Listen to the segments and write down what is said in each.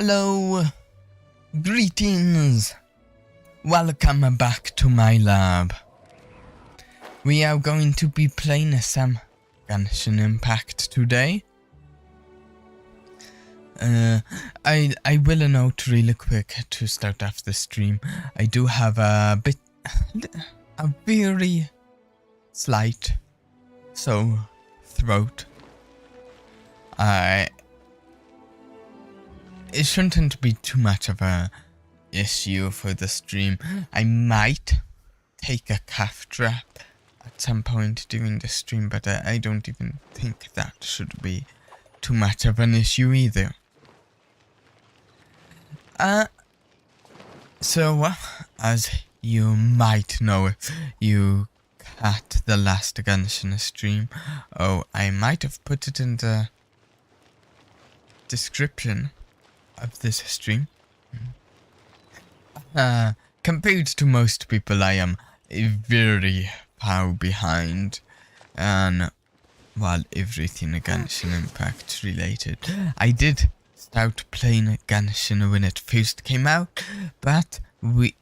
Hello, greetings, welcome back to my lab. We are going to be playing some Genshin Impact today. I will note really quick to start off the stream. I do have a very slight sore throat. It shouldn't be too much of a issue for the stream. I might take a cough drop at some point during the stream, but I don't even think that should be too much of an issue either. So, as you might know if you caught the last Genshin stream, I might have put it in the description of this stream. Compared to most people, I am very far behind on, well, everything Genshin Impact related. I did start playing Genshin when it first came out, but we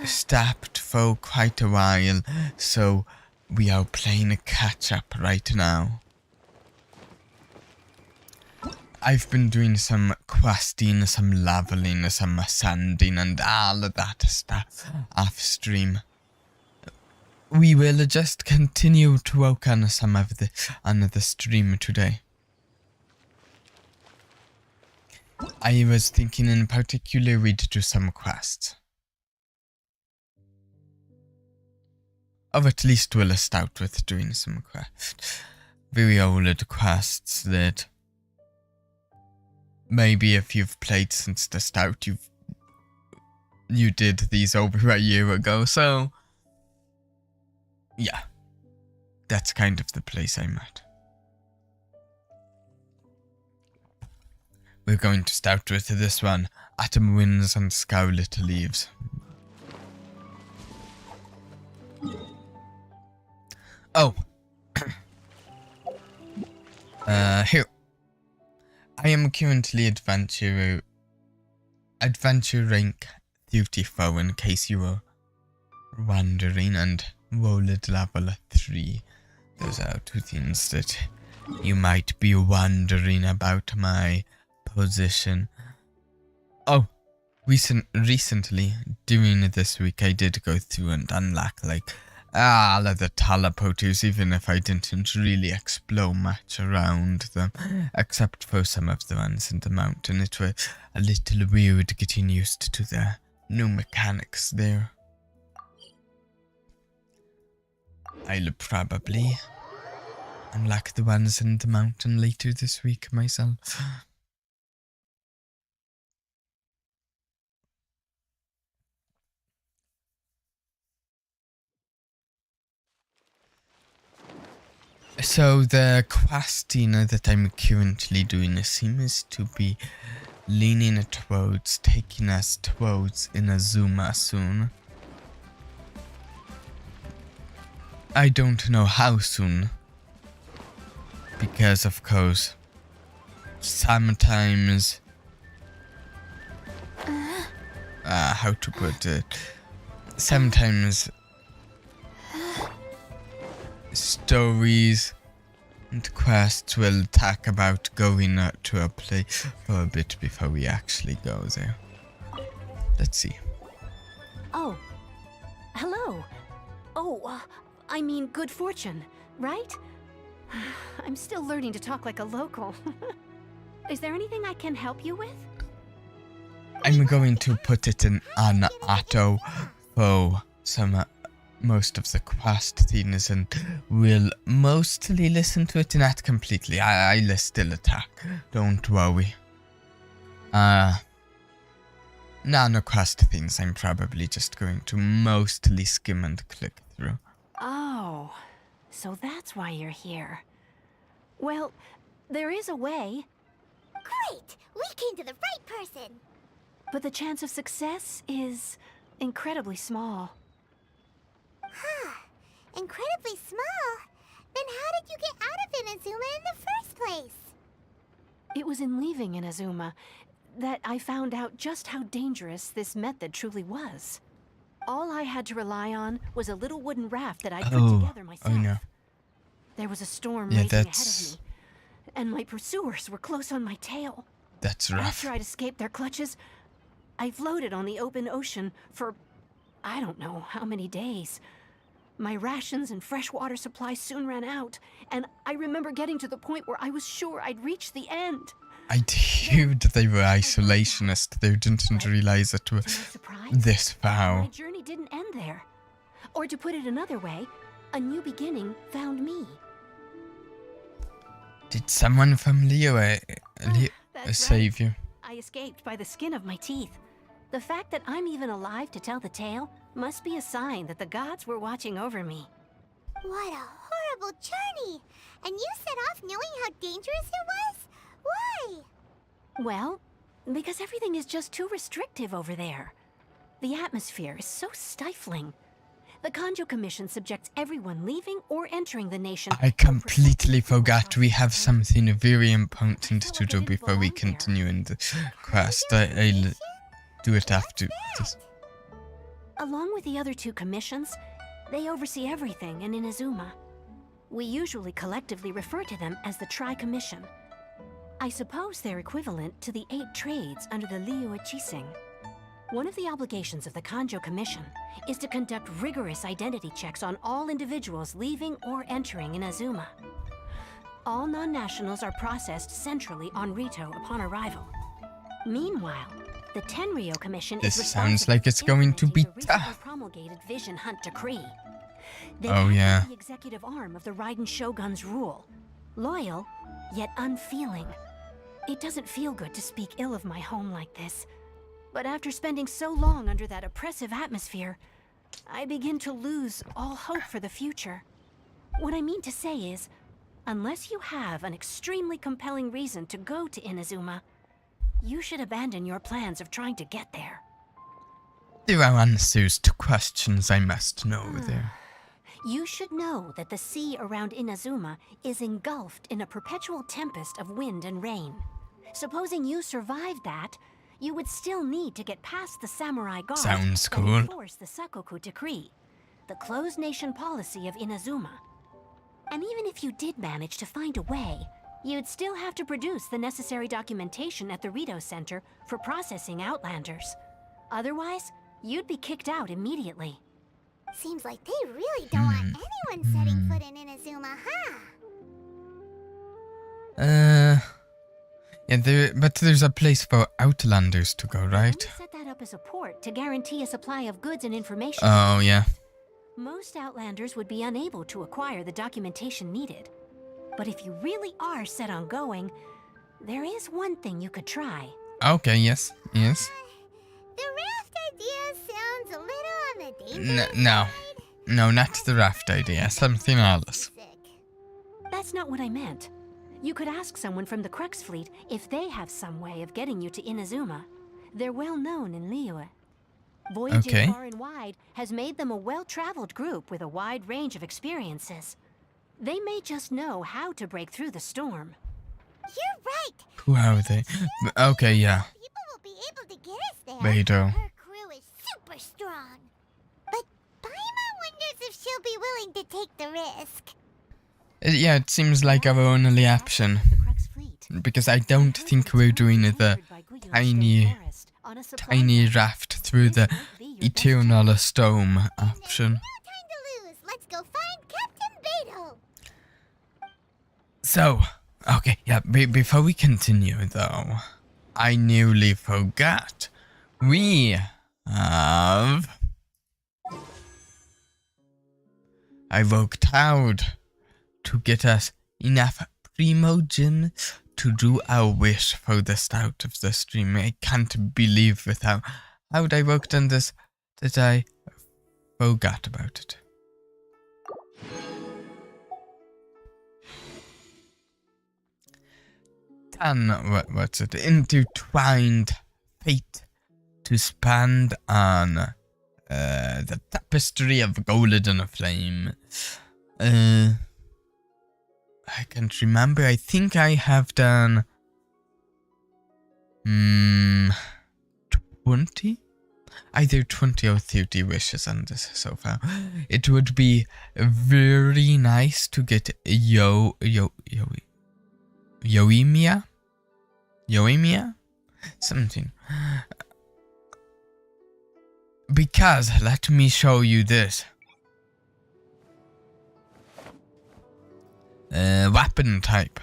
stopped for quite a while, so we are playing a catch-up right now. I've been doing some questing, some leveling, some ascending, and all of that stuff off stream. We will just continue to work on some of the stream today. I was thinking in particular we'd do some quests. Or at least we'll start with doing some quests. Very old quests that maybe if you've played since the start, you did these over a year ago, so yeah, that's kind of the place I'm at. We're going to start with this one, Autumn Winds and Scarlet Leaves. Oh. Here. I am currently adventure rank 34 in case you were wondering, and rolled level 3. Those are two things that you might be wondering about my position. Oh, recently, during this week, I did go through and unlock all of the teleporters, even if I didn't really explore much around them, except for some of the ones in the mountain. It was a little weird getting used to the new mechanics there. I'll probably unlock the ones in the mountain later this week myself. So the questing that I'm currently doing seems to be leaning towards taking us towards Inazuma soon. I don't know how soon, because of course, sometimes, how to put it, sometimes stories and quests will talk about going to a place for a bit before we actually go there. Let's see. Oh, hello. Oh, I mean good fortune, right? I'm still learning to talk like a local. Is there anything I can help you with? I'm going to put it on auto for most of the quest things, and will mostly listen to it, not completely. I'll still attack, don't worry. Non-quest things I'm probably just going to mostly skim and click through. Oh, so that's why you're here. Well, there is a way. Great! We came to the right person! But the chance of success is incredibly small. Huh. Incredibly small? Then how did you get out of Inazuma in the first place? It was in leaving Inazuma that I found out just how dangerous this method truly was. All I had to rely on was a little wooden raft that I put together myself. Oh no. There was a storm Yeah, raging ahead that's of me, and my pursuers were close on my tail. rough. After I'd escaped their clutches, I floated on the open ocean for I don't know how many days. My rations and fresh water supply soon ran out, and I remember getting to the point where I was sure I'd reached the end. I knew that they were isolationist. They didn't realize it To my was surprise, this my foul. journey didn't end there. Or to put it another way, a new beginning found me. Did someone from Liyue That's save you? I escaped by the skin of my teeth. The fact that I'm even alive to tell the tale must be a sign that the gods were watching over me. What a horrible journey! And you set off knowing how dangerous it was? Why? Well, because everything is just too restrictive over there. The atmosphere is so stifling. The Kanjo Commission subjects everyone leaving or entering the nation. I completely forgot we have something very important to do before we continue in the quest. I'll do it after this. Along with the other two commissions, they oversee everything in Inazuma. We usually collectively refer to them as the Tri-Commission. I suppose they're equivalent to the 8 trades under the Liyue Chising. One of the obligations of the Kanjo Commission is to conduct rigorous identity checks on all individuals leaving or entering Inazuma. All non-nationals are processed centrally on Rito upon arrival. Meanwhile, the Tenryo Commission This is sounds responsible like it's for going to be implementing the recently tough. promulgated Vision Hunt Decree. They Oh, act yeah. as the executive arm of the Raiden Shogun's rule. Loyal, yet unfeeling. It doesn't feel good to speak ill of my home like this. But after spending so long under that oppressive atmosphere, I begin to lose all hope for the future. What I mean to say is, unless you have an extremely compelling reason to go to Inazuma, you should abandon your plans of trying to get there. There are answers to questions I must know there. You should know that the sea around Inazuma is engulfed in a perpetual tempest of wind and rain. Supposing you survived that, you would still need to get past the samurai guard Sounds and cool. enforce the Sakoku Decree, the closed nation policy of Inazuma. And even if you did manage to find a way, you'd still have to produce the necessary documentation at the Rito Center for processing Outlanders. Otherwise, you'd be kicked out immediately. Seems like they really don't want anyone setting foot in Inazuma, huh? Yeah, but there's a place for Outlanders to go, right? We set that up as a port to guarantee a supply of goods and information. Oh, yeah. Most Outlanders would be unable to acquire the documentation needed. But if you really are set on going, there is one thing you could try. Okay, yes. The raft idea sounds a little on the dangerous No. side. No, not the raft idea. Something else. That's not what I meant. You could ask someone from the Crux Fleet if they have some way of getting you to Inazuma. They're well known in Liyue. Voyaging Okay. far and wide has made them a well-traveled group with a wide range of experiences. They may just know how to break through the storm. You're right. Who are they? Okay, yeah. People will be able to get us there. Mado. Her crew is super strong. But Paima wonders if she'll be willing to take the risk. Yeah, it seems like our only option. The Crux Fleet. Because I don't think we're doing the tiny raft through the eternal storm option. No time to lose. Let's go find Captain Beto. So, okay, yeah, before we continue though, I nearly forgot. We have... I worked hard to get us enough Primogen to do our wish for the start of the stream. I can't believe with how hard I worked on this that I forgot about it. What's it? Intertwined fate to span on the tapestry of golden flame. I can't remember. I think I have done. 20? Either 20 or 30 wishes on this so far. It would be very nice to get Yoemia? Something. Because, let me show you this. Weapon type.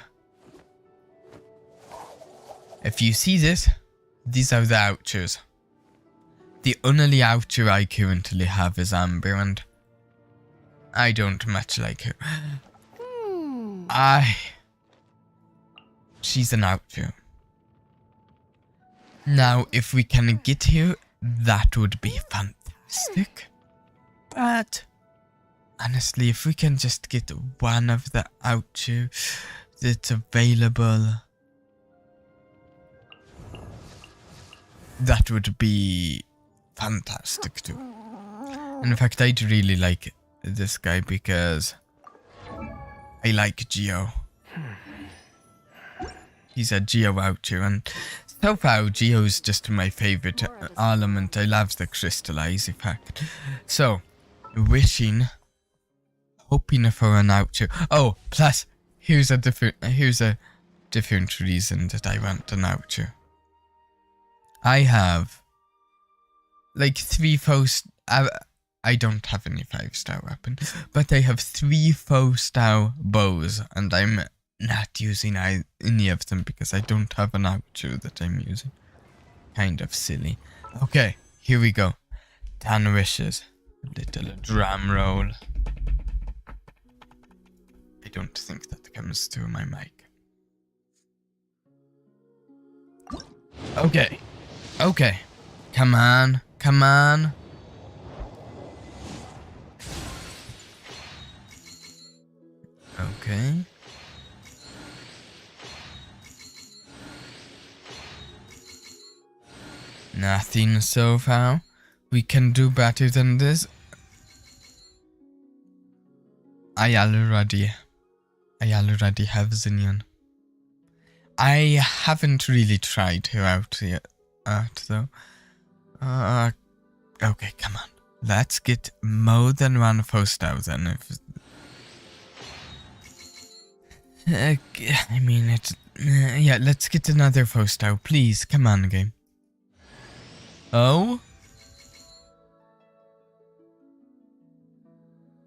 If you see this, these are the ouchers. The only oucher I currently have is Amber, and I don't much like her. She's an oucher. Now, if we can get her, that would be fantastic. But honestly, if we can just get one of the oucher that's available, that would be fantastic too. In fact, I'd really like this guy because I like Geo. He's a Geo oucher, and so far Geo's just my favorite element. I love the crystallize effect. So, wishing, hoping for an oucher. Oh, plus here's a different reason that I want an oucher. I have like 3 I don't have any 5-star weapon, but I have 3 4-star bows, and I'm not using any of them because I don't have an oucher that I'm using. Kind of silly. Okay, here we go. 10 wishes. Little drum roll. I don't think that comes through my mic. Okay. Okay. Come on. Come on. Okay. Nothing so far. We can do better than this. I already have Zinnian. I haven't really tried her out yet, though. Okay, come on. Let's get more than 1 4-star then. I mean, yeah, let's get another 4-star, please. Come on, game. Oh?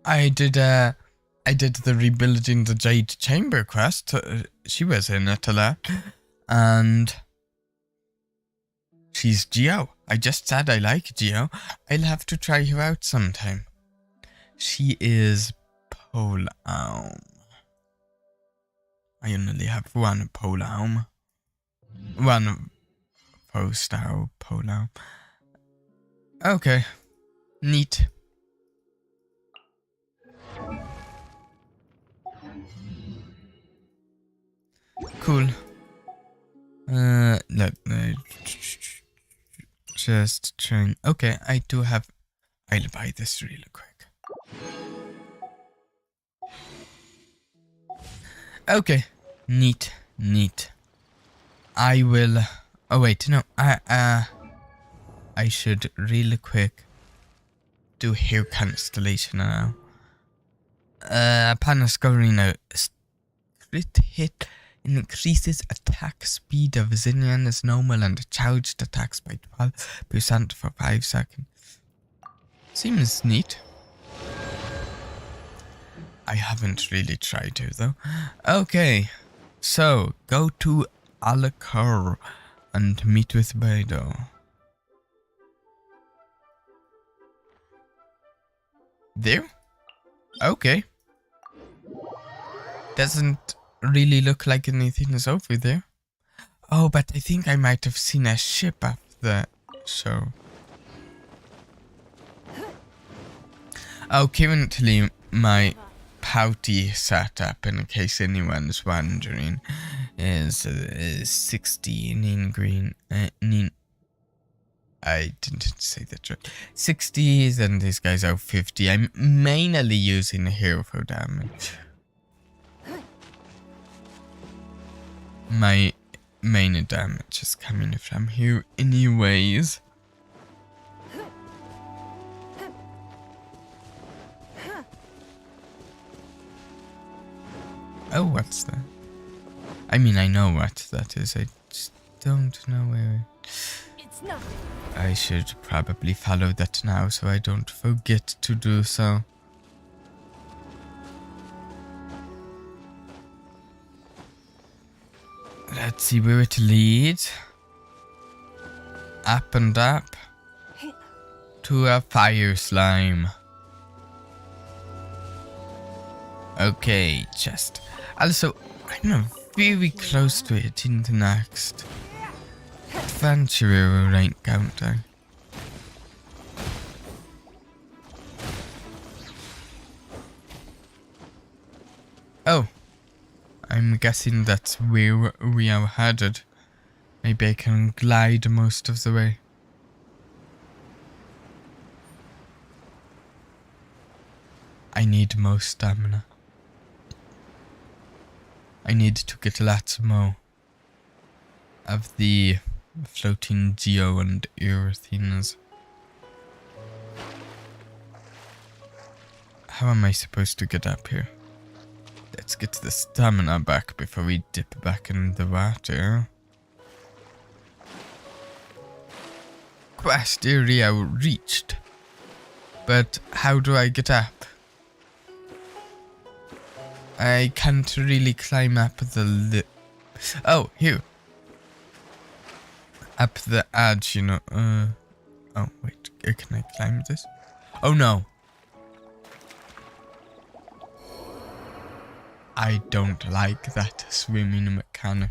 I did the rebuilding the Jade Chamber quest. She was in it a lot. And she's Geo. I just said I like Geo. I'll have to try her out sometime. She is Pole Arm. I only have 1 Pole Arm. 1 4-star Pole Arm. Okay. Neat. Cool. Look, just trying. Okay, I do have. I'll buy this really quick. Okay, neat. I will. Oh wait, no. I should really quick do hair constellation now. Upon discovering a crit hit increases attack speed of Zinnian as normal and charged attacks by 12% for 5 seconds. Seems neat. I haven't really tried her though. Okay, so go to Alakar and meet with Mado. There? Okay. Doesn't really look like anything is over there. Oh, but I think I might have seen a ship up there. So. Oh, currently my pouty setup, in case anyone's wondering, is 16 in green. I didn't say that right. 60, then these guys are 50. I'm mainly using here for damage. My main damage is coming from here anyways. Oh, what's that? I mean, I know what that is. I just don't know where. It's not. I should probably follow that now so I don't forget to do so. Let's see where it leads. Up and up. To a fire slime. Okay, chest. Also, I'm very close to hitting the next adventurer rank, aren't I? Oh, I'm guessing that's where we are headed. Maybe I can glide most of the way. I need more stamina. I need to get lots more of the floating geo and air things. How am I supposed to get up here? Let's get the stamina back before we dip back in the water. Quest area reached. But how do I get up? I can't really climb up the oh, here. Up the edge, you know. Oh, wait. Can I climb this? Oh, no. I don't like that swimming mechanic.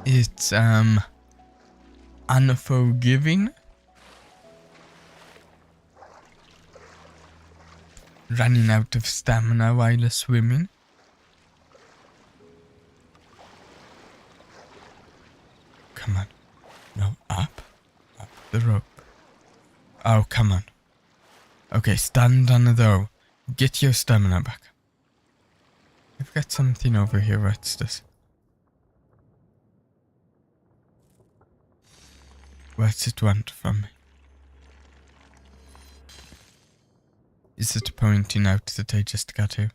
It's unforgiving. Running out of stamina while swimming. Come on. No, up the rope. Oh, come on. Okay, stand on the rope. Get your stamina back. I've got something over here. What's this? What's it want from me? Is it pointing out that I just got here?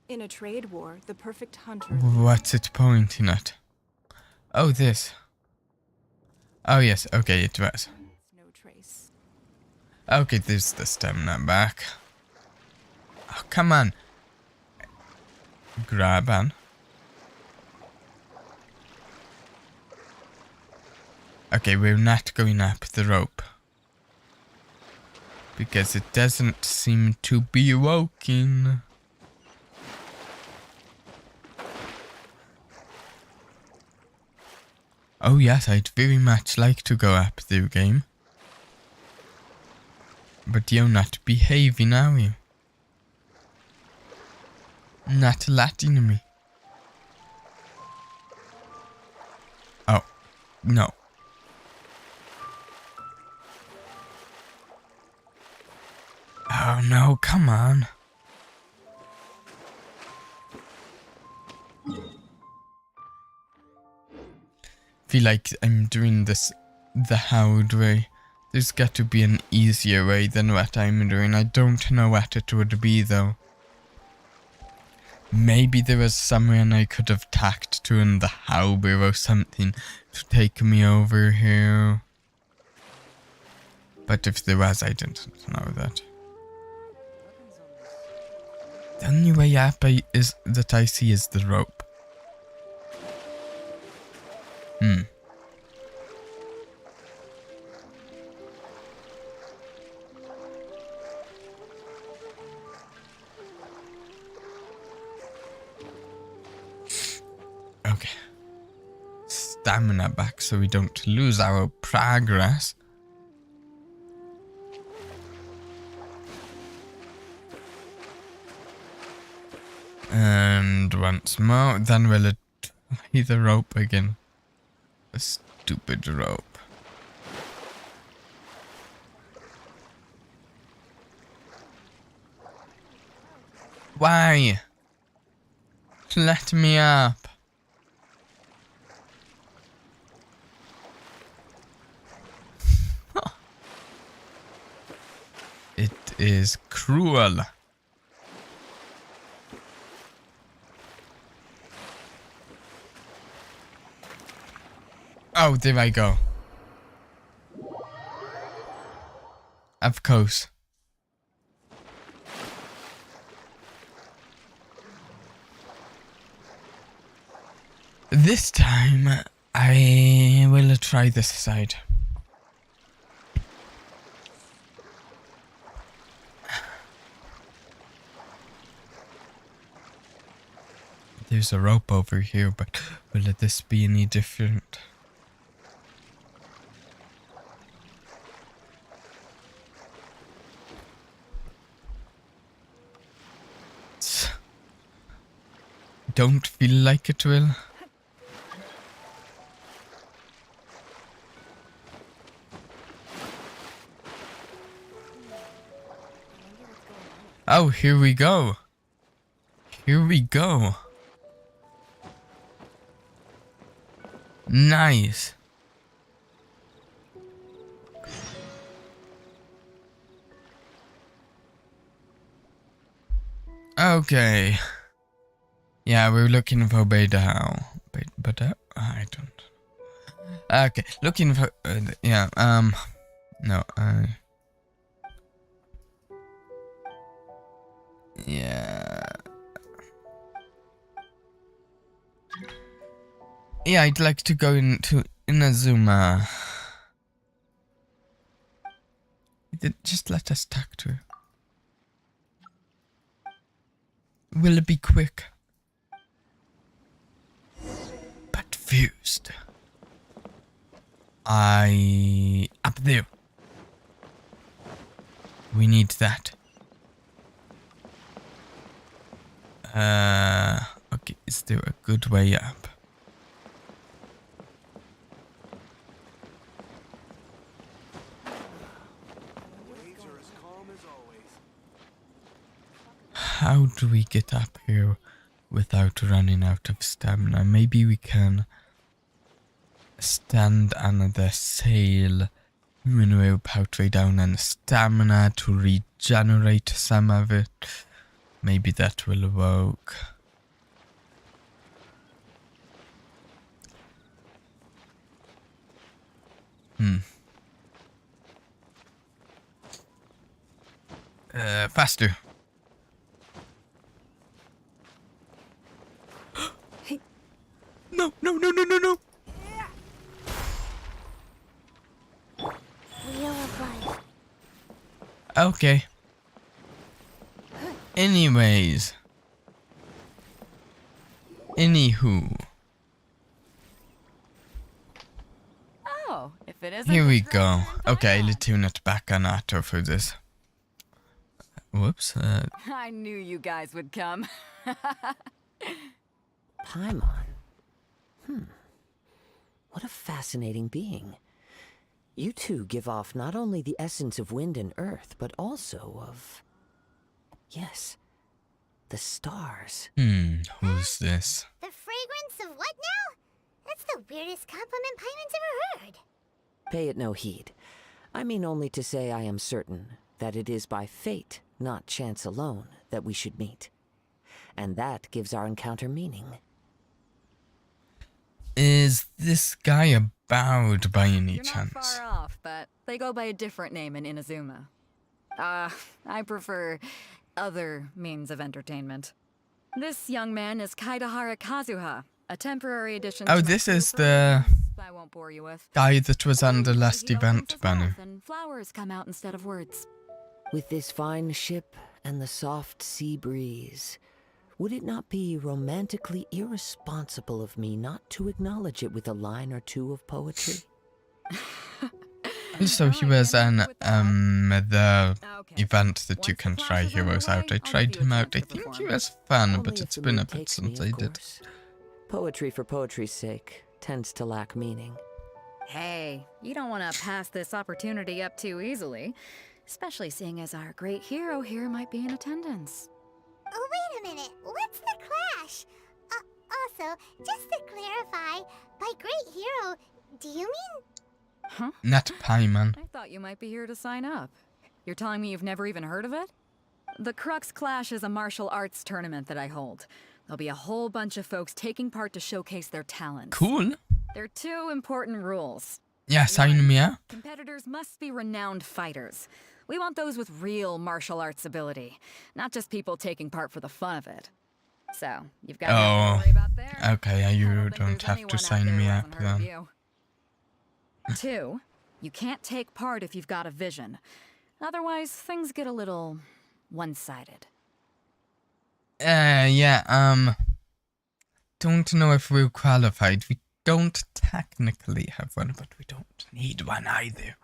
In a trade war, the perfect hunter... What's it pointing at? Oh, this. Oh, yes. Okay, it was. No trace. Okay, there's the stamina back. Oh, come on. Grab on. Okay, we're not going up the rope. Because it doesn't seem to be working. Oh yes, I'd very much like to go up the game. But you're not behaving, are you? Not letting me. Oh, no. Oh no, come on. Feel like I'm doing this the hard way. There's got to be an easier way than what I'm doing. I don't know what it would be though. Maybe there was someone I could have tacked to in the harbor or something to take me over here. But if there was, I didn't know that. The only way up that I see is the rope. Okay. Stamina back so we don't lose our progress. And once more, then we'll try the rope again. A stupid rope. Why? Let me up. It is cruel. Oh, there I go. Of course. This time, I will try this side. There's a rope over here, but will this be any different? Don't feel like it will. Oh, here we go. Here we go. Nice. Okay. Yeah, we're looking for Mado. But I don't. Okay, looking for yeah. No. Yeah. Yeah, I'd like to go into Inazuma. Just let us talk to her. Will it be quick? But first, up there. We need that. Okay, is there a good way up? How do we get up here without running out of stamina? Maybe we can stand on the sail, when we're partway down, and stamina to regenerate some of it. Maybe that will work. Faster. No. Wheel of life. Okay. Anyways. Anywho. Oh, if it isn't. Here we the go. treasure in Okay, Paramount. let's tune it back on auto for this. Whoops. I knew you guys would come. Paimon. What a fascinating being. You two give off not only the essence of wind and earth, but also of... Yes, the stars. Who's this? The fragrance of what now? That's the weirdest compliment Paimon's ever heard. Pay it no heed. I mean only to say I am certain that it is by fate, not chance alone, that we should meet. And that gives our encounter meaning. Is this guy about by any You're not chance? far off, but they go by a different name in Inazuma. I prefer other means of entertainment. This young man is Kaidahara Kazuha, a temporary addition Oh, to my this crew is for the reasons I won't bore you with. guy that was on the last He opens event his banner. mouth and flowers come out instead of words. With this fine ship and the soft sea breeze, would it not be romantically irresponsible of me not to acknowledge it with a line or two of poetry? Also, he was on the Okay. event that you Once can the try class is heroes underway, out. I I'll tried give you a him out. chance I to think he perform. was fun, Only but if it's the been a mood bit takes since me, I of did. course. Poetry for poetry's sake tends to lack meaning. Hey, you don't want to pass this opportunity up too easily, especially seeing as our great hero here might be in attendance. Oh, wait a minute. What's the clash? Also, just to clarify, by great hero, do you mean... Huh? Not Paimon. I thought you might be here to sign up. You're telling me you've never even heard of it? The Crux Clash is a martial arts tournament that I hold. There'll be a whole bunch of folks taking part to showcase their talents. Cool. There are 2 important rules. Yeah, sign me up. Competitors must be renowned fighters. We want those with real martial arts ability, not just people taking part for the fun of it. So, you've got nothing to worry about there. Okay, I you think don't there's have anyone to out sign there me who up hasn't heard of then. you. 2, you can't take part if you've got a vision. Otherwise, things get a little one-sided. Don't know if we're qualified. We don't technically have one, but we don't need one either.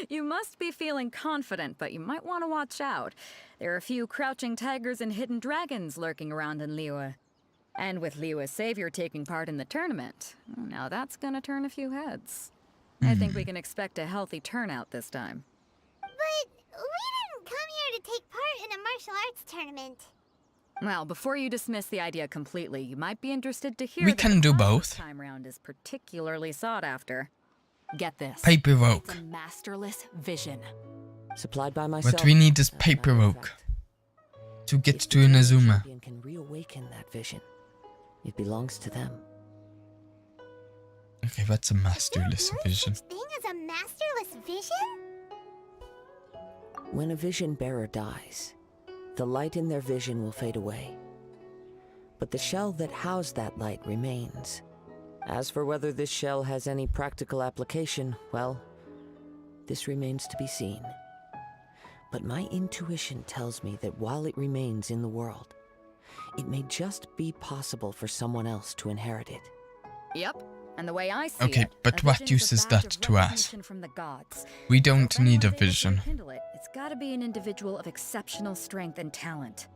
You must be feeling confident, but you might want to watch out. There are a few crouching tigers and hidden dragons lurking around in Liyue. And with Liyue's savior taking part in the tournament, now that's gonna turn a few heads. I think we can expect a healthy turnout this time. But we didn't come here to take part in a martial arts tournament. Well, before you dismiss the idea completely, you might be interested to hear We that can the do prize both. this time round is particularly sought after. Get this. Paper oak. It's a masterless vision. Supplied by myself. What we need is as a matter paper of oak fact. to get If to the tournament Inazuma. champion can reawaken that vision, it belongs to them. Okay, that's a masterless Really vision. such thing as a masterless vision? When a vision bearer dies, the light in their vision will fade away. But the shell that housed that light remains. As for whether this shell has any practical application, well, this remains to be seen. But my intuition tells me that while it remains in the world, it may just be possible for someone else to inherit it. Yep. And the way I see Okay, it, but a what vision's use a is badge that of to us? recognition from the gods. We So don't if need a anyone's able to vision. rekindle it, it's gotta be an individual of exceptional strength and talent.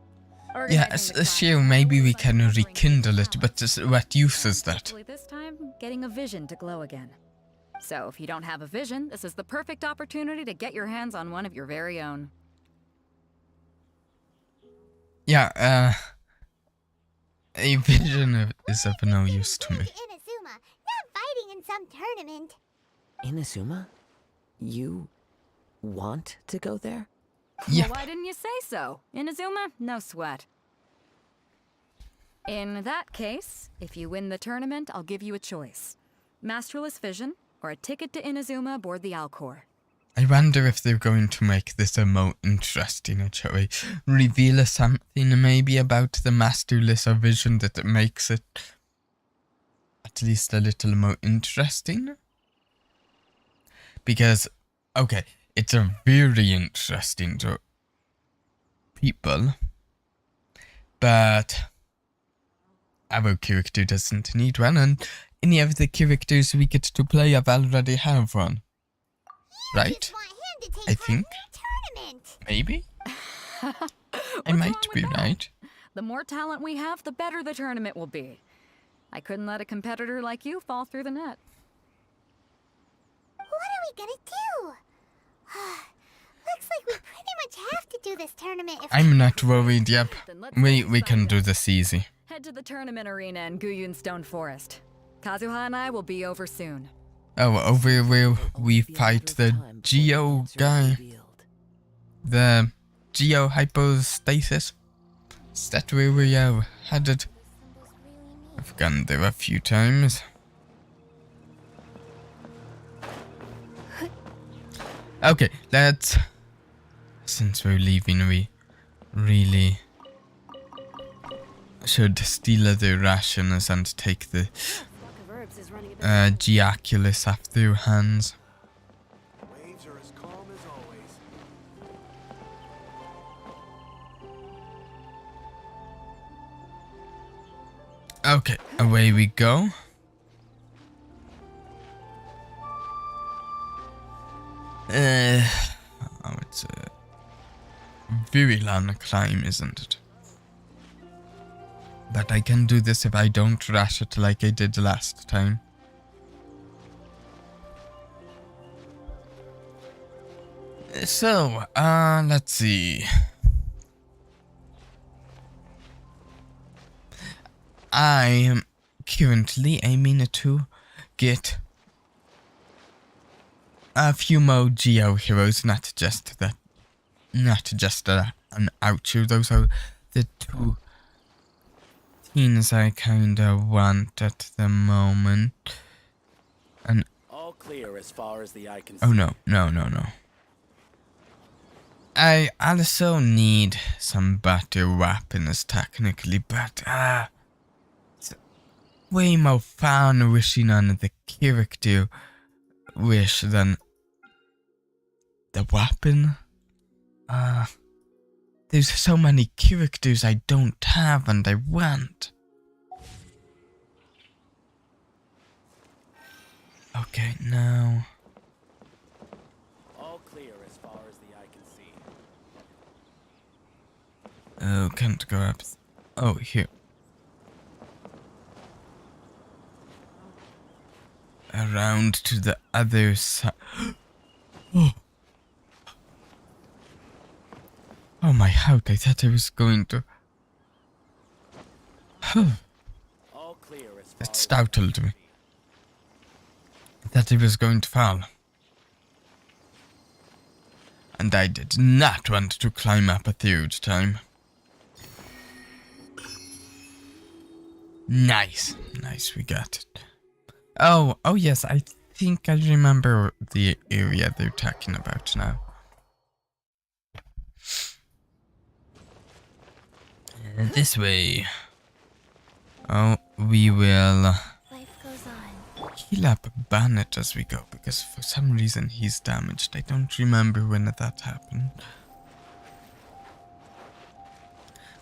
Yeah, Organizing the sure, class maybe we always can like covering rekindle it, talent. but what use And is that? hopefully this time, getting a vision to glow again. So if you don't have a vision, this is the perfect opportunity to get your hands on one of your very own. Yeah, a vision is of no use to me. Inazuma, not fighting in some tournament. Inazuma? You want to go there? Yeah, Well, why didn't you say so? Inazuma, no sweat. In that case, if you win the tournament, I'll give you a choice. Masterless Vision, or a ticket to Inazuma aboard the Alcor. I wonder if they're going to make this a more interesting, shall we reveal something maybe about the masterless vision that makes it at least a little more interesting? Because, okay, it's a very interesting to people, but our character doesn't need one, and any of the characters we get to play have already have one. Right? Just want him to take I part think. in a tournament. Maybe? I What's might wrong be with that? right. The more talent we have, the better the tournament will be. I couldn't let a competitor like you fall through the net. What are we gonna do? Looks like we pretty much have to do this tournament if I'm not worried, yep. Then let's We get can signed do up. this easy. Head to the tournament arena in Guyun Stone Forest. Kazuha and I will be over soon. Oh, over where we Only be a fight matter of the time before Geo answer is guy. revealed. The Geo hypostasis. Is that where we are headed? I've gone there a few times. Okay, let's... Since we're leaving, we really should steal the rations and take the Geoculus off their hands. Waves are as calm as always. Okay, away we go. Oh, it's a very long climb, isn't it? But I can do this if I don't rush it like I did last time. So, let's see. I am currently aiming to get a few more Geo heroes, not just an oucho. Those are the two things I kinda want at the moment. And All clear as far as the eye can see. oh no. I also need some better weapons technically, but it's way more fun wishing on the character wish than the weapon. There's so many characters I don't have and I want. Okay, now. All clear as far as the eye can see. Oh, can't go up. Oh, here. Around to the other side. Oh my heart, I thought I was going to. All clear as far That as startled me. I thought I was going to fall. And I did not want to climb up a third time. Nice, we got it. Oh yes, I think I remember the area they're talking about now. This way. Oh, we will Life goes on. heal up Bannet as we go, because for some reason he's damaged. I don't remember when that happened.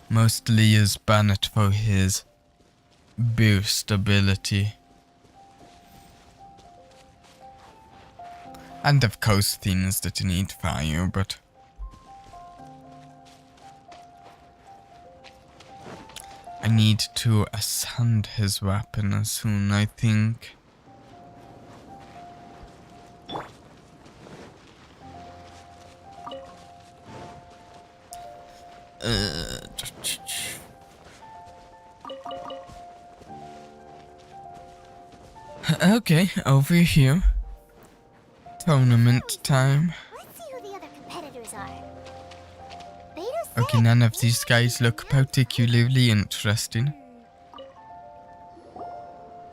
Mostly use Bannet for his burst ability. And of course things that need fire, but I need to ascend his weapon soon, I think. Okay, over here. Tournament time. Let's see who the other competitors are. Beta Okay, none of these guys look particularly interesting.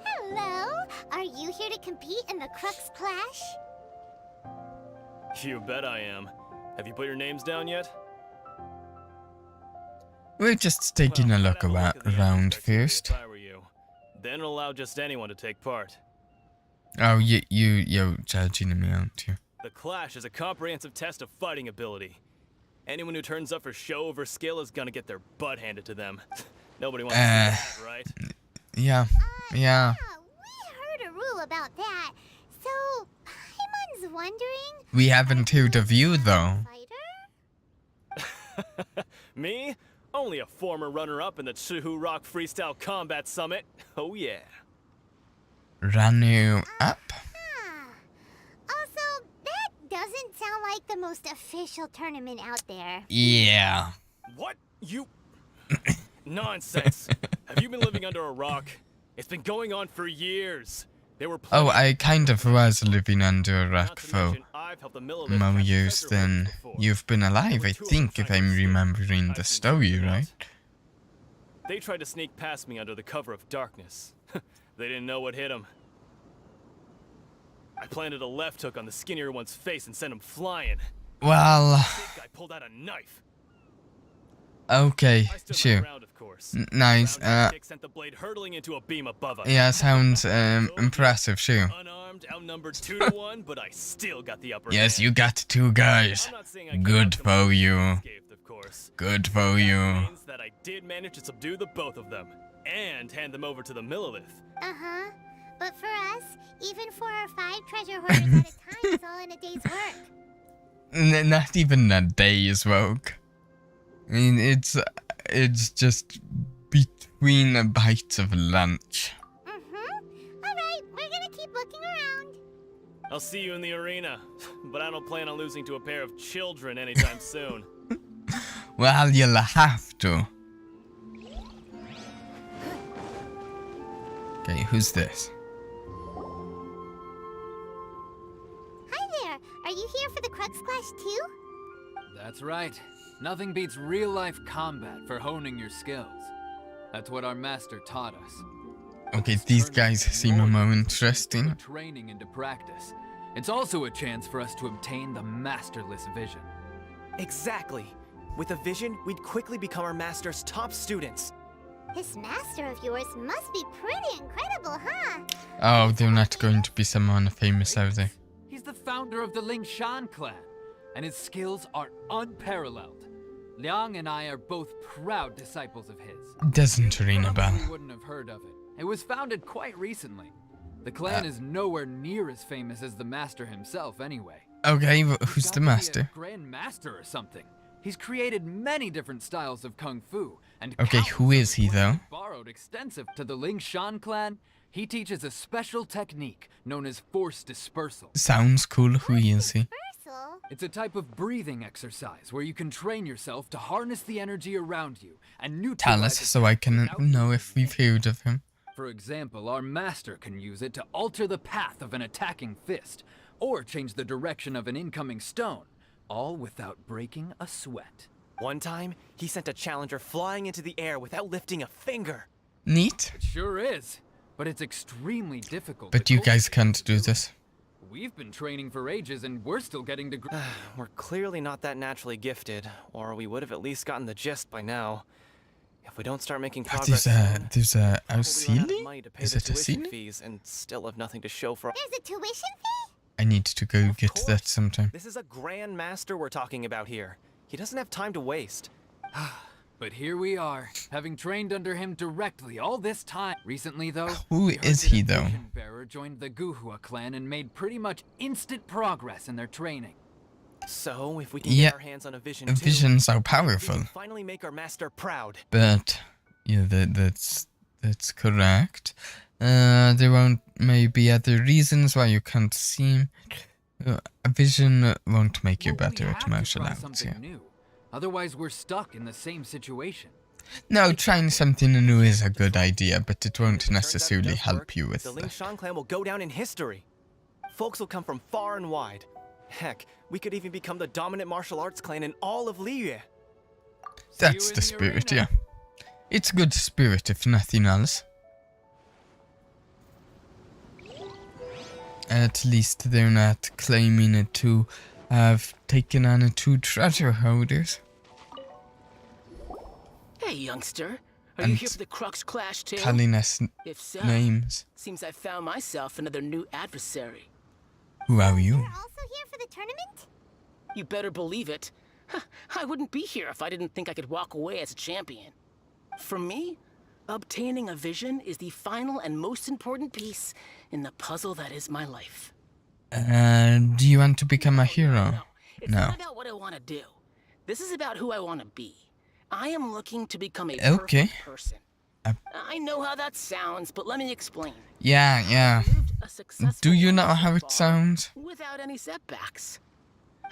Hello? Are you here to compete in the Crux Clash? You bet I am. Have you put your names down yet? We're just taking a look around first. If I were you. Then allow just anyone to take part. Oh, you're judging me, aren't you? The Clash is a comprehensive test of fighting ability. Anyone who turns up for show over skill is gonna get their butt handed to them. Nobody wants to see that, right? Yeah. We heard a rule about that. So, Paimon's wondering... We haven't heard of you, though. Fighter? Me? Only a former runner-up in the Chihu Rock Freestyle Combat Summit. Oh yeah. Runner up? Also, that doesn't sound like the most official tournament out there. Yeah. What? You... Nonsense. Have you been living under a rock? It's been going on for years. There were Oh, I kind of was living under a rock Not to for mention, I've helped the Millilith more catch years treasure than hoards before. you've been alive, Over I two of think, them if tried I'm to escape. remembering I've the seen story them right. They tried to sneak past me under the cover of darkness. They didn't know what hit them. I planted a left hook on the skinnier one's face and sent him flying. Well, Big guy pulled out a knife. okay, I stood my sure. ground, of course. Nice, Roundhouse kick sent the blade hurtling into a beam above us. yeah, sounds impressive, sure. Unarmed, outnumbered 2-1, but I still got the upper Yes, hand. you got two guys. I'm not saying I came Good out for completely you. unscathed, of course. Good for That you. means that I did manage to subdue the both of them and hand them over to the Millilith. Uh-huh. But for us, even 4 or 5 treasure hoarders at a time is all in a day's work. Not even a day's work. I mean, it's just between bites of lunch. Mm-hmm. Alright, we're gonna keep looking around. I'll see you in the arena, but I don't plan on losing to a pair of children anytime soon. Well, you'll have to. who's this? Hi there. Are you here for the Crux Clash too? That's right. Nothing beats real-life combat for honing your skills. That's what our master taught us. Okay, these guys seem more interesting. Training into practice. It's also a chance for us to obtain the masterless vision. Exactly. With a vision, we'd quickly become our master's top students. This master of yours must be pretty incredible, huh? Oh, they're not going to be someone famous, are they? He's the founder of the Lingshan clan, and his skills are unparalleled. Liang and I are both proud disciples of his. Doesn't ring a bell. Probably wouldn't have heard of it. It was founded quite recently. The clan is nowhere near as famous as the master himself, anyway. Okay, who's the master? Grand master or something. He's created many different styles of kung fu, and Okay, who is he though? borrowed extensive to the Lingshan clan. He teaches a special technique known as force dispersal. Sounds cool. Who is he? Dispersal? It's a type of breathing exercise where you can train yourself to harness the energy around you and neutralize. Tell us so I can know if we've heard of him. For example, our master can use it to alter the path of an attacking fist, or change the direction of an incoming stone, all without breaking a sweat. One time, he sent a challenger flying into the air without lifting a finger. Neat. It sure is, but it's extremely difficult. But you guys can't do this. We've been training for ages and we're still getting to We're clearly not that naturally gifted, or we would have at least gotten the gist by now. If we don't start making progress, There's a probably run out of ceiling? money to pay Is the it a tuition ceiling? fees and still have nothing to show for. There's a tuition fee? I need to go Of get that course. sometime. This is a grand master we're talking about here. He doesn't have time to waste. But here we are, having trained under him directly all this time. Recently, though, Who we heard is that he, a though? vision bearer joined the Guhua clan and made pretty much instant progress in their training. So, if we can Yeah, get our hands on a vision too, Visions are we powerful, can finally make our master proud. but yeah, that's correct. There won't maybe other reasons why you can't see him. A vision won't make you Well, we better have at to martial try arts. something Yeah. new. Otherwise, we're stuck in the same situation. No, trying something new is a good idea, but it won't Turns out it necessarily does help work. you with the that. Lingshan clan will go down in history. Folks will come from far and wide. Heck, we could even become the dominant martial arts clan in all of Liyue. That's in the the spirit, arena. yeah. It's good spirit, if nothing else. At least they're not claiming it to have taken on 2 treasure holders. Hey, youngster. Are you And here for the Crux Clash too? calling us If so, names. seems I found myself another new adversary. Who are you? You're also here for the tournament? You better believe it. I wouldn't be here if I didn't think I could walk away as a champion. For me, obtaining a vision is the final and most important piece in the puzzle that is my life. Do you want to become a hero? No, it's No. not about what I want to do. This is about who I want to be. I am looking to become a Okay. perfect person. Uh, I know how that sounds, but let me explain. Yeah. Lived a successful Do you know life how so it far sounds? without any setbacks.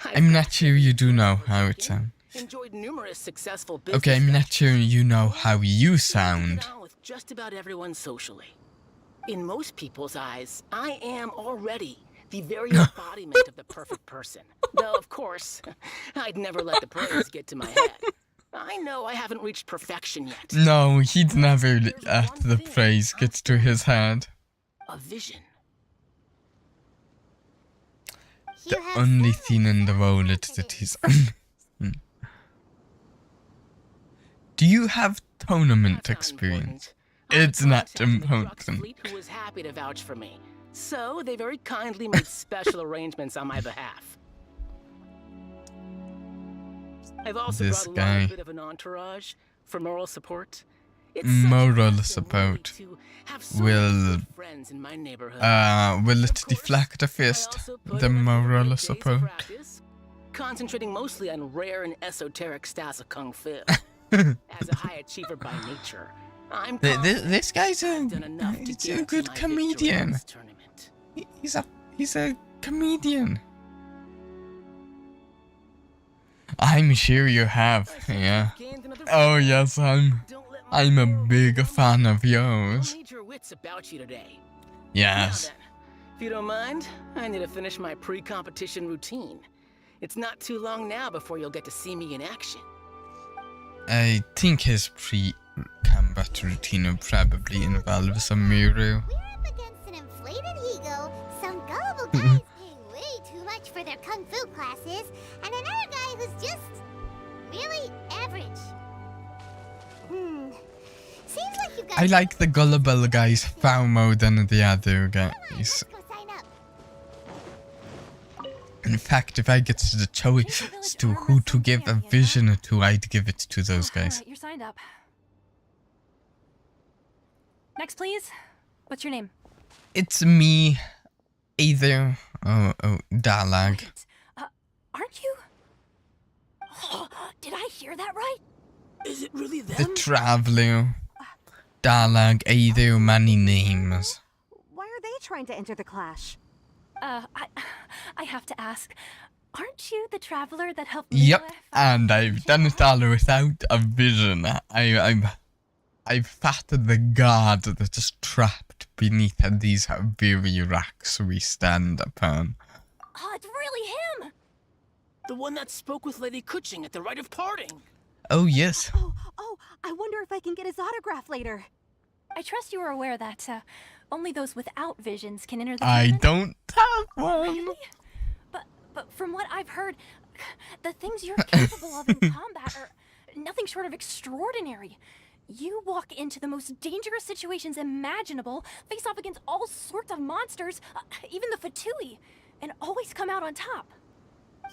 I'm not sure you do know how it sounds. Enjoyed numerous successful business Okay, I'm not ventures. sure you know how you Able to sound. get on with just about everyone socially. In most people's eyes, I am already the very embodiment of the perfect person. Though, of course, I'd never let the praise get to my head. I know I haven't reached perfection yet. No, he'd never let the praise get to his head. A vision. The You have only so thing in the world is that he's... Do you have tournament That's not experience? important. It's not contacted the Crux important. Fleet, who was happy to vouch for me. So they very kindly made special arrangements on my behalf. I've also This brought guy. along a bit of an entourage for moral support. It's Moral such a blessing, support really, to have so will, many good friends in my neighborhood. will it Of course, deflect a I fist? also put The in a few moral days of support? practice, concentrating mostly on rare and esoteric styles of kung fu. As a high achiever by nature, I'm confident This guy's I've done enough to he's a guarantee good my victory in comedian. this tournament. He's a comedian. I'm sure you have, I think yeah. I've gained another Oh friend. yes, Don't let I'm a big fan of You yours. need your wits about you today. Yes. Now then, if you don't mind, I need to finish my pre-competition routine. It's not too long now before you'll get to see me in action. I think his pre-combat routine will probably involve some Miru. We're up against an inflated ego, some gullible guys paying way too much for their kung fu classes, and another guy who's just really average. Seems like you guys. I like the gullible guys far more than the other guys. Let's go sign up. In fact, if I get to the choice as to who to give a vision to, I'd give it to those guys. Alright, you're signed up. Next, please. What's your name? It's me, either. Oh, Dalag. Wait, aren't you? Oh, did I hear that right? Is it really them? The Traveler. Dalag, either many names. Why are they trying to enter the clash? I have to ask, aren't you the traveler that helped me Yep, with? and I've done it all without a vision. I've fatted the guard that is trapped beneath these very rocks we stand upon. Oh, it's really him! The one that spoke with Lady Kuching at the rite of parting. Oh, yes. Oh, I wonder if I can get his autograph later. I trust you are aware that only those without visions can enter the I tournament? don't have one. Really? But from what I've heard, the things you're capable of in combat are nothing short of extraordinary. You walk into the most dangerous situations imaginable, face off against all sorts of monsters, even the Fatui, and always come out on top.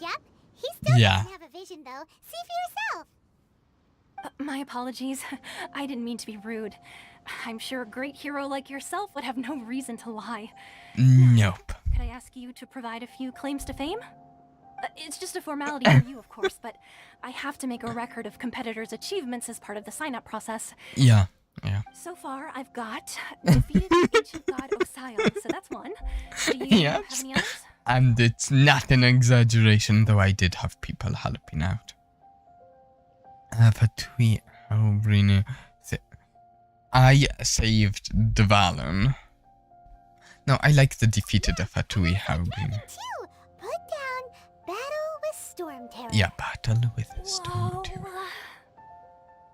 Yep, he still Yeah. doesn't have a vision though. See for yourself. My apologies. I didn't mean to be rude. I'm sure a great hero like yourself would have no reason to lie. Nope. Could I ask you to provide a few claims to fame? It's just a formality for you, of course, but I have to make a record of competitors' achievements as part of the sign-up process. Yeah. So far, I've got defeated the ancient god Osiel, so that's one. Do you Yes. have any others? And it's not an exaggeration, though I did have people helping out. I have a tweet. Oh, Brina. I saved Dvalin. No, I like the defeated Fatui Howling. Two, put down battle with Storm Terror. Yeah, battle with Storm Whoa. Terror.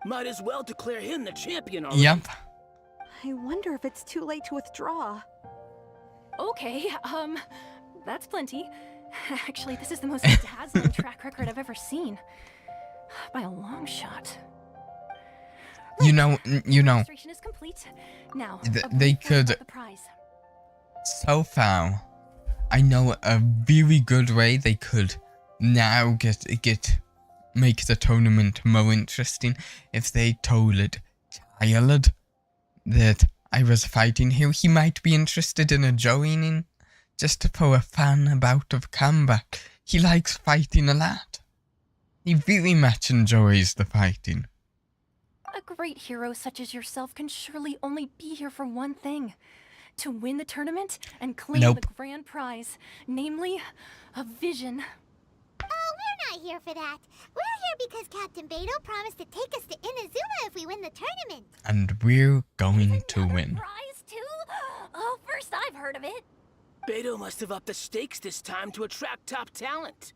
Might as well declare him the champion already. Yep. I wonder if it's too late to withdraw. Okay, that's plenty. Actually, this is the most dazzling track record I've ever seen. By a long shot. You know. Registration is complete. Now, They a brief word could- about the prize. So far, I know a very good way they could now make the tournament more interesting if they told Child that I was fighting here. He might be interested in joining just for a fun bout of combat. He likes fighting a lot. He very much enjoys the fighting. A great hero such as yourself can surely only be here for one thing. To win the tournament and claim Nope. the grand prize. Namely, a vision. Oh, we're not here for that. We're here because Captain Beto promised to take us to Inazuma if we win the tournament. And we're going to Another win. prize, too? Oh, first I've heard of it. Beto must have upped the stakes this time to attract top talent.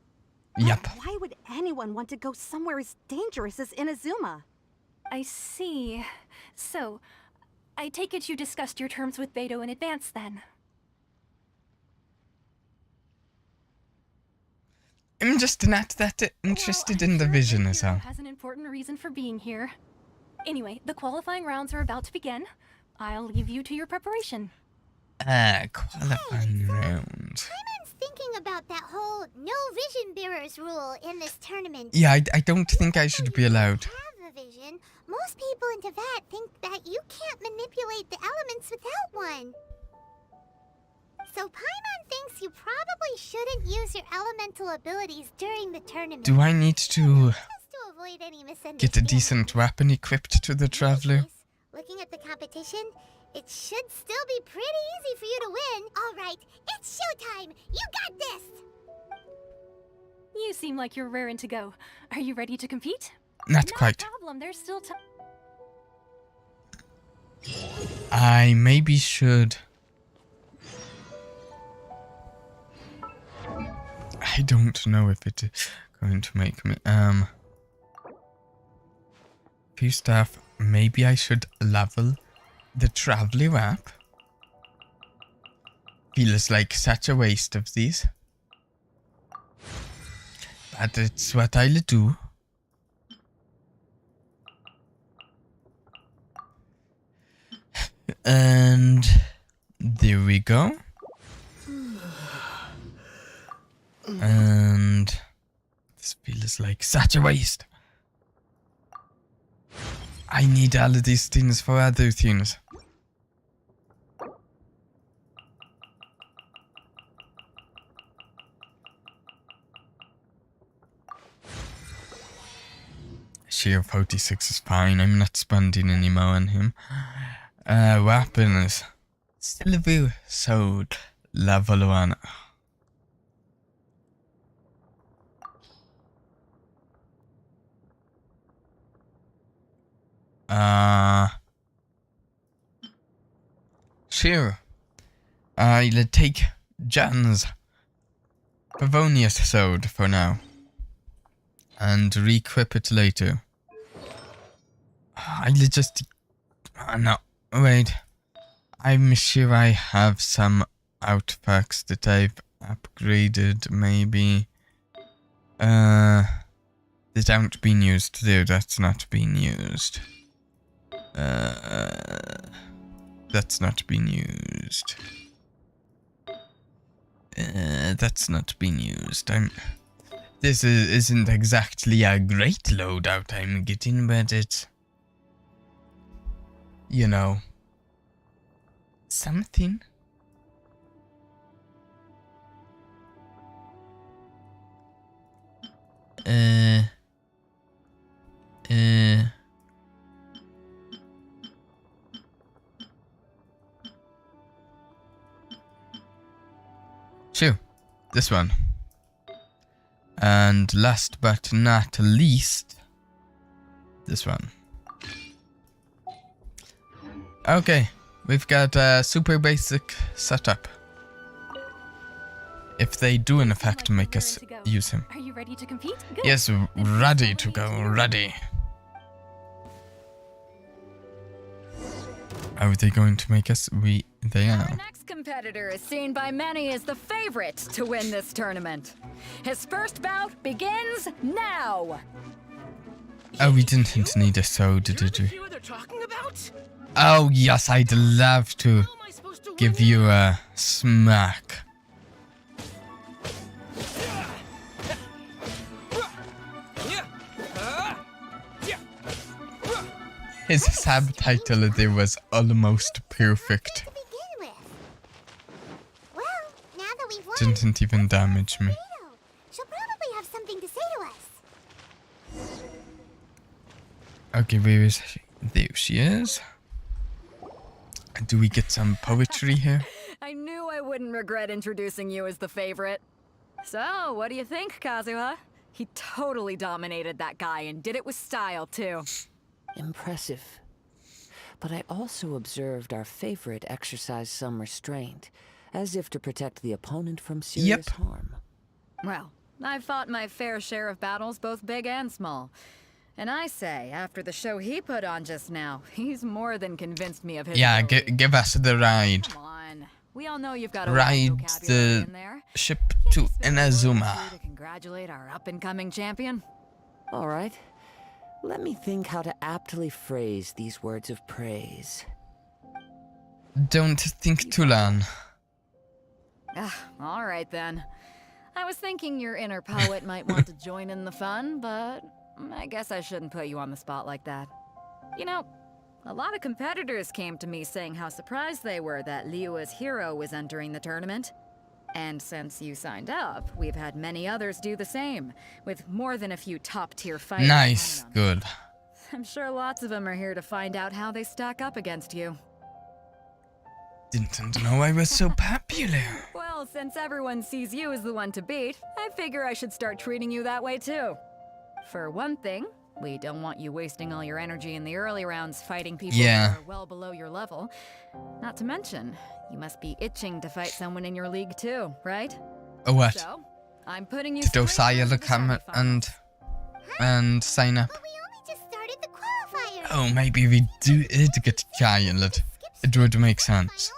Yep. Why would anyone want to go somewhere as dangerous as Inazuma? I see. So, I take it you discussed your terms with Beto in advance, then? I'm just not that interested in the Sure, vision your as hero well. has an important reason for being here. Anyway, the qualifying rounds are about to begin. I'll leave you to your preparation. Qualifying round. Paimon's thinking about that whole no vision bearers rule in this tournament. Yeah, I don't think I should be allowed. Have a vision. Most people in Teyvat think that you can't manipulate the elements without one. So Paimon thinks you probably shouldn't use your elemental abilities during the tournament. Do I need to Just to avoid any misunderstandings. get a decent weapon equipped to the Traveler? Looking at the competition, it should still be pretty easy for you to win. All right, it's showtime. You got this. You seem like you're raring to go. Are you ready to compete? Not quite. No problem, there's still time. I maybe should. I don't know if it is going to make me few stuff. Maybe I should level the traveler up. Feels like such a waste of these. But it's what I'll do. And there we go. And this feels like such a waste. I need all of these things for other things. Sheer 46 is fine. I'm not spending any more on him. Weapons. Silver sword. Level 1. Sure. I'll take Jan's Pavonius sword for now. And re-equip it later. I'll just... no, wait. I'm sure I have some artifacts that I've upgraded, maybe. That aren't being used there, that's not being used. That's not being used. That's not being used. This isn't exactly a great loadout I'm getting, but it's... you know... something. Sure, this one. And last but not least, this one. Okay, we've got a super basic setup. If they do in fact make us use him. Are you ready to compete? Good. Yes, ready to go, ready. Are they going to make us? They are. Our next competitor is seen by many as the favorite to win this tournament. His first bout begins now. Oh, we didn't need a soda, did we? See what they're talking about? Oh, yes, I'd love to give you a smack. His subtitle there was almost perfect. Well, now that we've won, Didn't even damage me. she'll probably have something to say to us. Okay, where is she? There she is. Do we get some poetry here? I knew I wouldn't regret introducing you as the favorite. So, what do you think, Kazuha? He totally dominated that guy and did it with style, too. Impressive. But I also observed our favorite exercise some restraint, as if to protect the opponent from serious harm. Well, I've fought my fair share of battles, both big and small. And I say, after the show he put on just now, he's more than convinced me of his ability. Give us the ride. Come on. We all know you've got a Ride vocabulary the in there. ship Can't to you spare a word or Inazuma. two to congratulate our up-and-coming champion? All right. Let me think how to aptly phrase these words of praise. Don't think too long. All right then. I was thinking your inner poet might want to join in the fun, but I guess I shouldn't put you on the spot like that. You know, a lot of competitors came to me saying how surprised they were that Liyue's hero was entering the tournament. And since you signed up, we've had many others do the same, with more than a few top-tier fighters. Nice, good. I'm sure lots of them are here to find out how they stack up against you. Didn't know I was so popular. Well, since everyone sees you as the one to beat, I figure I should start treating you that way too. For one thing, We don't want you wasting all your energy in the early rounds fighting people Yeah. who are well below your level. Not to mention, you must be itching to fight someone in your league too, right? Oh, what? So, I'm putting you Did straight Osiah through to the come semifinals. Huh? and sign up? But we only just started the qualifiers. Oh, maybe we did get Charlotte. It would make sense.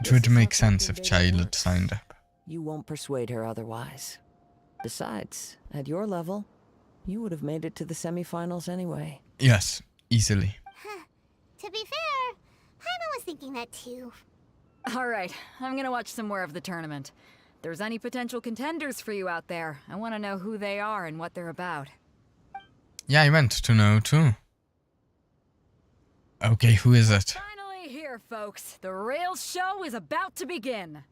It would make sense if Charlotte signed up. You won't persuade her otherwise. Besides, at your level, you would have made it to the semifinals anyway. Yes, easily. To be fair, Paimon was thinking that too. Alright, I'm gonna watch some more of the tournament. If there's any potential contenders for you out there, I want to know who they are and what they're about. Yeah, I want to know too. Okay, who is it? Finally here, folks. The real show is about to begin.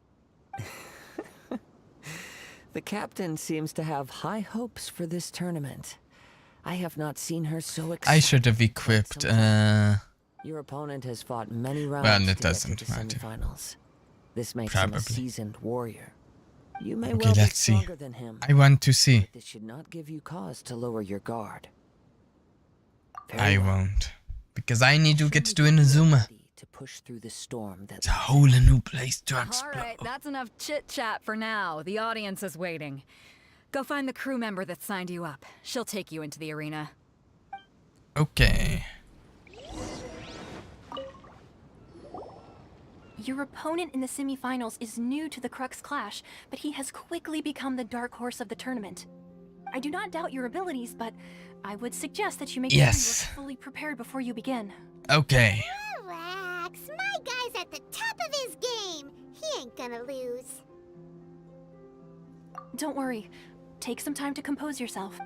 The captain seems to have high hopes for this tournament. I have not seen her so excited. I should have equipped, Your opponent has fought many rounds well, to it get to doesn't the matter. semifinals. This makes him a Probably. seasoned warrior. You may Okay, well be let's see. stronger than him. I want to see. But this should not give you cause to lower your guard. I Very well. won't. Because I need to Show get me to that you're Inazuma. ready to push through the storm that It's a whole new place to Alright, explore. that's enough chit-chat for now. The audience is waiting. Go find the crew member that signed you up. She'll take you into the arena. Okay. Your opponent in the semifinals is new to the Crux Clash, but he has quickly become the dark horse of the tournament. I do not doubt your abilities, but I would suggest that you make Yes. sure you are fully prepared before you begin. Okay. Relax, my guy's at the top of his game. He ain't gonna lose. Don't worry. Take some time to compose yourself.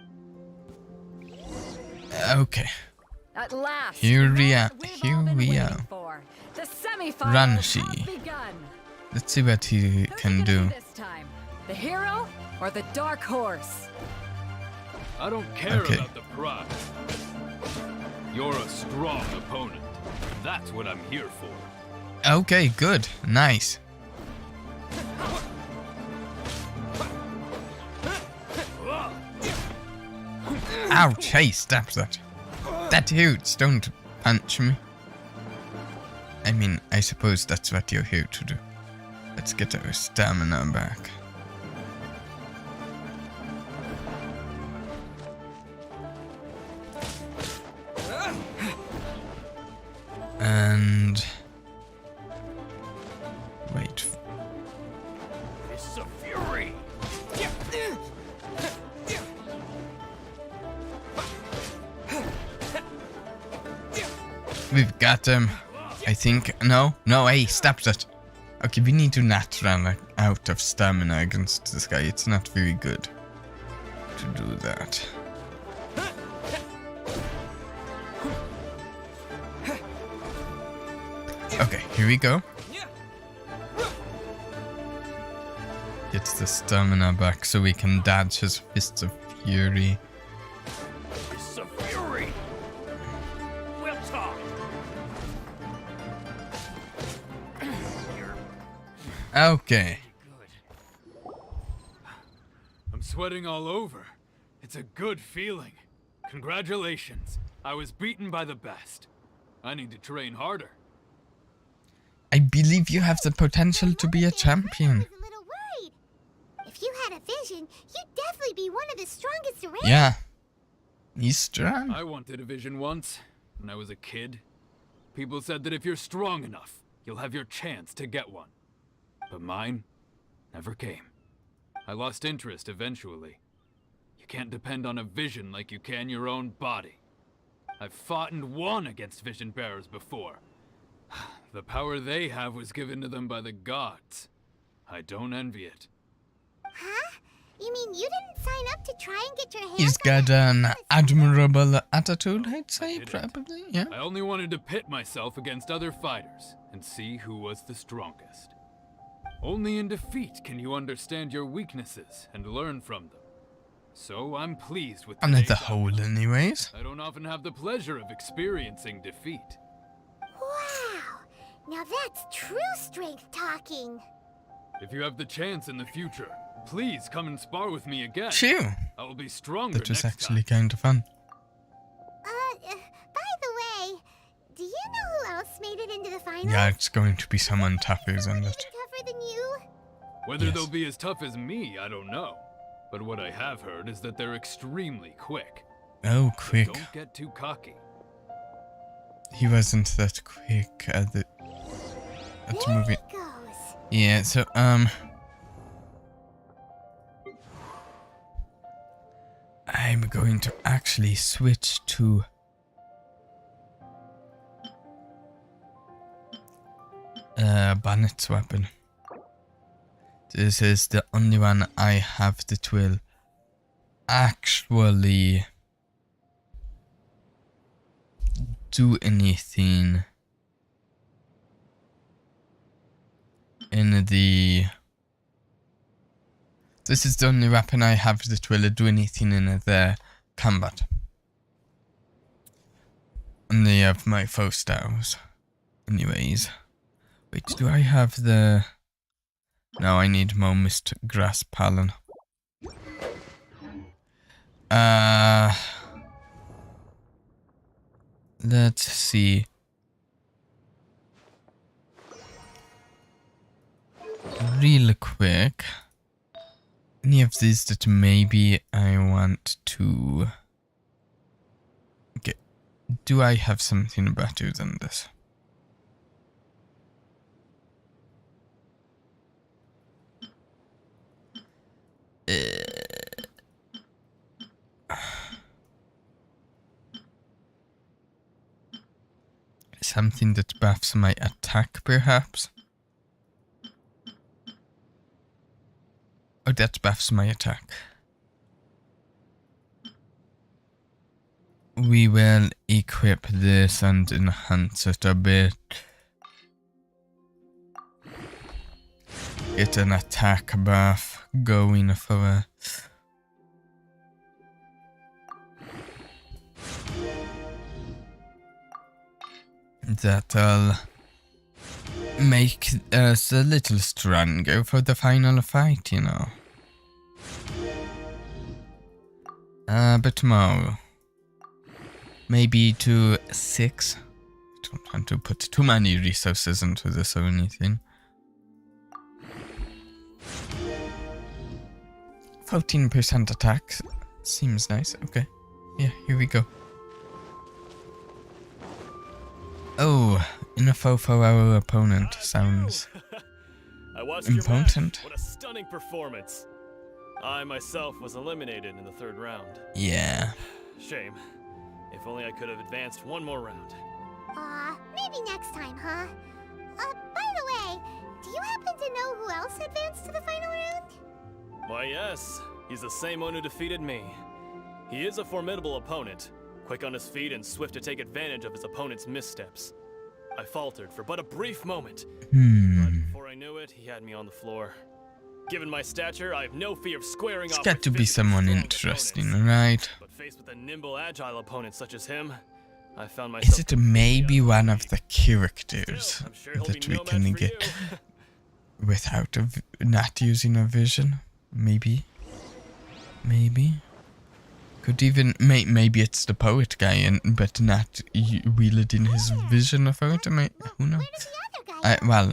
Okay. At last, Here the we moment are. we've Here all been we waiting are. for. The semifinals Ranshi. have begun. Let's see what he Who's it can gonna do. be this time? The hero or the dark horse? I don't care Okay. about the prize. You're a strong opponent. That's what I'm here for. Okay, good. Nice. Ouch, hey, stop that. That hurts, don't punch me. I mean, I suppose that's what you're here to do. Let's get our stamina back. And... wait. It's a fury. We've got him. I think. No, hey, stop that. Okay, we need to not run out of stamina against this guy. It's not very good to do that. Okay, here we go. Get the stamina back so we can dodge his fists of fury. It's a fury. We'll talk. Okay. I'm sweating all over. It's a good feeling. Congratulations. I was beaten by the best. I need to train harder. I believe you have the potential to be a champion. I was a little worried. If you had a vision, you'd definitely be one of the strongest around. Yeah. He's strong. I wanted a vision once, when I was a kid. People said that if you're strong enough, you'll have your chance to get one. But mine never came. I lost interest eventually. You can't depend on a vision like you can your own body. I've fought and won against vision bearers before. The power they have was given to them by the gods. I don't envy it. Huh? You mean you didn't sign up to try and get your hands He's on got an that? admirable attitude, I'd say, didn't. probably, yeah. I only wanted to pit myself against other fighters and see who was the strongest. Only in defeat can you understand your weaknesses and learn from them. So I'm pleased with On the today's whole, outcome. anyways. I don't often have the pleasure of experiencing defeat. Wow! Now that's true strength talking. If you have the chance in the future, please come and spar with me again. Phew. I will be stronger That was next actually time. kind of fun. it into the finals? Yeah, it's going to be someone tougher, isn't it? Tougher than you? Whether Yes. they'll be as tough as me, I don't know. But what I have heard is that they're extremely quick. Oh, quick. Don't get too cocky. He wasn't that quick at the movie. Yeah, so I'm going to actually switch to Bannet's weapon. This is the only one I have that will actually do anything in the... This is the only weapon I have that will do anything in the combat. Only of my foe styles. Anyways. Wait, do I have the... No, I need more mist grass pollen. Let's see. Real quick. Any of these that maybe I want to... Okay. Do I have something better than this? Something that buffs my attack, perhaps? Oh, that buffs my attack. We will equip this and enhance it a bit. Get an attack buff going for a... That'll make us a little stronger for the final fight, you know. But more. Maybe to 6. I don't want to put too many resources into this or anything. 14% attack seems nice. Okay. Yeah, here we go. Oh, info for our opponent sounds I watched your important. match. What a stunning performance. I myself was eliminated in the 3rd round. Yeah. Shame. If only I could have advanced one more round. Maybe next time, huh? By the way, do you happen to know who else advanced to the final round? Why, yes. He's the same one who defeated me. He is a formidable opponent, quick on his feet and swift to take advantage of his opponent's missteps. I faltered for but a brief moment, but before I knew it, he had me on the floor. Given my stature, I have no fear of squaring off. It's got to be someone interesting, right? But faced with a nimble, agile opponent such as him, I found myself... Is it maybe one of the characters that we can get without not using a vision? Maybe. Maybe. Could even maybe it's the poet guy, but not wielding his vision for it. Who knows? Well,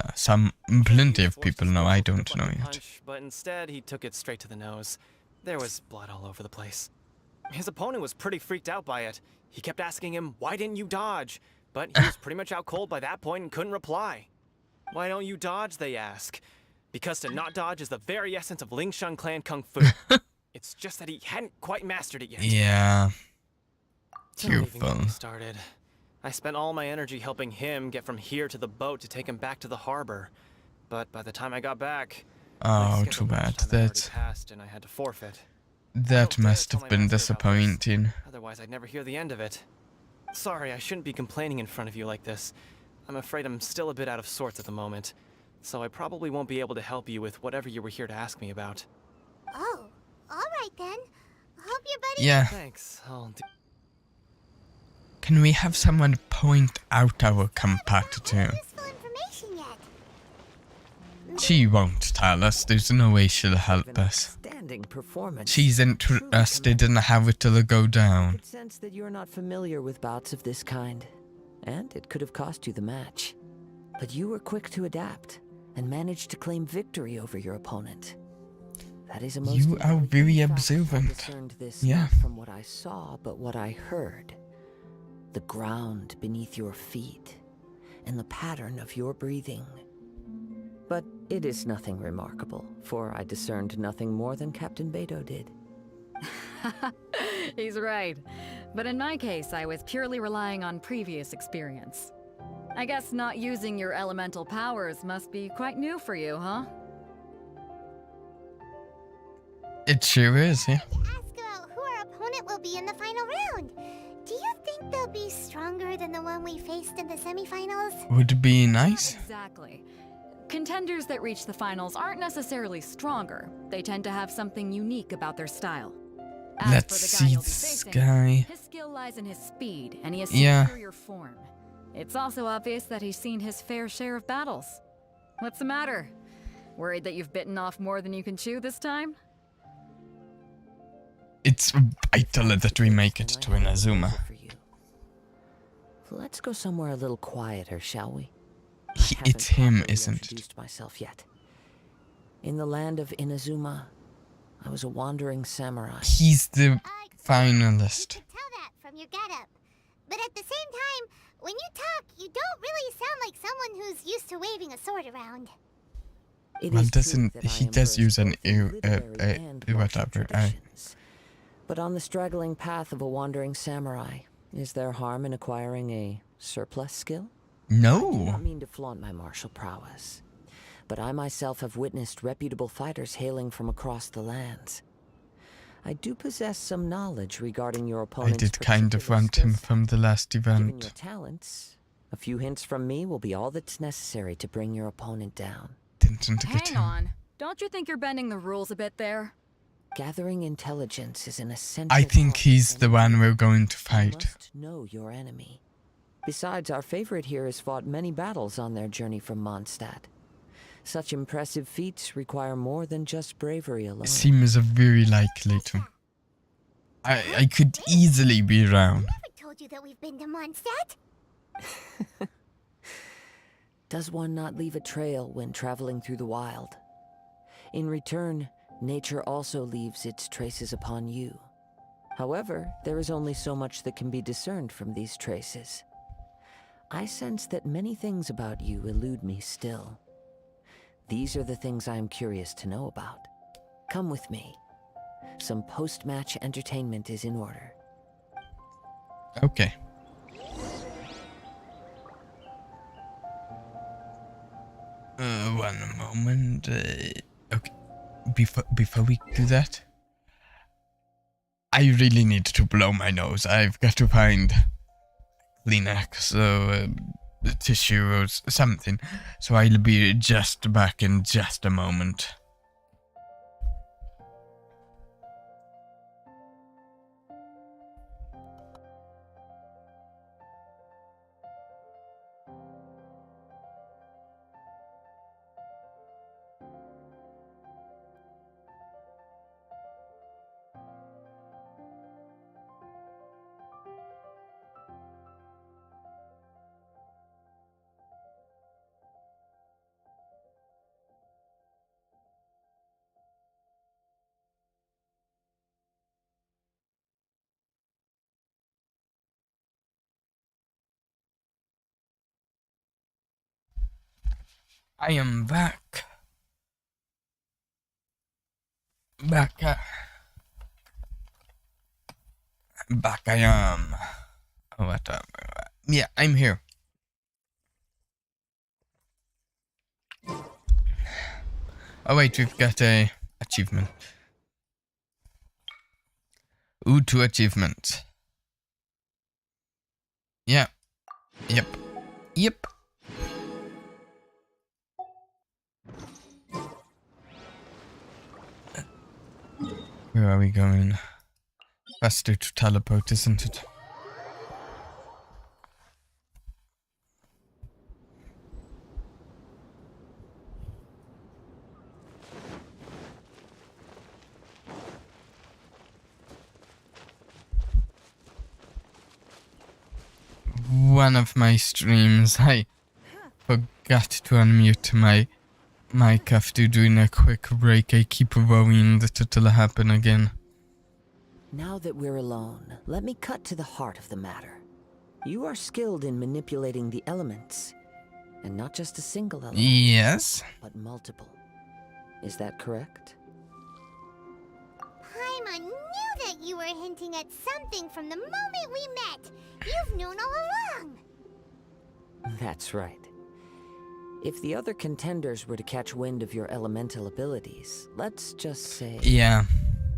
plenty of people know. I don't know yet. Punch, but instead he took it straight to the nose. There was blood all over the place. His opponent was pretty freaked out by it. He kept asking him, "Why didn't you dodge?" But he was pretty much out cold by that point and couldn't reply. "Why don't you dodge?" they ask. Because to not dodge is the very essence of Lingshan clan kung fu. It's just that he hadn't quite mastered it yet. Yeah. Don't even get me Careful. started. I spent all my energy helping him get from here to the boat to take him back to the harbor. But by the time I got back, Oh, too bad. that passed and I had to forfeit. That must have been disappointing. Otherwise, I'd never hear the end of it. Sorry, I shouldn't be complaining in front of you like this. I'm afraid I'm still a bit out of sorts at the moment, so I probably won't be able to help you with whatever you were here to ask me about. Oh, alright then. Hope your buddy... Yeah. Thanks. Can we have someone point out our competitor? She won't tell us. There's no way she'll help us. She's interested in how it'll go I down. could sense that you're not familiar with bouts of this kind, and it could have cost you the match. But you were quick to adapt and managed to claim victory over your opponent. That is a most You are very intelligent fact. I observant. discerned this Yeah. not from what I saw, but what I heard. The ground beneath your feet and the pattern of your breathing. But it is nothing remarkable, for I discerned nothing more than Captain Mado did. He's right. But in my case, I was purely relying on previous experience. I guess not using your elemental powers must be quite new for you, huh? It sure is, yeah. Ask about who our opponent will be in the final round. Do you think they'll be stronger than the one we faced in the semifinals? Would be nice. Exactly. Contenders that reach the finals aren't necessarily stronger. They tend to have something unique about their style. As Let's for the guy see you'll be this facing, guy. his skill lies in his speed, and he has Yeah. superior form. It's also obvious that he's seen his fair share of battles. What's the matter? Worried that you've bitten off more than you can chew this time? It's vital that we make it to Inazuma. Let's go somewhere a little quieter, shall we? It's him, properly isn't it? introduced myself yet. In the land of Inazuma, I was a wandering samurai. He's the finalist. Tell that from your getup. But at the same time, when you talk, you don't really sound like someone who's used to waving a sword around. Well, doesn't he does use an whatever? But on the straggling path of a wandering samurai, is there harm in acquiring a surplus skill? I do No. not mean to flaunt my martial prowess, but I myself have witnessed reputable fighters hailing from across the lands. I do possess some knowledge regarding your I opponent's did kind of particular want him skill set. from the last Given your event. talents, a few hints from me will be all that's necessary to bring your opponent down. Didn't get Hang him. on. Don't you think you're bending the rules a bit there? Gathering intelligence is an essential I think part of he's the any one game. we're going to You fight. must know your enemy. Besides, our favorite here has fought many battles on their journey from Mondstadt. Such impressive feats require more than just bravery alone. Seems very likely to. I could easily be wrong. Never told you that we've been to Mondstadt. Does one not leave a trail when traveling through the wild? In return, nature also leaves its traces upon you. However, there is only so much that can be discerned from these traces. I sense that many things about you elude me still. These are the things I am curious to know about. Come with me. Some post-match entertainment is in order. Okay. One moment. Okay. Before we do that, I really need to blow my nose. I've got to find Kleenex or tissue or something. So I'll be just back in just a moment. I am back. Back I am. Whatever. Yeah, I'm here. Oh wait, we've got a achievement. Ooh, 2 achievements. Yeah. Yep. Yep. Where are we going? Faster to teleport, isn't it? One of my streams, I forgot to unmute my mic after doing a quick break. I keep worrying that it'll happen again. Now that we're alone, let me cut to the heart of the matter. You are skilled in manipulating the elements, and not just a single element. Yes. But multiple. Is that correct? Paimon knew that you were hinting at something from the moment we met. You've known all along. That's right. If the other contenders were to catch wind of your elemental abilities, let's just say... Yeah.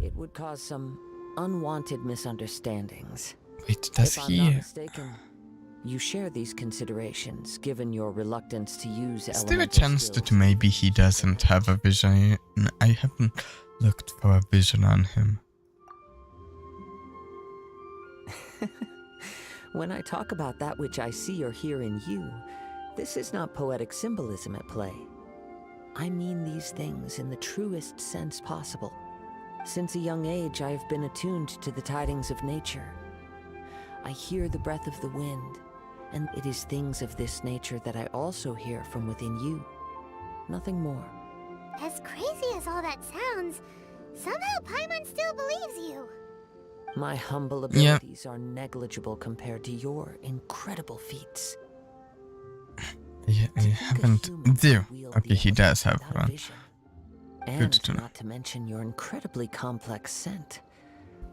It would cause some unwanted misunderstandings. Wait, does if he... I'm not mistaken, you share these considerations, given your reluctance to use Is there a elemental chance skills. that maybe he doesn't have a vision? I haven't looked for a vision on him. When I talk about that which I see or hear in you, this is not poetic symbolism at play. I mean these things in the truest sense possible. Since a young age, I have been attuned to the tidings of nature. I hear the breath of the wind, and it is things of this nature that I also hear from within you. Nothing more. As crazy as all that sounds, somehow Paimon still believes you. My humble abilities are negligible compared to your incredible feats. I haven't... There. Okay, he does have one. Good And to know. not to mention your incredibly complex scent,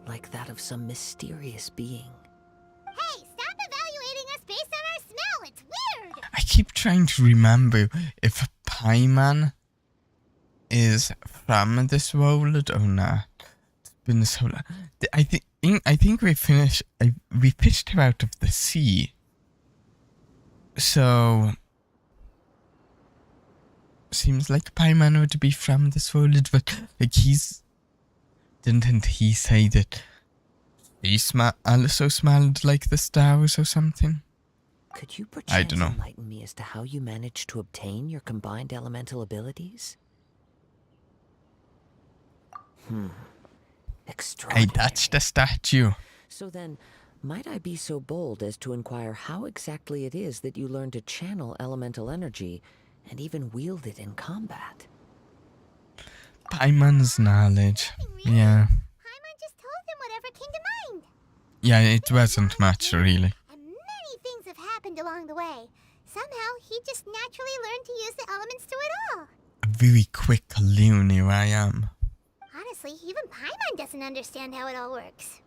like that of some mysterious being. Hey, stop evaluating us based on our smell. It's weird. I keep trying to remember if Paimon is from this world or not. It's been so long. I think we finished. We pitched her out of the sea. So seems like Paimon would be from this world, but like didn't he say that he also smelled like the stars or something? Could you I don't perchance know. enlighten me as to how you managed to obtain your combined elemental abilities? I Extraordinary. touched the statue. So then, might I be so bold as to inquire how exactly it is that you learned to channel elemental energy and even wield it in combat? Paimon's knowledge. Yeah. Paimon just told him whatever came to mind. Yeah, it wasn't much, really. And many things have happened along the way. Somehow, he just naturally learned to use the elements through it all. A very quick loony I am. Honestly, even Paimon doesn't understand how it all works.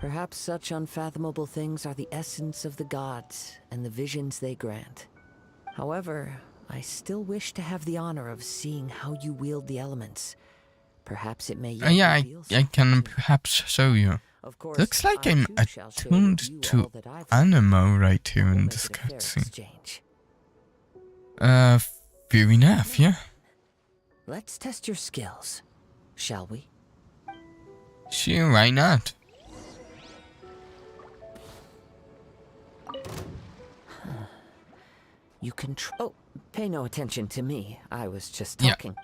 Perhaps such unfathomable things are the essence of the gods and the visions they grant. However, I still wish to have the honor of seeing how you wield the elements. Perhaps it may yet Yeah, reveal I can perhaps show you. Of course, Looks like I I'm too shall share with attuned you to all that I've learned. Animo right here We'll in make this it a fair cutscene. exchange. Fair enough, yeah. Let's test your skills, shall we? Sure, why not? You can oh, pay no attention to me. I was just Yeah. talking.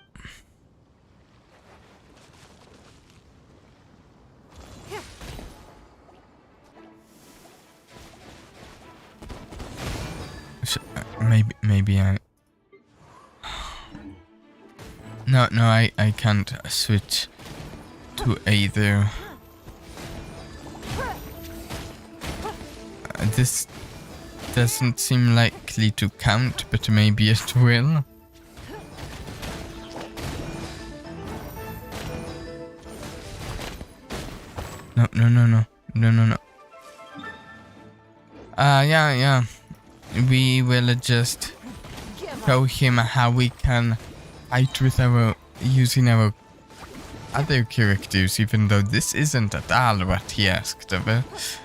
Maybe I... No, I can't switch to either. This doesn't seem likely to count, but maybe it will. No. Yeah. We will just show him how we can fight with using our other characters, even though this isn't at all what he asked of us.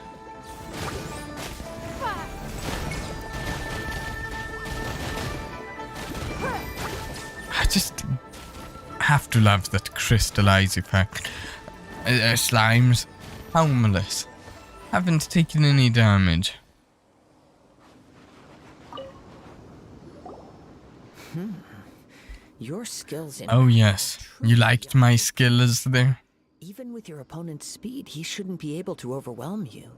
I just have to love that crystallize effect. Slime's harmless. Haven't taken any damage. Your skills in Oh yes, you liked my skills there? Even with your opponent's speed, he shouldn't be able to overwhelm you.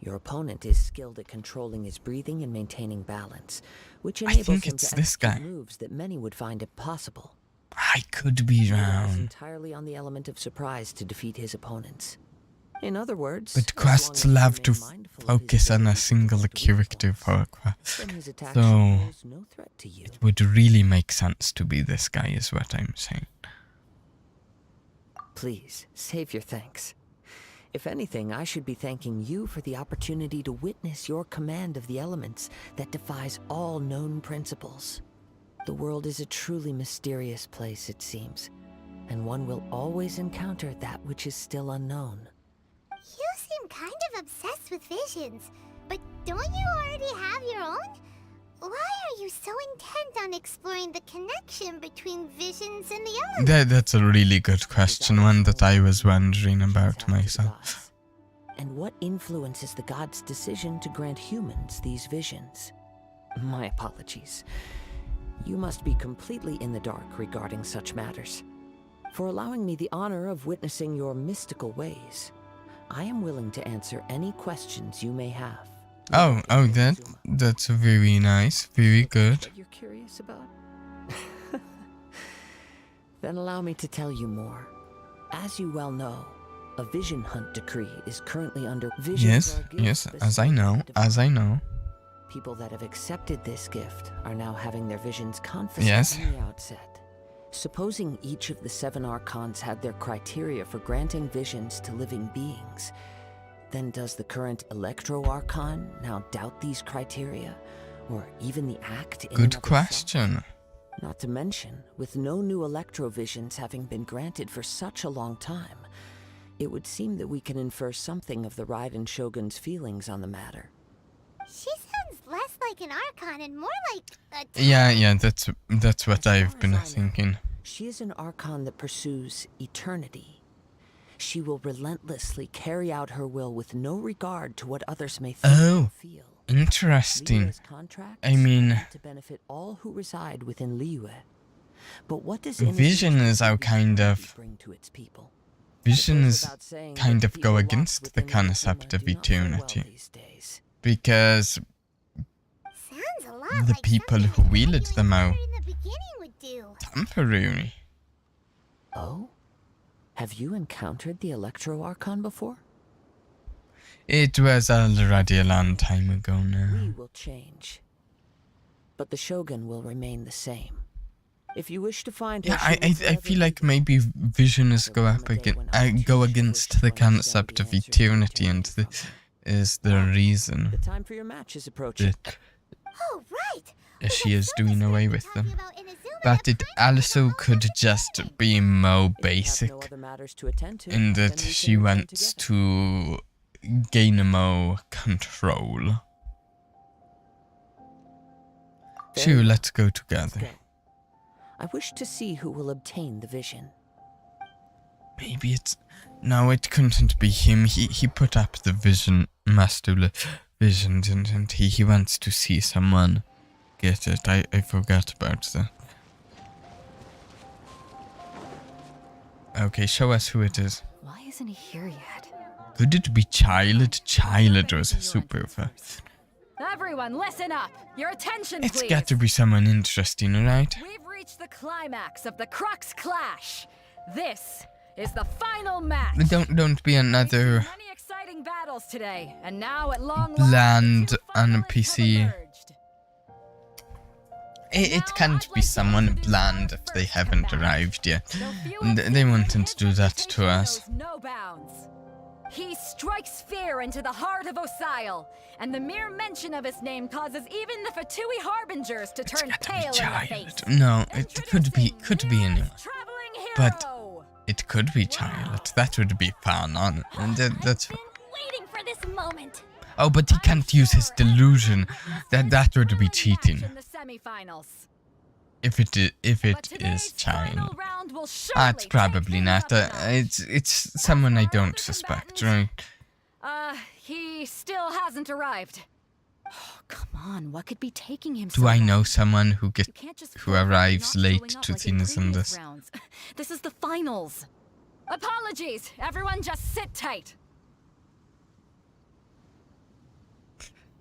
Your opponent is skilled at controlling his breathing and maintaining balance, which I enables think him it's to this execute guy. moves that many would find impossible. I could be He relies wrong. entirely on the element of surprise to defeat his opponents. In other words, But as long quests as you love to remain mindful of his focus on a ability to single protect character weak for a foes, quest. then his attacks So pose no threat to you. it would really make sense to be this guy, is what I'm saying. Please, save your thanks. If anything, I should be thanking you for the opportunity to witness your command of the elements that defies all known principles. The world is a truly mysterious place, it seems, and one will always encounter that which is still unknown. You seem kind of obsessed with visions, but don't you already have your own? Why are you so intent on exploring the connection between visions and the elements? That's a really good question, one that I was wondering about myself. And what influences the gods' decision to grant humans these visions? My apologies. You must be completely in the dark regarding such matters. For allowing me the honor of witnessing your mystical ways, I am willing to answer any questions you may have. Oh, that's very nice, very good. That you're curious about? Then allow me to tell you more. As you well know, a vision hunt decree is currently under visions. Yes, as I know. People that have accepted this gift are now having their visions confiscated from the outset. Supposing each of the 7 archons had their criteria for granting visions to living beings, then does the current Electro-Archon now doubt these criteria, or even the act in and Good of question. itself? Not to mention, with no new Electro-Visions having been granted for such a long time, it would seem that we can infer something of the Raiden Shogun's feelings on the matter. She sounds less like an Archon and more like a... Yeah, that's what I've been thinking. She is an Archon that pursues eternity. She will relentlessly carry out her will with no regard to what others may think or feel. Interesting. Liyue's contracts I mean, are to benefit all who reside within Liyue. But what does Vision is how kind of... bring to its people? Visions kind of go against the concept of eternity. Because the people who wielded them are temporary. Oh? Have you encountered the Electro-Archon before? It was already a long time ago now. We will change. But the Shogun will remain the same. If you wish to find her, Yeah, I feel like maybe Vision is go against the concept of eternity, and this is the reason the time for your match is approaching. that Oh, right! she is doing away with them. But it also could just be more basic in that she wants to gain more control. Sure, let's go together. I wish to see who will obtain the vision. Maybe it's... No, it couldn't be him. He put up the vision, Master Vision, didn't he? He wants to see someone get it. I forgot about that. Okay, show us who it is. Why isn't he here yet? Could it be Child? Child was super fast. Everyone, listen up! Your attention, please! It's got to be someone interesting, right? We've reached the climax of the Crux Clash. This is the final match. Don't be another Many exciting battles today, and now at long bland on a PC. It can't be someone bland if they haven't arrived yet. They wanted to do that to us. No bounds. He strikes fear into the heart of Osile, and the mere mention of his name causes even the Fatui Harbingers to turn pale in the face. No, it could be anyone. But it could be Child. That would be fun, and that's fun. Waiting for this moment. Oh, but he can't use his delusion. That would be cheating. If it is Child. It's probably not. It's someone I don't suspect, right? He still hasn't arrived. Oh, come on, what could be taking him so Do I long? know someone who Who arrives late to things in this? This is the finals. Apologies, everyone just sit tight.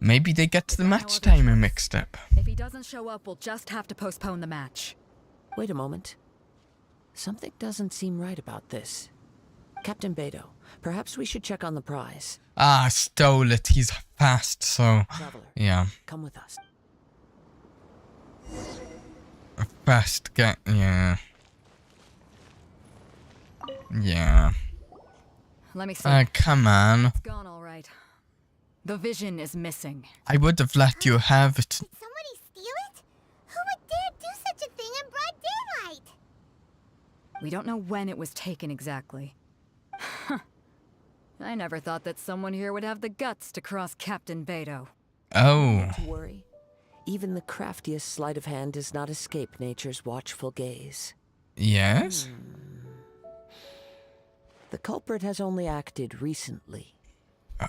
Maybe they get the match timer mixed up. If he doesn't show up, we'll just have to postpone the match. Wait a moment. Something doesn't seem right about this. Captain Mado, perhaps we should check on the prize. Ah, stole it. He's fast, so... Traveler, yeah. come with us. A fast guy, yeah. Yeah. Let me see. Come on. It's gone all right. The vision is missing. I would have let you have it. Did somebody steal it? Who would dare do such a thing in broad daylight? We don't know when it was taken exactly. I never thought that someone here would have the guts to cross Captain Mado. Oh. Not to worry. Even the craftiest sleight of hand does not escape nature's watchful gaze. Yes? The culprit has only acted recently.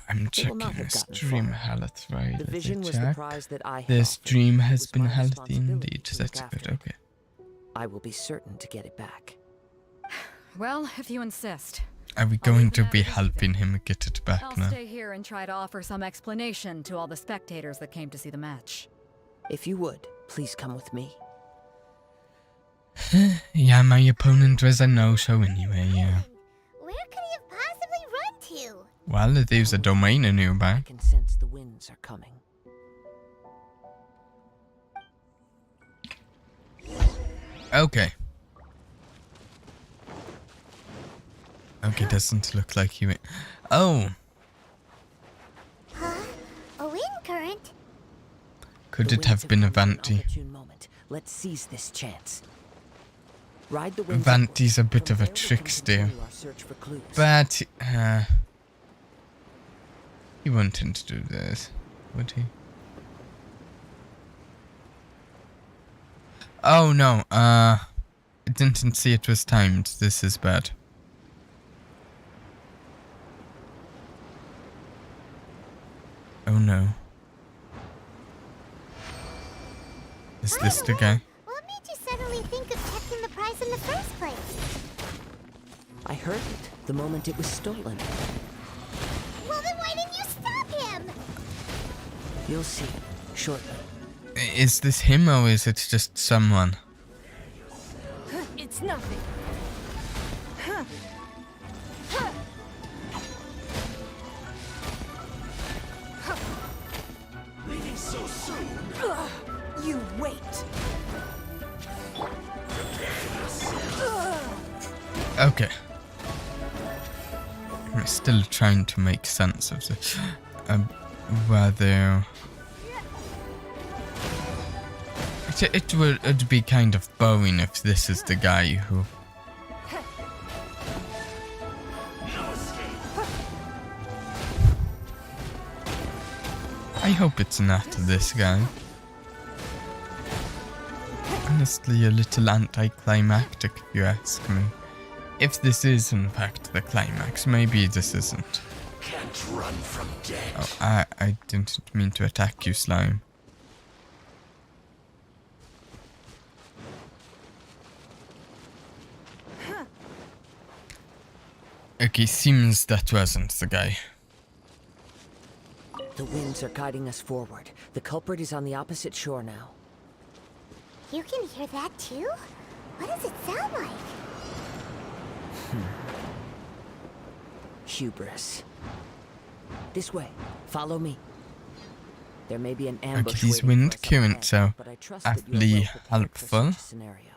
I'm They will checking not have his gotten stream far. health, right? The vision was the prize that I had The offered. stream has It was been my healthy responsibility indeed. to That's look good, after it. okay. I will be certain to get it back. Well, if you insist. Are we going to be helping him get it back I'll now? stay here and try to offer some explanation to all the spectators that came to see the match. If you would, please come with me. Yeah, my opponent was a no-show anyway, yeah. Where could he have possibly run to? Well, there's a domain nearby. I can sense the winds are coming. Okay. Okay, doesn't look like he went. Oh! Huh? A wind current? Could The it have winds been a come at an Vanti? opportune moment. Let's seize this chance. Ride the winds Vanti's a upward. bit From of a there we can trickster. continue our search for clues. But, he wouldn't do this, would he? Oh no, I didn't see it was timed. This is bad. Oh no. Is this the guy? What made you suddenly think of checking the prize in the first place? I heard it the moment it was stolen. Well, then why didn't you stop him? You'll see shortly. Is this him or is it just someone? It's nothing. Leaving so soon. You wait. Okay. I'm still trying to make sense of this. Whether... It'd be kind of boring if this is the guy who... I hope it's not this guy. Honestly, a little anticlimactic if you ask me. If this is in fact the climax, maybe this isn't. Can't run from death. Oh, I didn't mean to attack you, slime. Okay, seems that wasn't the guy. The winds are guiding us forward. The culprit is on the opposite shore now. You can hear that too? What does it sound like? Hubris. This way. Follow me. There may be an ambush Okay, these waiting wind for us up ahead, currents are but I trust that you are aptly well prepared for helpful. such a scenario.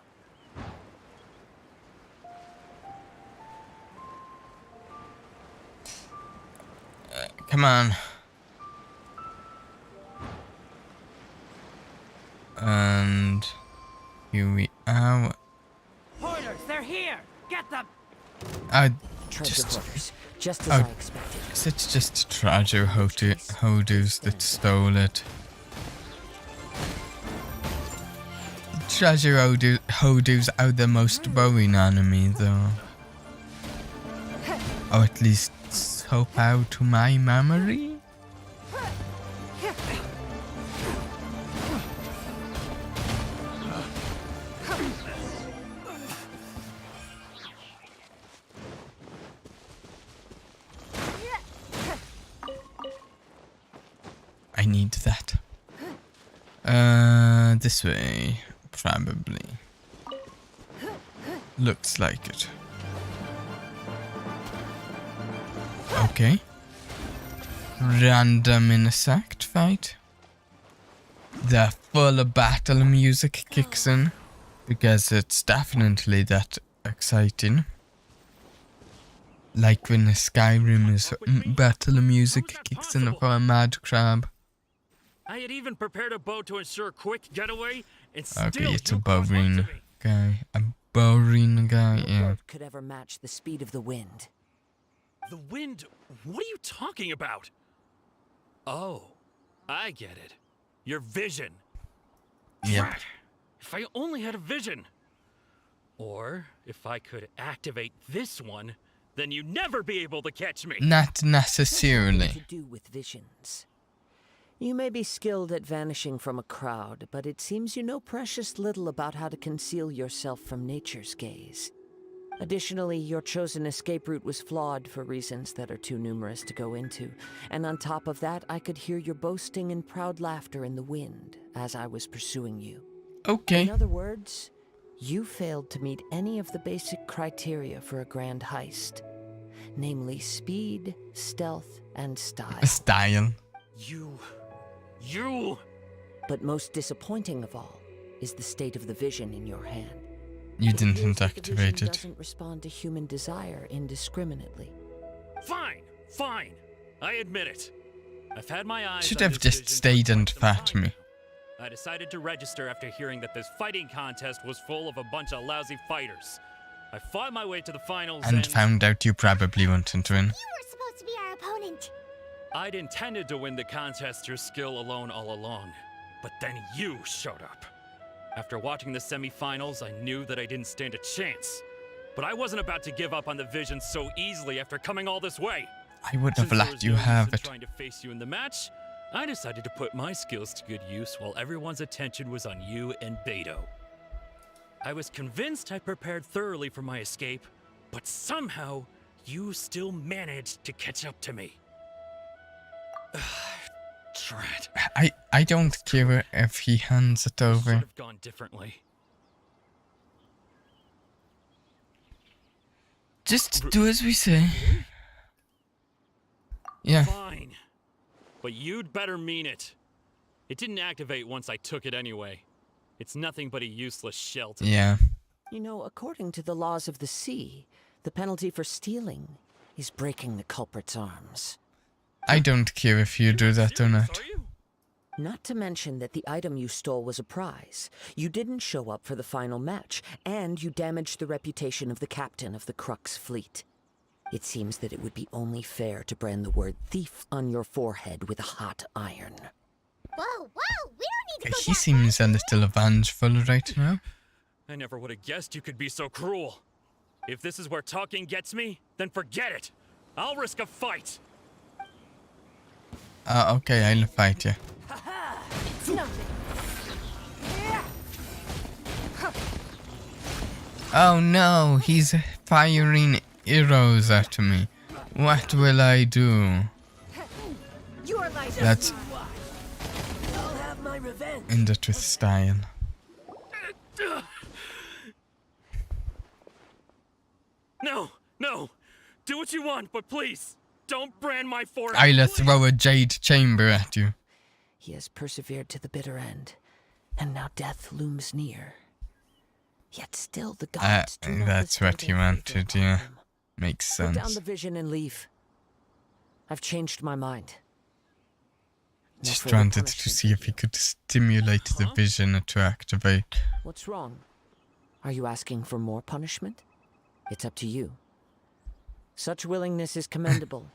Come on. And here we are. Hoarders, they're here! Get them! Treasure hoarders, just as Oh, I expected. is it just treasure holders that stole it? Treasure holders are the most boring enemy, though. Or at least so far to my memory. I need that. This way, probably. Looks like it. Okay. Random insect fight. The full battle music kicks in. Because it's definitely that exciting. Like when the Skyrim's battle music kicks in for a mad crab. I had even prepared a boat to ensure a quick getaway, and Okay, it's a boring guy. A boring guy, yeah. boat could ever match the speed of the wind. The wind? What are you talking about? Oh, I get it. Your vision. Yep. Drat. If I only had a vision. Or if I could activate this one, then you'd never be able to catch me. Not necessarily. To do with visions. You may be skilled at vanishing from a crowd, but it seems you know precious little about how to conceal yourself from nature's gaze. Additionally, your chosen escape route was flawed for reasons that are too numerous to go into. And on top of that, I could hear your boasting and proud laughter in the wind as I was pursuing you. Okay. In other words, you failed to meet any of the basic criteria for a grand heist. Namely speed, stealth, and style. Style. You... But most disappointing of all is the state of the vision in your hand. You It appears didn't that the vision activate it. doesn't respond to human desire indiscriminately. Fine. I admit it. I've had my eyes Should on have this just vision stayed for and quite some fought time me. now. I decided to register after hearing that this fighting contest was full of a bunch of lousy fighters. I fought my way to the finals And found out you probably wanted to win. You were supposed to be our opponent. I'd intended to win the contest through skill alone all along, but then you showed up. After watching the semifinals, I knew that I didn't stand a chance. But I wasn't about to give up on the vision so easily after coming all this way. I would have Since there let was you no use have in it. trying to face you in the match, I decided to put my skills to good use while everyone's attention was on you and Mado. I was convinced I prepared thoroughly for my escape, but somehow you still managed to catch up to me. Drat. I don't care if he hands it Should over. have gone differently. Just do as we say. Yeah. Fine. But you'd better mean it. It didn't activate once I took it anyway. It's nothing but a useless shell to me. Yeah. You know, according to the laws of the sea, the penalty for stealing is breaking the culprit's arms. I don't care if you do that or not. Not to mention that the item you stole was a prize. You didn't show up for the final match, and you damaged the reputation of the captain of the Crux fleet. It seems that it would be only fair to brand the word thief on your forehead with a hot iron. Whoa, we don't need to go He that seems a little vengeful right now. I never would have guessed you could be so cruel. If this is where talking gets me, then forget it. I'll risk a fight. Okay, I'll fight you. It's nothing. Oh no, he's firing arrows at me. What will I do? Your life. Let's I'll have my revenge. end it with style. No. Do what you want, but please, don't brand my forehead. I'll throw a jade chamber at you. He has persevered to the bitter end, and now death looms near. Yet still the gods do not That's bestow what he their favor wanted, upon yeah. him. Makes Put down sense. the vision and leave. I've changed my mind. No Just further wanted to punishment see if he could stimulate the vision to activate. What's wrong? Are you asking for more punishment? It's up to you. Such willingness is commendable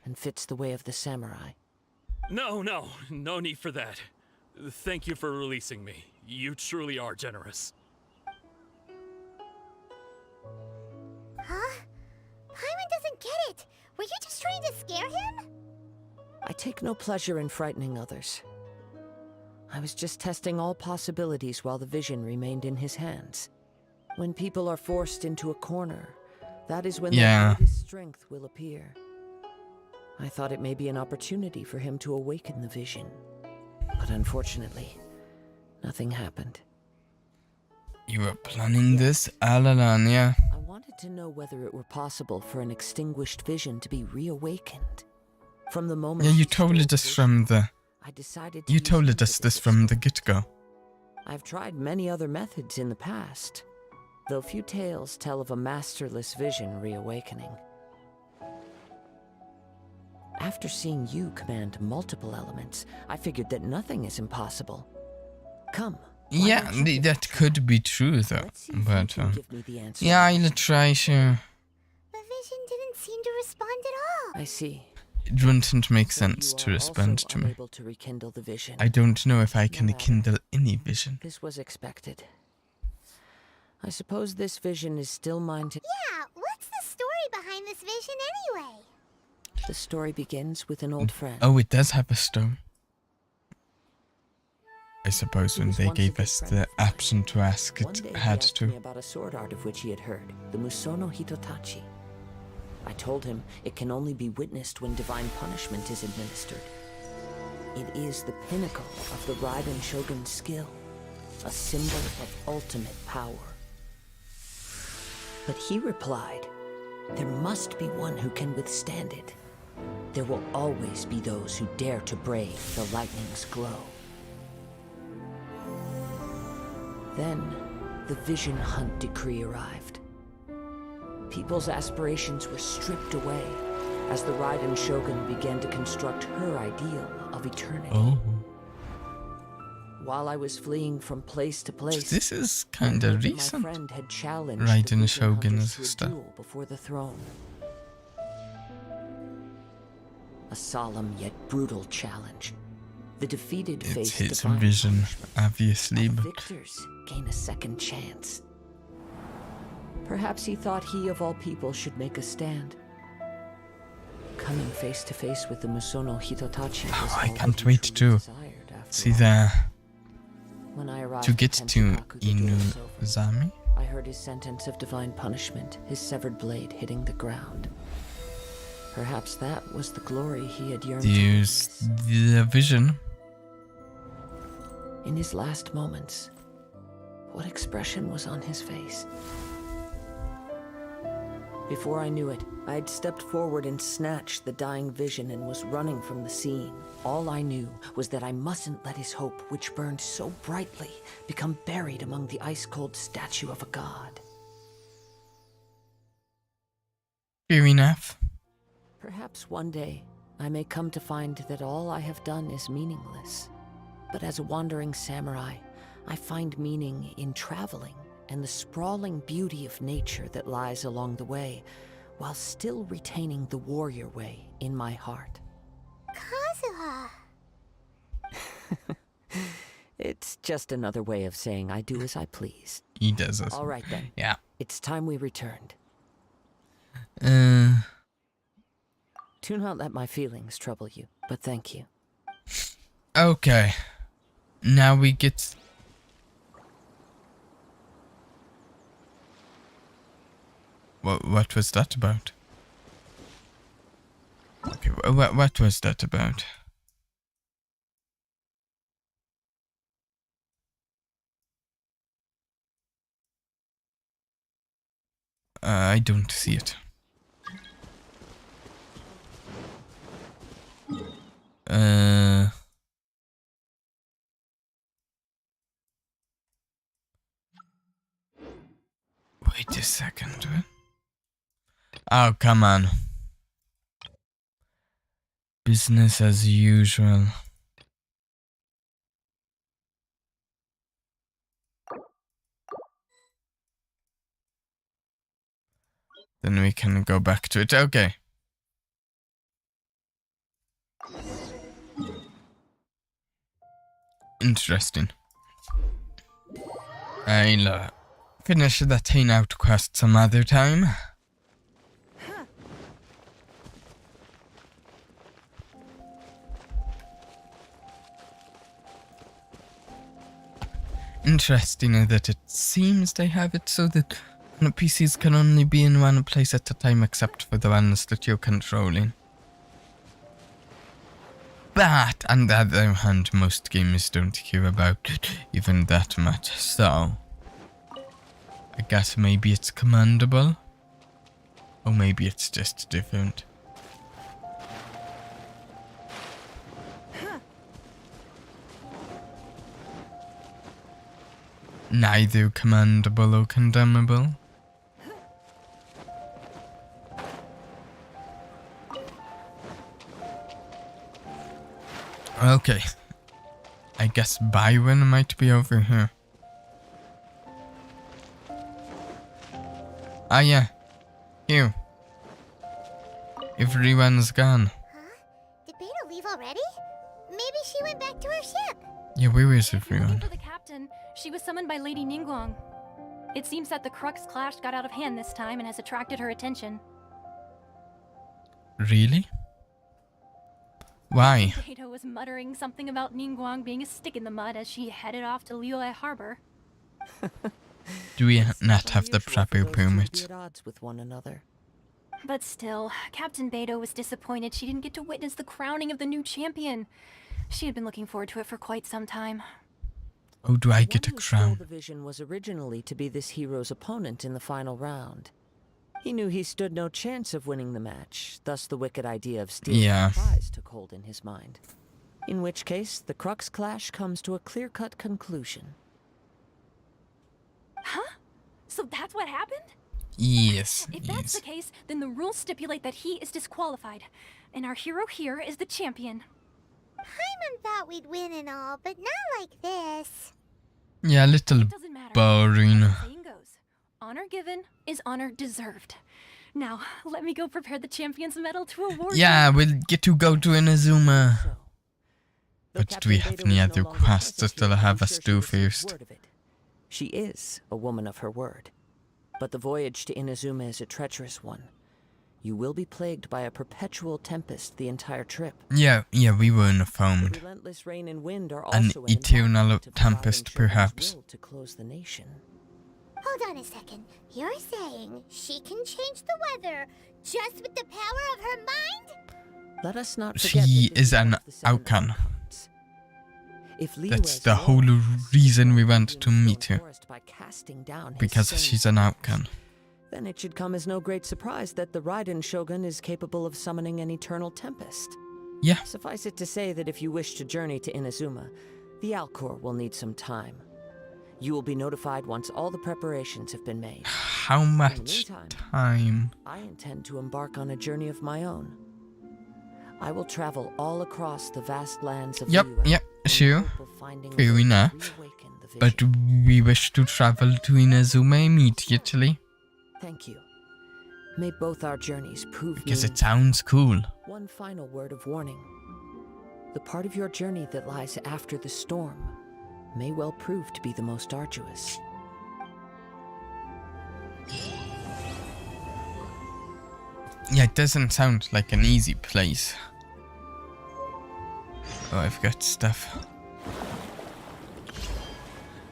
and fits the way of the samurai. No need for that. Thank you for releasing me. You truly are generous. Huh? Paimon doesn't get it. Were you just trying to scare him? I take no pleasure in frightening others. I was just testing all possibilities while the vision remained in his hands. When people are forced into a corner, that is when their greatest strength will appear. I thought it may be an opportunity for him to awaken the vision. But unfortunately, nothing happened. You were planning this all along, yeah. I wanted to know whether it were possible for an extinguished vision to be reawakened. From the moment Yeah, you told us from the... I decided to You use told us emphasis. this from the get-go. I've tried many other methods in the past, though few tales tell of a masterless vision reawakening. After seeing you command multiple elements, I figured that nothing is impossible. Come. Yeah, that could be true though. But Give me the answer. yeah, I'll try to. The vision didn't seem to respond at all. I see. It wouldn't make sense You to are respond also to me. unable to rekindle the vision. I don't know if I can No matter. kindle any vision. This was expected. I suppose this vision is still mine to... Yeah, what's the story behind this vision anyway? The story begins with an old friend. Oh, it does have a stone. I suppose when they gave us the option to ask, One it day he had asked to. me about a sword art of which he had heard, the Musono Hitotachi. I told him it can only be witnessed when divine punishment is administered. It is the pinnacle of the Raiden Shogun's skill, a symbol of ultimate power. But he replied, there must be one who can withstand it. There will always be those who dare to brave the lightning's glow. Then, the Vision Hunt decree arrived. People's aspirations were stripped away as the Raiden Shogun began to construct her ideal of eternity. Oh. While I was fleeing from place to place, This is kind of my recent. friend had challenged Raiden the Vision Shogun Hunters as to stuff. a duel before the throne. A solemn yet brutal challenge. The defeated It's face his divine vision, punishment. obviously, The but victors gain a second chance. Perhaps he thought he of all people should make a stand. Coming face to face with the Musono Hitotachi was oh, I all can't that he wait truly to desired after see all. the When I arrived to at get to Tenshinkaku, the duel was over. Inuzami. I heard his sentence of divine punishment, his severed blade hitting the ground. Perhaps that was the glory he had yearned to Use witness. the vision. In his last moments, what expression was on his face? Before I knew it, I had stepped forward and snatched the dying vision and was running from the scene. All I knew was that I mustn't let his hope, which burned so brightly, become buried among the ice-cold statue of a god. Fair enough. Perhaps one day, I may come to find that all I have done is meaningless. But as a wandering samurai, I find meaning in traveling and the sprawling beauty of nature that lies along the way, while still retaining the warrior way in my heart. Kazuha. It's just another way of saying I do as I please. He does us. All right then. Yeah. It's time we returned. Do not let my feelings trouble you, but thank you. Okay. Now we get... What was that about? Okay, what was that about? I don't see it. Wait a second. Oh, come on. Business as usual. Then we can go back to it. Okay. Interesting. I'll finish that hangout quest some other time. Interesting that it seems they have it so that PCs can only be in one place at a time except for the ones that you're controlling. But on the other hand, most gamers don't care about it even that much, so I guess maybe it's commendable. Or maybe it's just different. Neither commendable or condemnable. Okay. I guess Byron might be over here. Ah yeah. Here. Everyone's gone. Did Beta leave already? Maybe she went back to her ship. Yeah, where is Looking everyone? for the captain. She was summoned by Lady Ningguang. It seems that the Crux clash got out of hand this time and has attracted her attention. Really? Why? Beta was muttering something about Ningguang being a stick in the mud as she headed off to Liyue Harbor. Do we not have the proper permit? At odds with one another. But still, Captain Beto was disappointed she didn't get to witness the crowning of the new champion. She had been looking forward to it for quite some time. Oh, do I get a crown? The vision was originally to be this hero's opponent in the final round. He knew he stood no chance of winning the match, thus the wicked idea of stealing the prize took hold in his mind. In which case, the Crux clash comes to a clear-cut conclusion. Huh? So that's what happened? Yes. If that's the case, then the rules stipulate that he is disqualified, and our hero here is the champion. Paimon thought we'd win and all, but not like this. Yeah, a little boring. Saying goes, honor given is honor deserved. Now, let me go prepare the champion's medal to award. Yeah, we'll get to go to Inazuma. But do we have any other quests that still have us do first? She is a woman of her word. But the voyage to Inazuma is a treacherous one. You will be plagued by a perpetual tempest the entire trip. Yeah, we were informed. Relentless rain and wind are An also eternal tempest, perhaps. to close the nation. Hold on a second. You're saying she can change the weather just with the power of her mind? Let us not forget She is an Aucan. That's the whole reason we went to meet her. Because she's an Aucan. Then it should come as no great surprise that the Raiden Shogun is capable of summoning an eternal tempest. Yeah. Suffice it to say that if you wish to journey to Inazuma, the Alcor will need some time. You will be notified once all the preparations have been made. How much time? I intend to embark on a journey of my own. I will travel all across the vast lands of Yep, sure. Fair enough. But we wish to travel to Inazuma immediately. Thank you. May both our journeys prove Because it sounds cool. One final word of warning. The part of your journey that lies after the storm may well prove to be the most arduous. Yeah, it doesn't sound like an easy place. Oh, I've got stuff.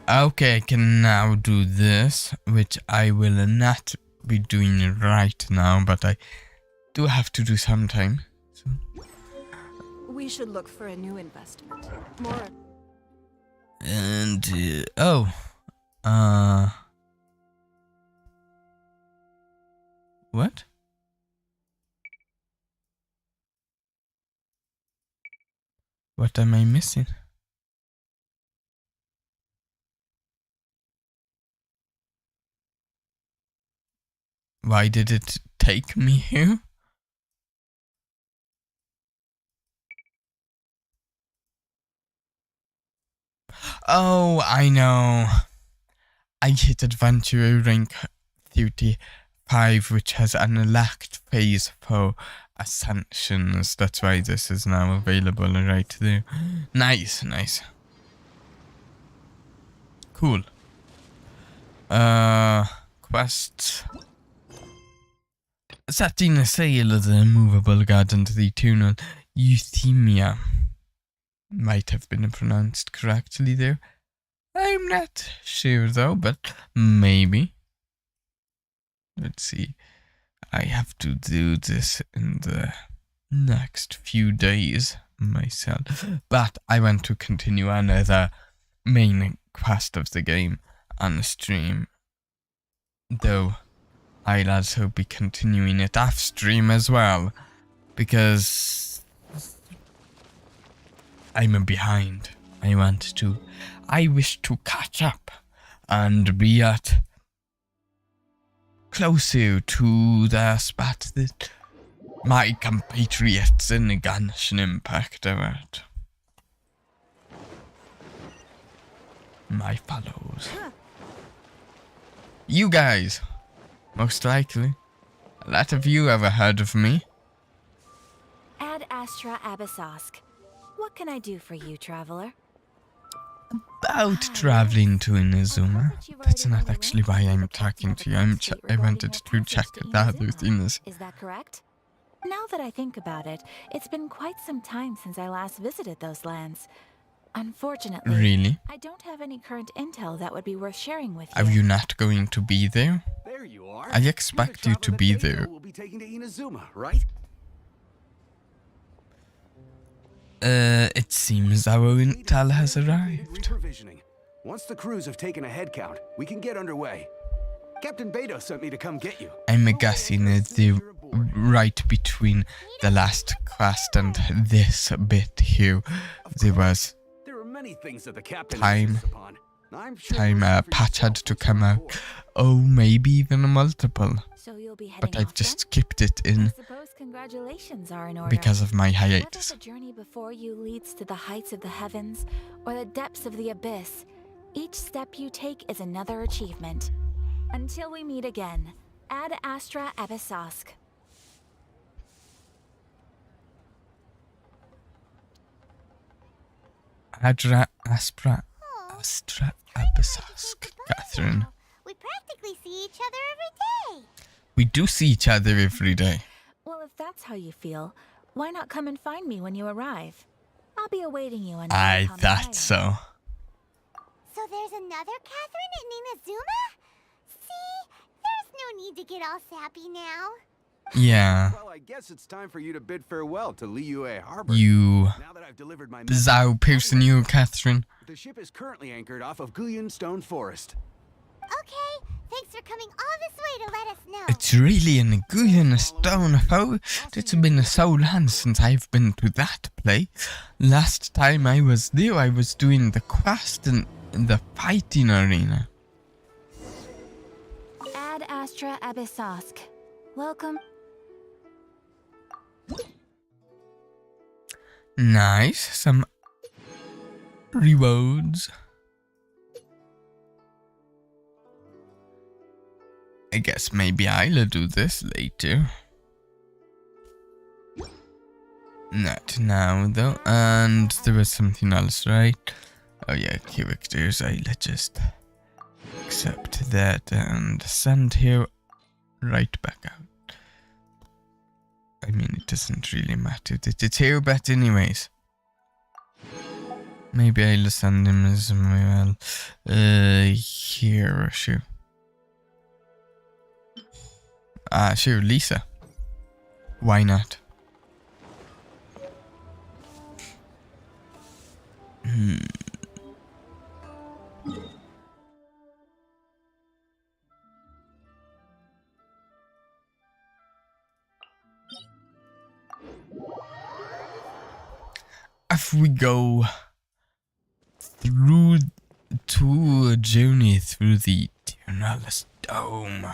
Okay, I can now do this, which I will not be doing right now, but I do have to do sometime. So. We should look for a new investment. More. And, what? What am I missing? Why did it take me here? Oh, I know. I hit Adventurer rank 35, which has an unlocked phase for Ascensions. That's why this is now available right there. Nice. Cool. Quests. Setting sail of the movable garden to the eternal Euthymia. Might have been pronounced correctly there. I'm not sure though, but maybe. Let's see. I have to do this in the next few days. myself. But I want to continue another main quest of the game on the stream. Though I'll also be continuing it off stream as well. Because I'm behind. I wish to catch up and be at closer to the spot that my compatriots in the Genshin Impact are at. My fellows. You guys, most likely. A lot of you ever heard of me. Ad Astra Abyssosk. What can I do for you, traveler? About traveling to Inazuma. That's not actually why I'm talking to you. I wanted to check the other things. Is that correct? Now that I think about it, it's been quite some time since I last visited those lands. Unfortunately, Really? I don't have any current intel that would be worth sharing with Are you not going to be there? There you are. I expect you to be there. We'll be taking to Inazuma, right? It seems our intel has arrived. Reprovisioning. Once the crews have taken a head count, we can get underway. Captain Mado sent me to come get you. I'm guessing the right between the last quest and this bit here, there was There are many things that the captain time insists upon. I'm sure patch had to come out. Oh, maybe even a multiple. So you'll be heading But I've off just then? skipped it in I suppose congratulations are in order. because of my Whether hiatus. the journey before you leads to the heights of the heavens or the depths of the abyss, each step you take is another achievement. Until we meet again, Ad Astra Abyssosk. Astra Abyssosk, Catherine. We practically see each other every day. We do see each other every day. Well, if that's how you feel, why not come and find me when you arrive? I'll be awaiting you on I Common thought Island. so. So there's another Catherine in Inazuma? See? There's no need to get all sappy now. Yeah. Well, I guess it's time for you to bid farewell to Liyue Harbor. You Now that I've delivered my Zhao person, you, Catherine. The ship is currently anchored off of Guyan Stone Forest. Okay, thanks for coming all this way to let us know. It's really in Guyan Stone. Oh, it's been so long since I've been to that place. Last time I was there, I was doing the quest in the fighting arena. Ad Astra Abyssosk. Welcome. Nice. Some rewards. I guess maybe I'll do this later. Not now though. And there was something else, right? Oh yeah, characters. I'll just accept that and send here right back out. I mean, it doesn't really matter that it's here, but anyways. Maybe I'll send him as well. Here, sure. Sure, Lisa. Why not? If we go through to a journey through the eternal dome.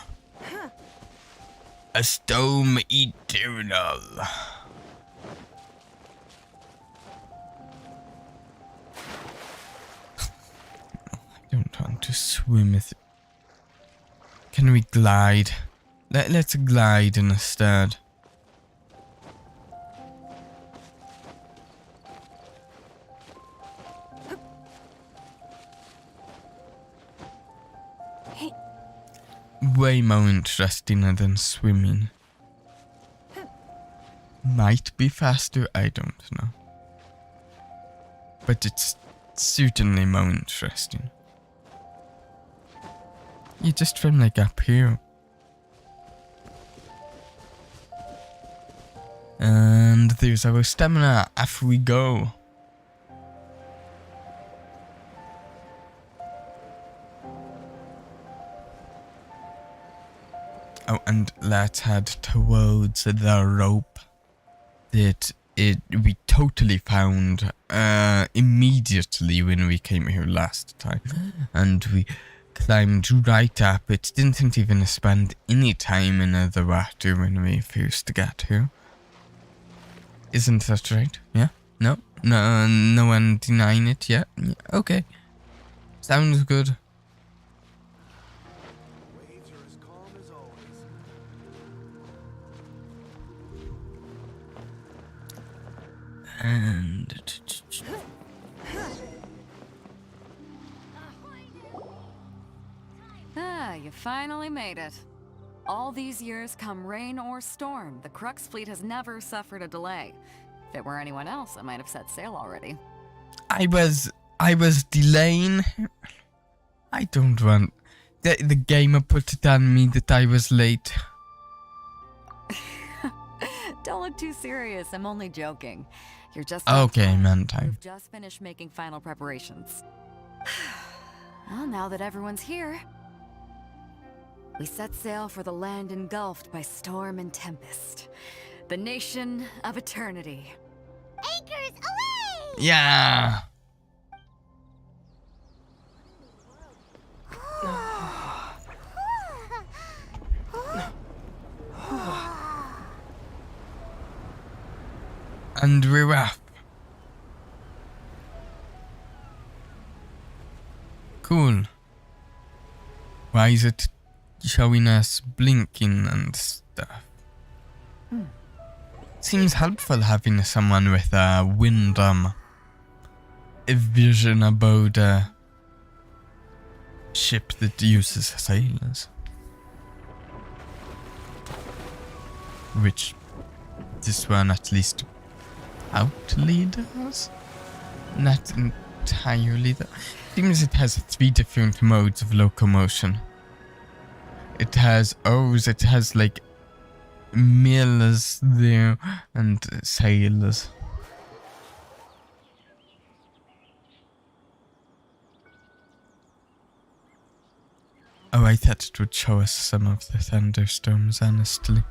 A storm eternal. I don't want to swim with it. Can we glide? Let's glide instead. Way more interesting than swimming. Might be faster, I don't know. But it's certainly more interesting. You just from like up here. And there's our stamina. Off we go. Oh, and let's head towards the rope that we totally found immediately when we came here last time. And we climbed right up it. Didn't even spend any time in the water when we first got here. Isn't that right? Yeah? No? No one denying it yet? Yeah, okay. Sounds good. Waves are as calm as always. And You finally made it. All these years, come rain or storm, the Crux fleet has never suffered a delay. If it were anyone else, I might have set sail already. I was delaying. I don't want the gamer put it on me that I was late. Don't look too serious. I'm only joking. You're just okay, man. Time. We've just finished making final preparations. Well, now that everyone's here, we set sail for the land engulfed by storm and tempest, the nation of eternity. Anchors away! Yeah. And we're off. Cool. Why is it showing us blinking and stuff? Seems helpful having someone with a vision about a ship that uses sailors. Which this one at least outlead us? Not entirely though. Seems it has 3 different modes of locomotion. It has oars, it has like mills there and sailors. Oh, I thought it would show us some of the thunderstorms, honestly.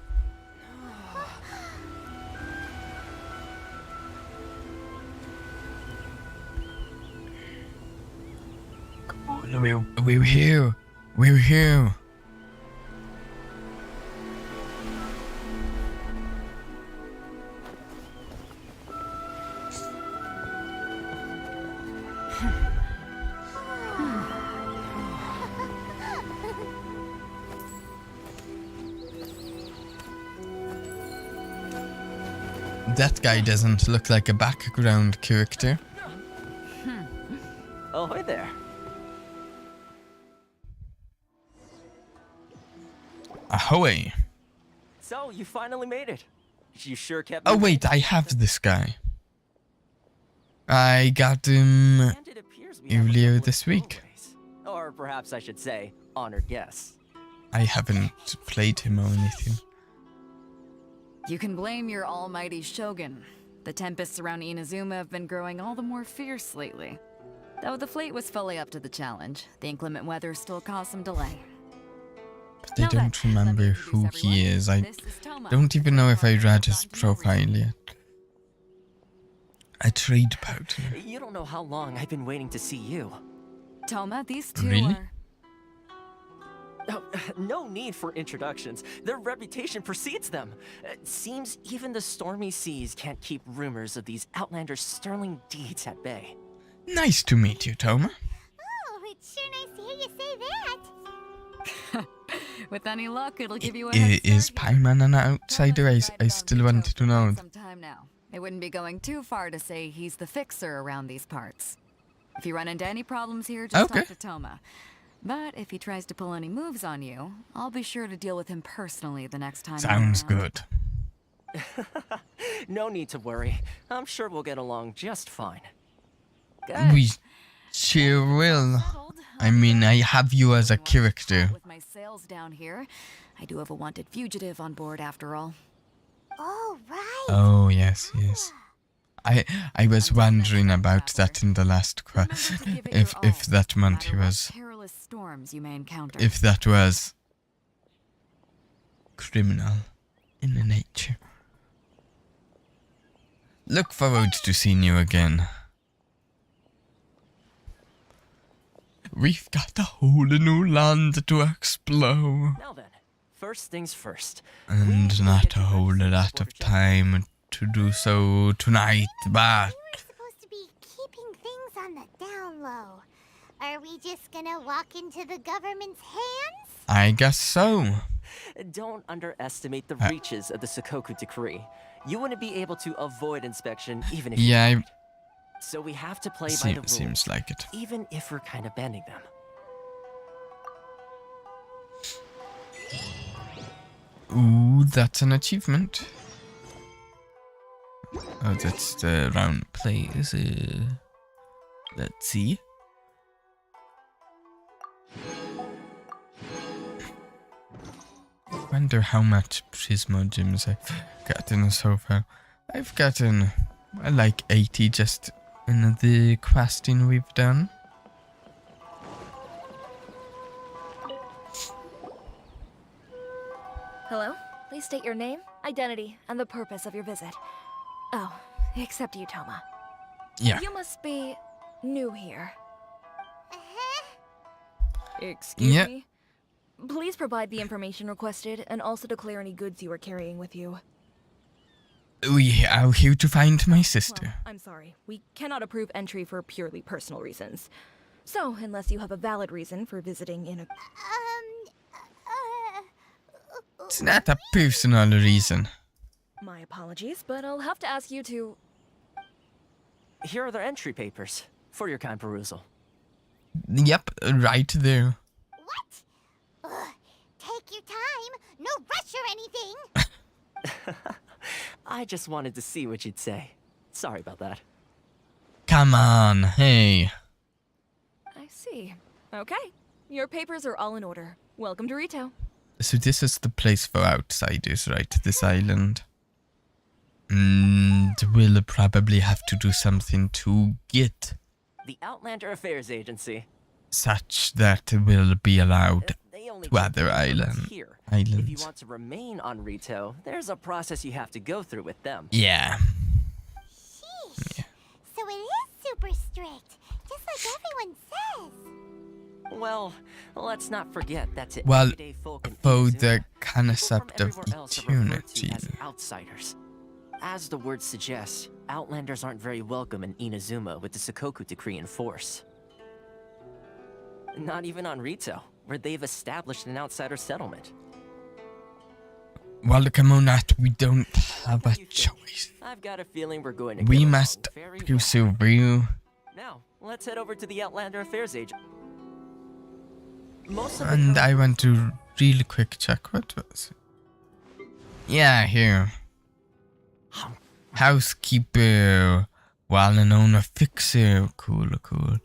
Come on, we're here. We're here. That guy doesn't look like a background character. Oh, hi there. Ahoy! So, you finally made it. You sure kept Oh me wait, I have this guy. I got him earlier this week. Or perhaps I should say, honored guests. I haven't played him or anything. You can blame your almighty shogun. The tempests around Inazuma have been growing all the more fierce lately. Though the fleet was fully up to the challenge, the inclement weather still caused some delay. But I don't remember who he is. I don't even know if I read his profile yet. A trade partner. You don't know how long I've been waiting to see you. Toma, these two Really? are... Oh, no need for introductions. Their reputation precedes them. Seems even the stormy seas can't keep rumors of these outlanders' sterling deeds at bay. Nice to meet you, Toma. Oh, it's sure nice to hear you say that. With any luck, it'll give you a head Is start. Paimon an outsider? I still want to know. Some time now. It wouldn't be going too far to say he's the fixer around these parts. If you run into any problems here, just Okay. talk to Toma. But if he tries to pull any moves on you, I'll be sure to deal with him personally the next time. Sounds I'm around. good. No need to worry. I'm sure we'll get along just fine. Good. We sure will. I mean, I have you as a character. With my sails down here, I do have a wanted fugitive on board after all. Oh, right. Oh, yes, yes. I was wondering about that in the last if that meant he was perilous storms you may encounter. if that was criminal in nature. Look forward to seeing you again. We've got a whole new land to explore. Now then, first things first. And not a whole lot of time to do so tonight, but... We were supposed to be keeping things on the down low. Are we just gonna walk into the government's hands? I guess so. Don't underestimate the reaches of the Sakoku Decree. You wouldn't be able to avoid inspection even if you tried. So we have to play by the rules. Seems like it. Even if we're kind of bending them. Ooh, that's an achievement. Oh, that's the round place. Let's see. Wonder how much Prismo gems I've gotten so far. I've gotten like 80 just in the questing we've done. Hello? Please state your name, identity, and the purpose of your visit. Oh, except you, Toma. Yeah. You must be new here. Excuse me? Please provide the information requested and also declare any goods you are carrying with you. We are here to find my sister. Well, I'm sorry. We cannot approve entry for purely personal reasons. So, unless you have a valid reason for visiting in a... It's not a personal reason. My apologies, but I'll have to ask you to... Here are their entry papers for your kind perusal. Yep, right there. Take your time. No rush or anything. I just wanted to see what you'd say. Sorry about that. Come on, hey. I see. Okay. Your papers are all in order. Welcome to Rito. So this is the place for outsiders, right? This island. And we'll probably have to do something to get The Outlander Affairs Agency. such that we'll be allowed to other islands. If you want to remain on Rito, there's a process you have to go through with them. Yeah. So it is super strict, just like everyone says. Well, let's not forget that's it. Well, Everyday folk in for Inazuma the concept of everywhere else are referred to eternity. as outsiders. As the word suggests, Outlanders aren't very welcome in Inazuma with the Sakoku Decree in force. Not even on Rito, where they've established an outsider settlement. Well, come on, Nat, we don't have a choice. I've got a feeling we're going to We get must along very well. persevere. Now, let's head over to the Outlander Affairs Agent. Most of the And I want to really quick check what was it. Yeah, here. Housekeeper, well-known fixer. Cool, cool.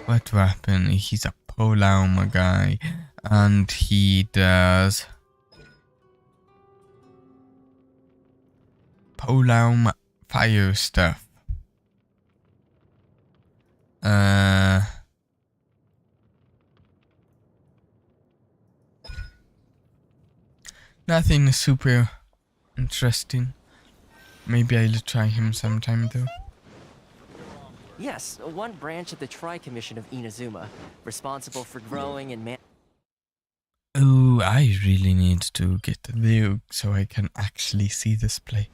What weapon? He's a polearm guy, and he does polearm fire stuff. Nothing super interesting. Maybe I'll try him sometime though. Yes, one branch of the Tri-Commission of Inazuma, responsible for growing and Oh, I really need to get there so I can actually see this place.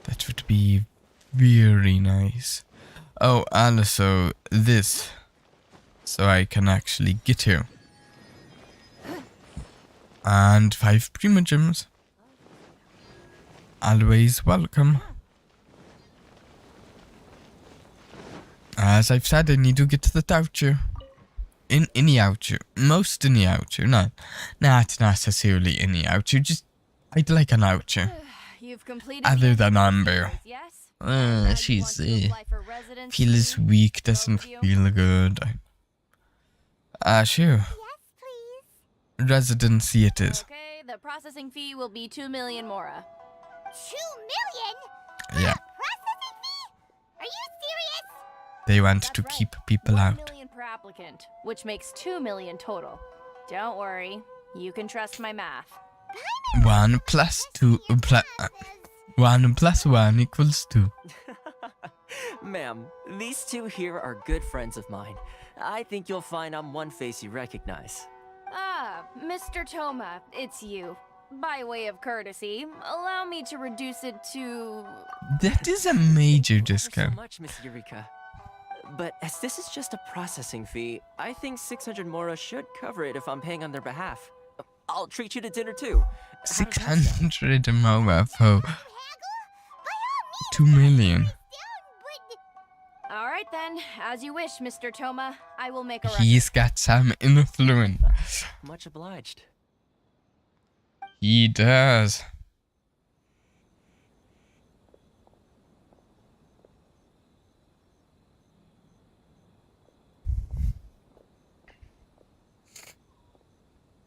That would be very nice. Oh, also this, so I can actually get here. And 5 Prima Gems. Always welcome. As I've said, I need to get to the oucher. In any oucher. Most any oucher. Not necessarily any oucher. Just, I'd like an oucher. You've completed Other than Amber. Yes? She's feels weak, doesn't feel good. Sure. Residency it is. Okay, the processing fee will be 2 million mora. million? Yeah, Processing fee? Are you serious? they want to keep people 1 out. million per applicant, which makes 2 million total. Don't worry, you can trust my math. 1 plus 2 1 plus 1 equals 2. Ma'am, these two here are good friends of mine. I think you'll find I'm one face you recognize. Ah, Mr. Toma, it's you. By way of courtesy, allow me to reduce it to... That is a major So discount. much, Miss Eureka. But as this is just a processing fee, I think 600 Mora should cover it if I'm paying on their behalf. I'll treat you to dinner too. 600 more for 2 million. All right then, as you wish, Mr. Toma. I will make a He's got some influence. Much obliged. He does.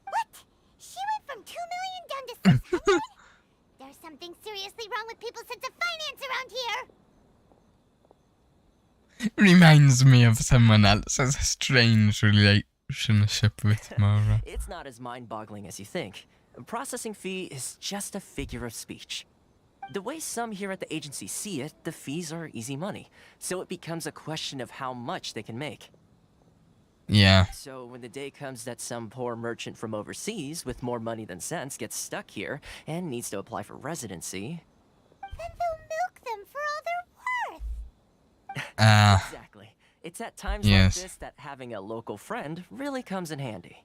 What? She went from 2 million down to 600? There's something seriously wrong with people's sense of finance around here. Reminds me of someone else's strange relationship with Mara. It's not as mind-boggling as you think. A processing fee is just a figure of speech. The way some here at the agency see it, the fees are easy money, so it becomes a question of how much they can make. Yeah. So when the day comes that some poor merchant from overseas with more money than sense gets stuck here and needs to apply for residency... Then they'll milk them for all they're worth. Exactly. It's at times Yes. like this that having a local friend really comes in handy.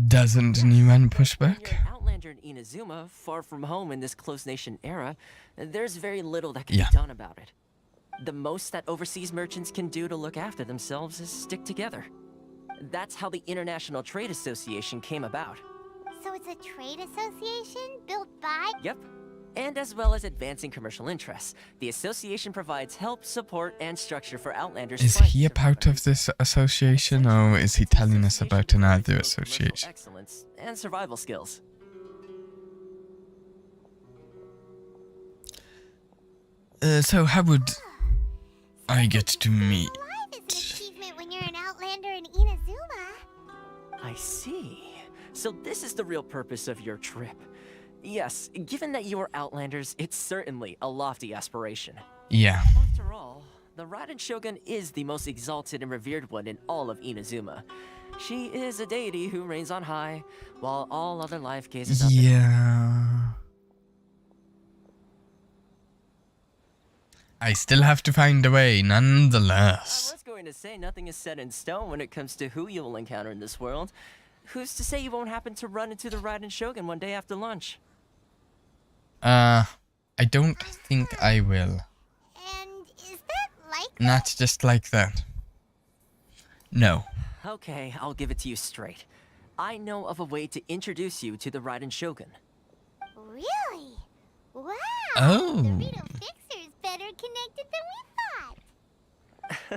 Doesn't anyone push When back? you're an outlander in Inazuma, far from home in this closed nation era, there's very little that can Yeah. be done about it. The most that overseas merchants can do to look after themselves is stick together. That's how the International Trade Association came about. So it's a trade association built by... Yep. And as well as advancing commercial interests, the association provides help, support, and structure for outlanders. Is he a part of this association, or is he telling us about another association? Excellence and survival skills. So how would I get to meet? Life is an achievement when you're an outlander in Inazuma. I see. So this is the real purpose of your trip. Yes, given that you are outlanders, it's certainly a lofty aspiration. Yeah. After all, the Raiden Shogun is the most exalted and revered one in all of Inazuma. She is a deity who reigns on high, while all other life gazes up. Yeah. I still have to find a way, I nonetheless. was going to say nothing is set in stone when it comes to who you will encounter in this world. Who's to say you won't happen to run into the Raiden Shogun one day after lunch? I don't think I will. And is that likely? Not just like that. No. Okay, I'll give it to you straight. I know of a way to introduce you to the Raiden Shogun. Really? Wow. Oh. The Rito Fixer's better connected than we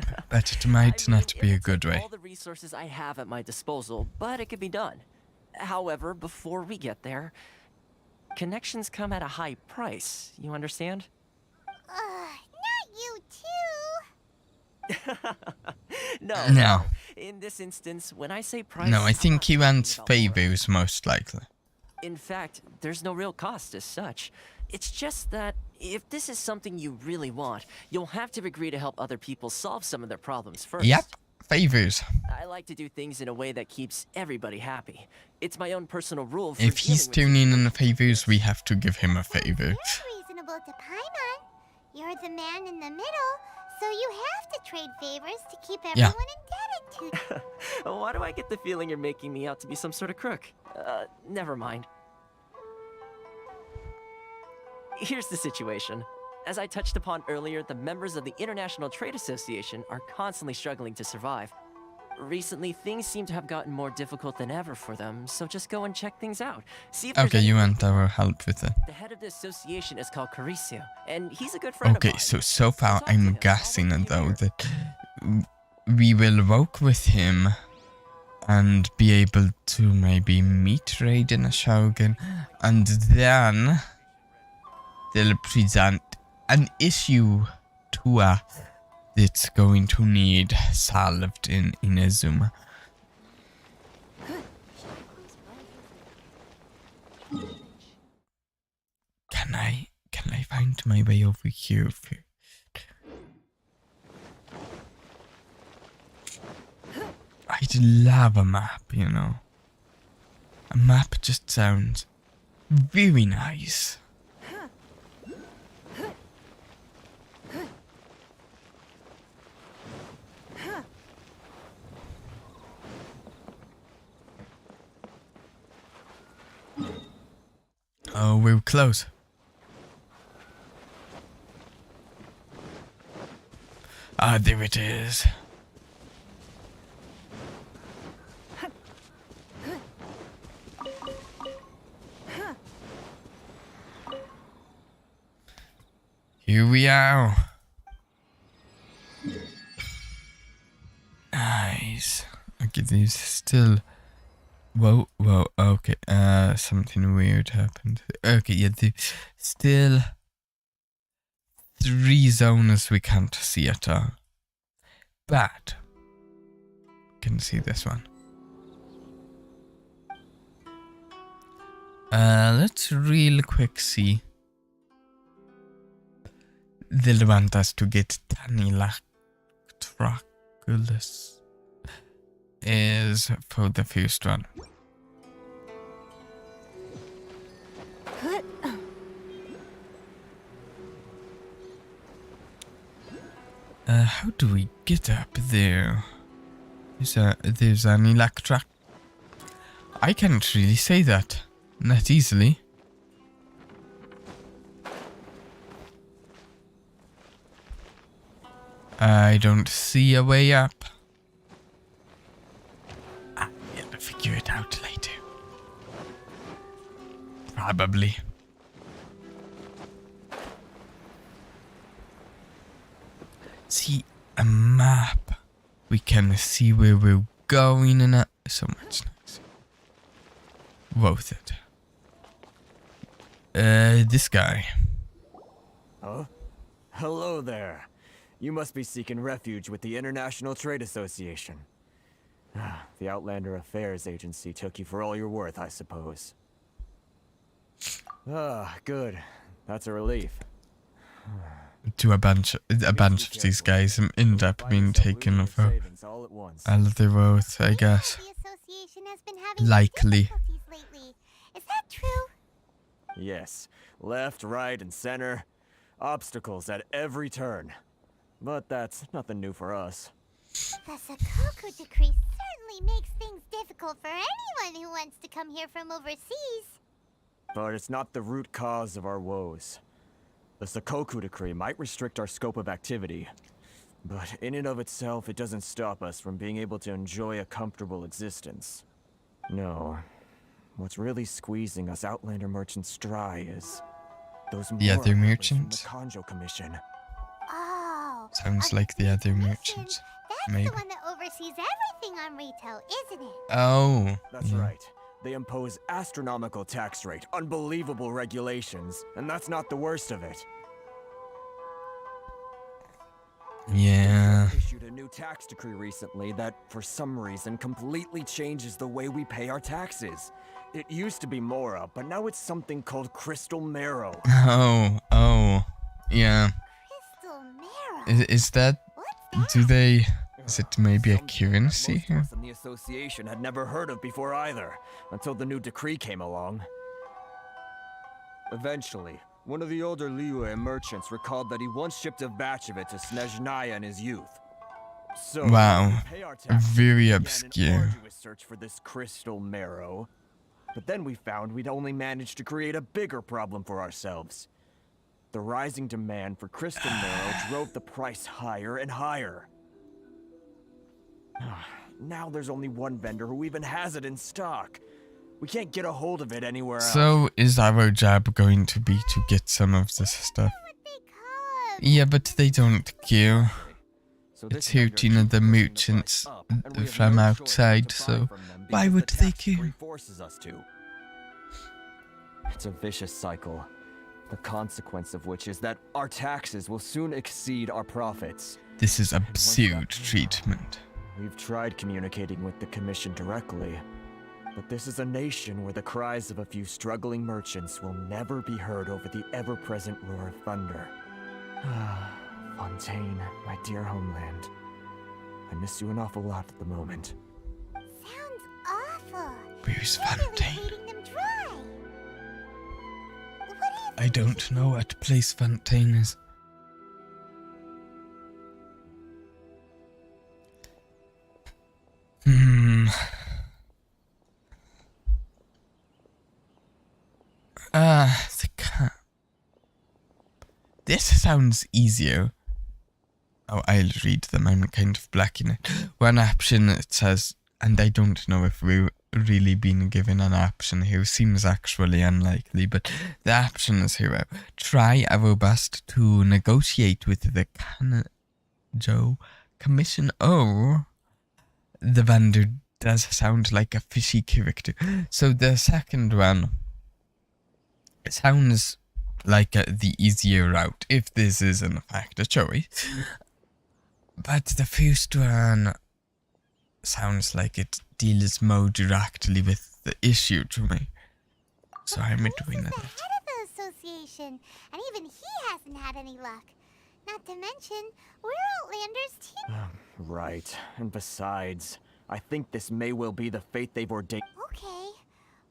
thought. But it might not be a good way. All the resources I have at my disposal, but it can be done. However, before we get there, connections come at a high price, you understand? Not you too. No. In this instance, when I say price... No, I I'm think not he talking wants about money. favors most likely. In fact, there's no real cost as such. It's just that if this is something you really want, you'll have to agree to help other people solve some of their problems first. Yep, favors. I like to do things in a way that keeps everybody happy. It's my own personal rule for If he's dealing tuning in the favors, we have to give him a favor. Reasonable to Paimon. You're the man in the middle, so you have to trade favors to keep Yeah. everyone indebted to you. Why do I get the feeling you're making me out to be some sort of crook? Never mind. Here's the situation. As I touched upon earlier, the members of the International Trade Association are constantly struggling to survive. Recently, things seem to have gotten more difficult than ever for them, so just go and check things out. See if there's Okay, you want our help with it. The head of the association is called Carisio, and he's a good friend of Okay, mine. so far I'm guessing though that we will work with him and be able to maybe meet Raiden Shogun, and then they'll present an issue to us that's going to need solved in Inazuma. Can I find my way over here? I'd love a map, you know. A map just sounds very nice. Oh, we're close. Ah, there it is. Here we are. Nice. Okay, there's still... Whoa, okay, something weird happened. Okay, yeah, there's still 3 zones we can't see at all. But, can see this one. Let's real quick see. They'll want us to get Tanilactroculus is for the first one. How do we get up there? There's an electric. I can't really say that easily. I don't see a way up. I'll figure it out later. Probably. See a map. We can see where we're going and so much nicer. Worth it. This guy. Oh? Hello there. You must be seeking refuge with the International Trade Association. The Outlander Affairs Agency took you for all you're worth, I suppose. Good. That's a relief. To a bunch of these guys end up being taken for all of their oath, I guess. Likely. Is that true? Yes. Left, right, and center. Obstacles at every turn. But that's nothing new for us. The Sakoku Decree certainly makes things difficult for anyone who wants to come here from overseas. But it's not the root cause of our woes. The Sakoku Decree might restrict our scope of activity, but in and of itself, it doesn't stop us from being able to enjoy a comfortable existence. No. What's really squeezing us Outlander merchants dry is those the other merchants? From the Kanjo Commission. Oh. Sounds like the other merchants. That's Maybe. the one that oversees everything on retail, isn't it? Oh. That's right. They impose astronomical tax rate, unbelievable regulations, and that's not the worst of it. Yeah. They issued a new tax decree recently that, for some reason, completely changes the way we pay our taxes. It used to be Mora, but now it's something called Crystal Marrow. Oh. Yeah. Crystal Marrow? Is that... Do they... Is it maybe a currency here? Most of us in the association had never heard of before either, until the new decree came along. Eventually, one of the older Liyue merchants recalled that he once shipped a batch of it to Snezhnaya in his youth. So, wow, we pay our taxes, very began an obscure. arduous search for this crystal marrow. But then we found we'd only managed to create a bigger problem for ourselves. The rising demand for crystal marrow drove the price higher and higher. Now there's only one vendor who even has it in stock. We can't get a hold of it anywhere else. So is our job going to be to get some of this stuff? Yeah, but they don't care. it's hurting the merchants from outside, so why would they care? Forces us to. It's a vicious cycle. The consequence of which is that our taxes will soon exceed our profits. This is absurd treatment. We've tried communicating with the Commission directly, but this is a nation where the cries of a few struggling merchants will never be heard over the ever-present roar of thunder. Fontaine, my dear homeland. I miss you an awful lot at the moment. Sounds awful. Where's You're really Fontaine? bleeding them dry. What do you I don't know what place Fontaine is. The cat. This sounds easier. Oh, I'll read them. I'm kind of blacking it. One option, it says, and I don't know if we've really been given an option here. Seems actually unlikely, but the option is here. Try our best to negotiate with the Kanjo Commission. Oh, the vendor does sound like a fishy character. So the second one sounds like the easier route, if this is in fact a choice. But the first one sounds like it deals more directly with the issue to me. So I'm doing that. head of the association, and even he hasn't had any luck. Not to mention, we're Outlanders too. Right, and besides, I think this may well be the fate they've ordained. Okay,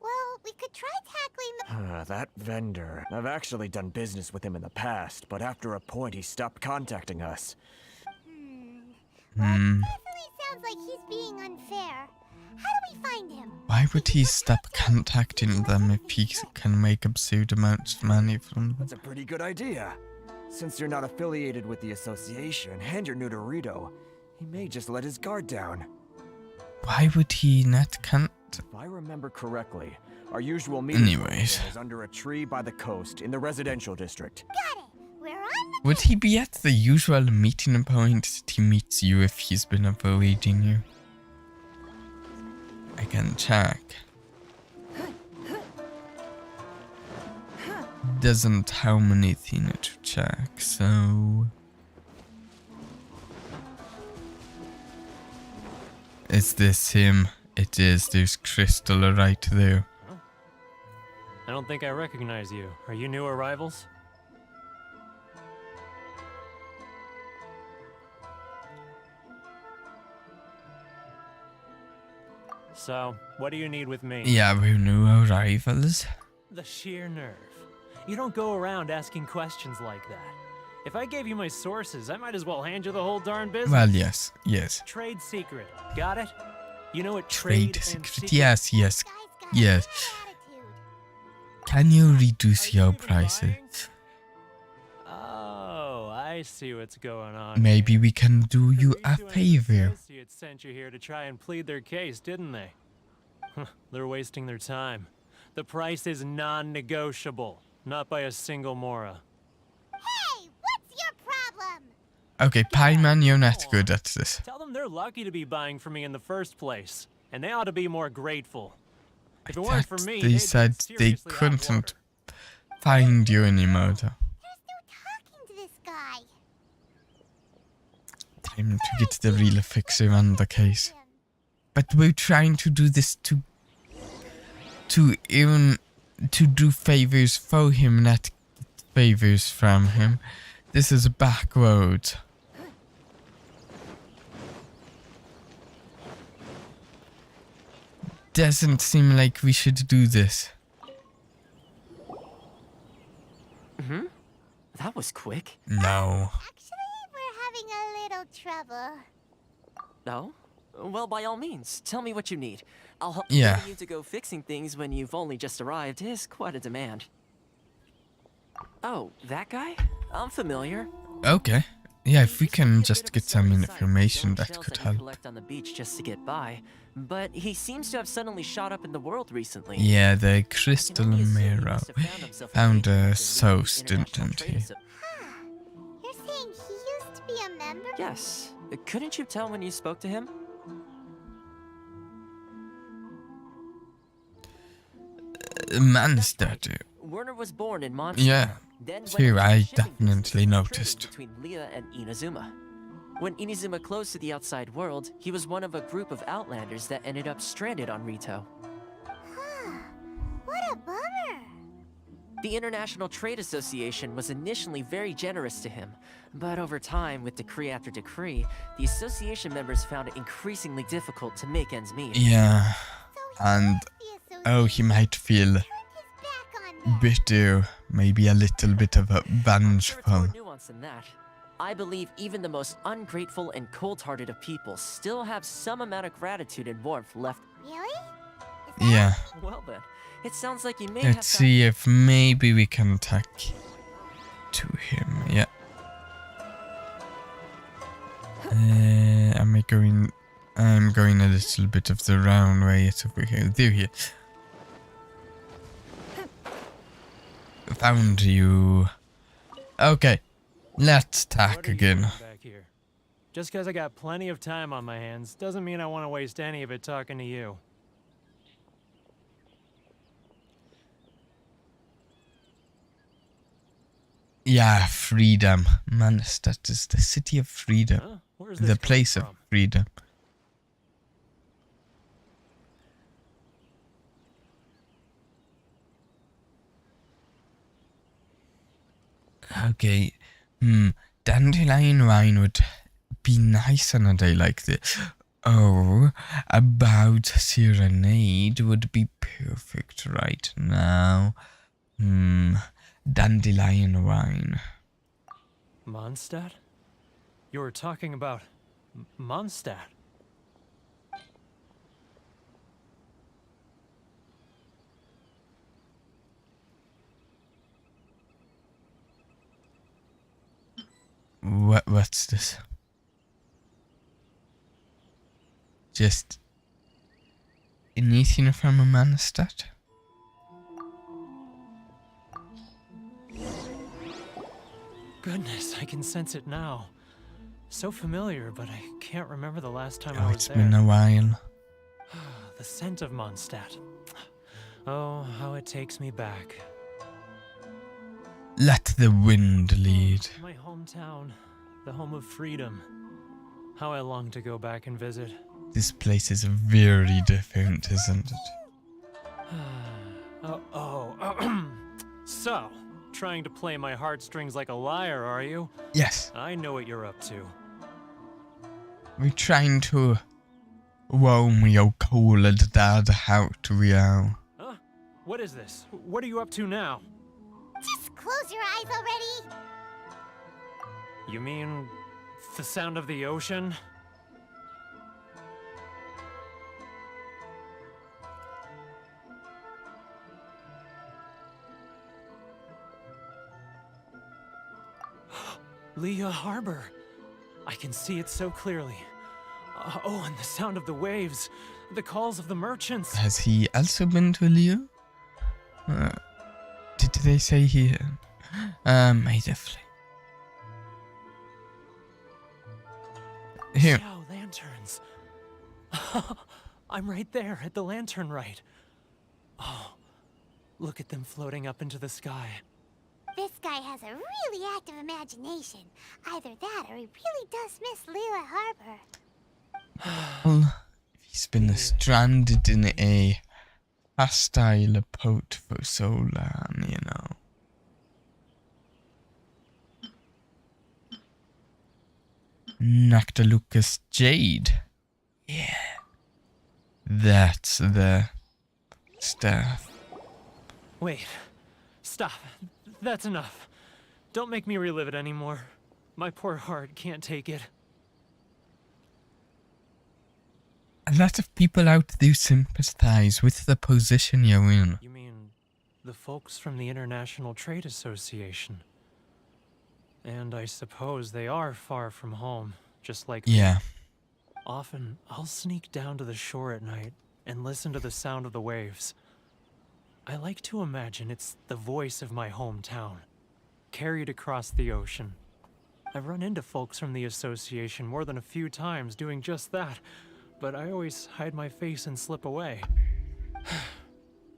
well, we could try tackling the... That vendor. I've actually done business with him in the past, but after a point he stopped contacting us. Definitely sounds like he's being unfair. How do we find him? Why would he stop contacting them if he can make absurd amounts of money from them? That's a pretty good idea. Since you're not affiliated with the association and you're new to Rito, he may just let his guard down. Why would he not If I remember correctly, our usual meeting Anyways. is under a tree by the coast in the residential district. Got it. We're on the... Would he be at the usual meeting point that he meets you if he's been avoiding you? I can check. Doesn't tell me anything to check, so... Is this him? It is. There's Crystal right there. I don't think I recognize you. Are you new arrivals? So, what do you need with me? Yeah, we're new arrivals. The sheer nerve. You don't go around asking questions like that. If I gave you my sources, I might as well hand you the whole darn business. Well, yes, yes. Trade secret. Got it? You know what Trade and secret. Yes, yes, yes. Can you reduce your prices? Oh, I see what's going on. Maybe we can do you a favor. Associates sent you here to try and plead their case, didn't they? They're wasting their time. The price is non-negotiable, not by a single Mora. Hey, what's your problem? Okay, Pieman, you're not good at this. Tell them they're lucky to be buying from me in the first place, and they ought to be more grateful. If it weren't for me, They said they couldn't find you anymore, though. Talking to this guy. Time to get the real fixer on the case. But we're trying to do this to do favors for him, not get favors from him. This is backwards. Doesn't seem like we should do this. That was quick. No. Actually, we're having a little trouble. Oh? Well, by all means, tell me what you need. I'll help Yeah. you to go fixing things when you've only just arrived is quite a demand. Oh, that guy? I'm familiar. Okay. Yeah, if we can just get some information that Shells could he help. collect on the beach just to get by, but he seems to have suddenly shot up in the world recently. Yeah, the crystal mirror. Found a source, didn't he? You're saying he used to be a member? Yes, Couldn't you tell when you spoke to him? Mondstadt. Werner was born in Mondstadt. Yeah, Then went too, into the I shipping business definitely and noticed. trading between Leah and Inazuma. When Inazuma closed to the outside world, he was one of a group of outlanders that ended up stranded on Rito. What a bummer. The International Trade Association was initially very generous to him, but over time, with decree after decree, the association members found it increasingly difficult to make ends meet. Yeah, and oh, he might feel bitter, maybe a little bit of a vengeful. Nuance in that. I believe even the most ungrateful and cold-hearted of people still have some amount of gratitude and warmth left. Really? Yeah. Well then, it sounds like you may Let's have see if maybe we can talk to him. Yeah. Am I going? I'm going a little bit of the round way. It's over here. There here. Found you. Okay. Let's talk again. Back here. Just because I got plenty of time on my hands doesn't mean I want to waste any of it talking to you. Yeah, freedom. Mondstadt is the city of freedom. Huh? Where's The this place of coming from? freedom. Okay. Dandelion wine would be nice on a day like this. Oh, about serenade would be perfect right now. Dandelion wine. Mondstadt? You were talking about Mondstadt. What's this? Just anything from a Mondstadt? Goodness, I can sense it now. So familiar, but I can't remember the last time I Oh, was it's there. been a while. The scent of Mondstadt. Oh, how it takes me back. Let the wind lead. My hometown, the home of freedom. How I long to go back and visit. This place is very different, isn't it? So, trying to play my heartstrings like a liar, are you? Yes. I know what you're up to. We're trying to warm your cold dad out, we are. Huh? What is this? What are you up to now? Just close your eyes already. You mean the sound of the ocean? Leah Harbor. I can see it so clearly. Oh, and the sound of the waves. The calls of the merchants. Has he also been to Leo? Did they say he... I definitely... Here. Show lanterns. I'm right there at the lantern right. Oh, look at them floating up into the sky. This guy has a really active imagination. Either that or he really does miss Leela Harbor. Well, he's been stranded in a hostile port for so long, you know. Noctilucus Jade. Yeah. That's the stuff. Wait. Stop. That's enough. Don't make me relive it anymore. My poor heart can't take it. A lot of people out there sympathize with the position you're in. You mean the folks from the International Trade Association? And I suppose they are far from home, just like me. Yeah. Often, I'll sneak down to the shore at night and listen to the sound of the waves. I like to imagine it's the voice of my hometown, carried across the ocean. I've run into folks from the association more than a few times doing just that, but I always hide my face and slip away.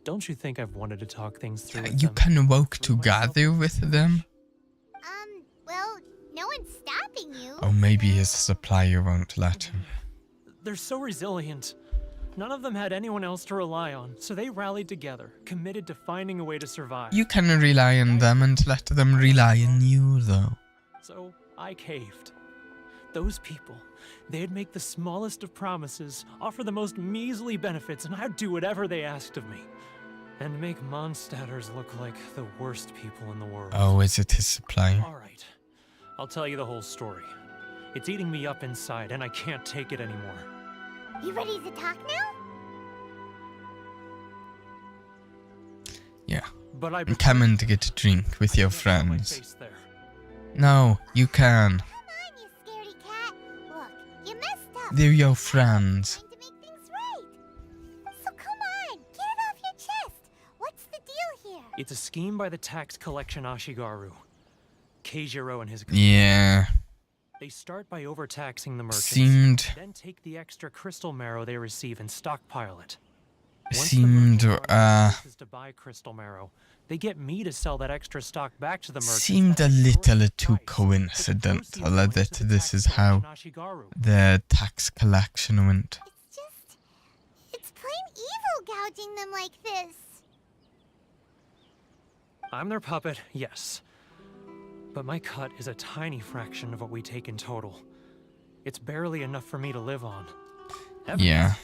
Don't you think I've wanted to talk things through with You them? can work together with them. Well, no one's stopping you. Or maybe his supplier won't let him. They're so resilient. None of them had anyone else to rely on, so they rallied together, committed to finding a way to survive. You can rely on them and let them rely on you, though. So I caved. Those people, they'd make the smallest of promises, offer the most measly benefits, and I'd do whatever they asked of me. And make Mondstadters look like the worst people in the world. Oh, is it his supplier? Alright, I'll tell you the whole story. It's eating me up inside, and I can't take it anymore. You ready to talk now? Yeah. But I Come in to get a drink with your friends. No, you can. Scaredy cat. Look, you messed up. They're your friends. To make things right. So come on, get it off your chest. What's the deal here? It's a scheme by the tax collection Ashigaru. Keijiro and his Yeah. They start by overtaxing the merchants, Seemed- then take the extra crystal marrow they receive and stockpile it. Seemed, To buy crystal marrow, they get me to sell that extra stock back to the merchants. seemed a little too coincidental that this is how the tax collection went. It's plain evil gouging them like this. I'm their puppet, yes. But my cut is a tiny fraction of what we take in total. It's barely enough for me to live on. Yeah.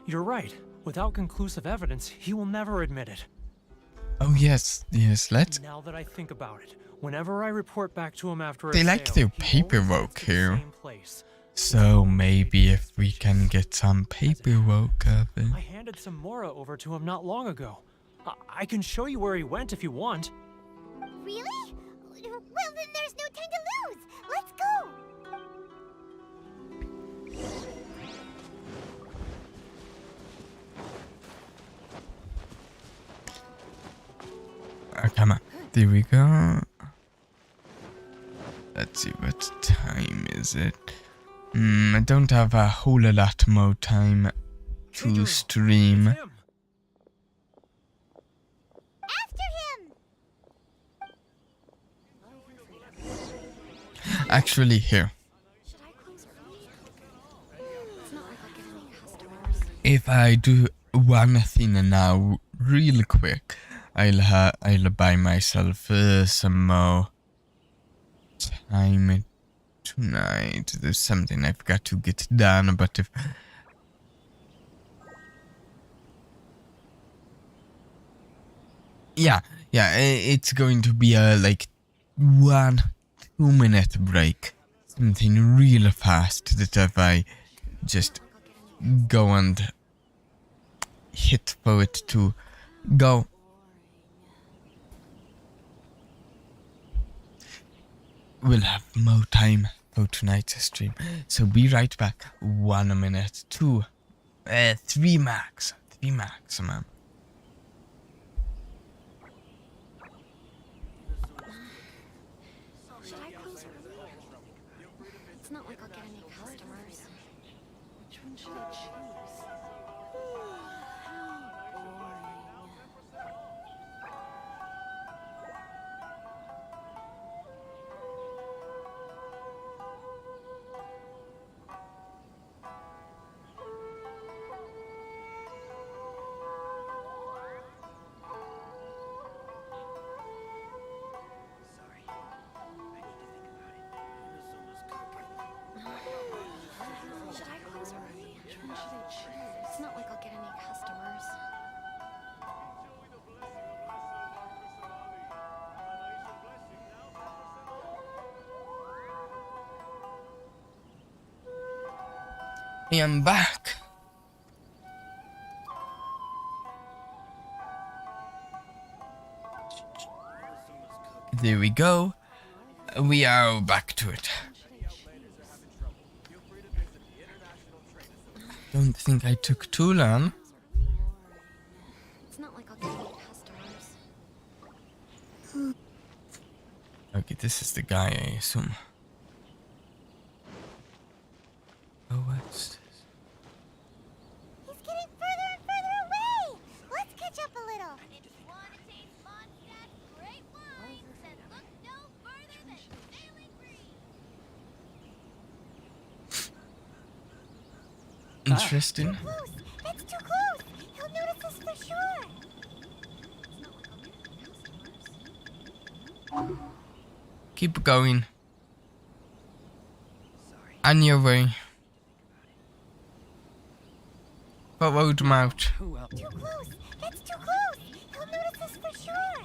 You're right. Without conclusive evidence, he will never admit it. Oh yes, let's... Now that I think about it, whenever I report back to him after They a like sale, their he always paperwork sits in the here. same place. So maybe if we can get some paperwork of it. I handed some Mora over to him not long ago. I can show you where he went if you want. Really? Well, then there's no time to lose. Let's go. Come on. There we go. Let's see, what time is it? I don't have a whole lot more time to stream. After him. Actually, here. If I do one thing now, real quick, I'll buy myself some more time tonight. There's something I've got to get done, but if... Yeah, it's going to be a, like, 1-2 minute break. Something real fast that if I just go and hit for it to go. We'll have more time for tonight's stream. So be right back. 1 minute, 2, 3 max. 3 maximum. Should I close early? It's not like I'll get any customers. Which one should I choose? Should I close early? Which one should I choose? It's not like I'll get any customers. I am back. There we go. We are back to it. Don't think I took too long. It's not like I'll get any customers. Okay, this is the guy, I assume. Oh, what's this? He's getting further and further away! Let's catch up a little. Wanna taste Mondstadt's great wines and look no further than Sailing Green. Interesting. Too close! That's too close! He'll notice us for sure! Keep going. On your way. Forward mouth. Too close! That's too close! He'll notice us for sure!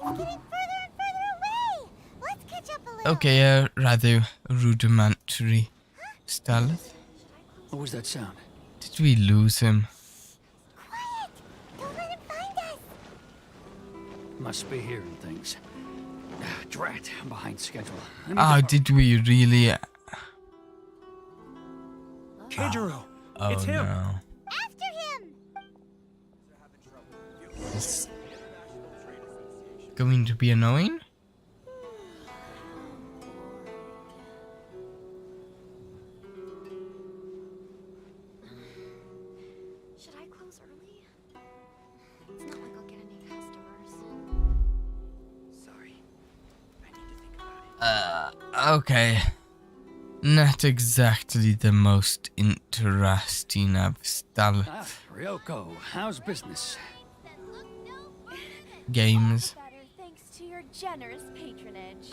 He's getting further and further away! Let's catch up a little. Okay, rather rudimentary stealth. What was that sound? Did we lose him? Quiet! Don't let him find us! Must be hearing things. Drat, I'm behind schedule. Oh, did we really? Keijiro! Oh, It's him! no. After him! It's going to be annoying? Should I close early? It's not like I'll get any customers. Sorry. I need to think about it. Okay. Not exactly the most interesting of stealth Ryoko, how's business? games. Better thanks to your generous patronage.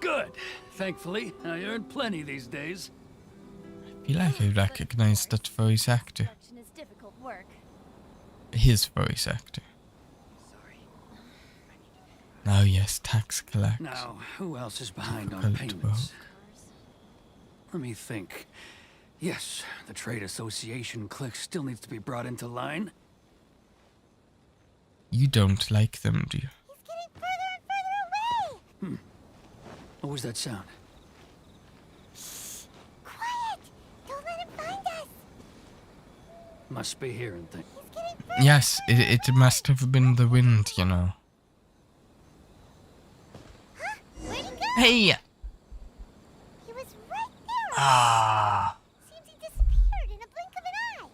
Good. Thankfully, I earn plenty these days. I feel like I recognize that voice actor. Collection is difficult work. His voice actor. Oh yes, tax collector. Now, who else is behind on Difficult payments? work. Let me think. Yes, the trade association clique still needs to be brought into line. You don't like them, do you? He's getting further and further away! What was that sound? Quiet! Don't let him find us! Must be hearing things. Yes, it must have been the wind, you know. Where'd he go? Hey! He was right there! Ah. Seems he disappeared in a blink of an eye.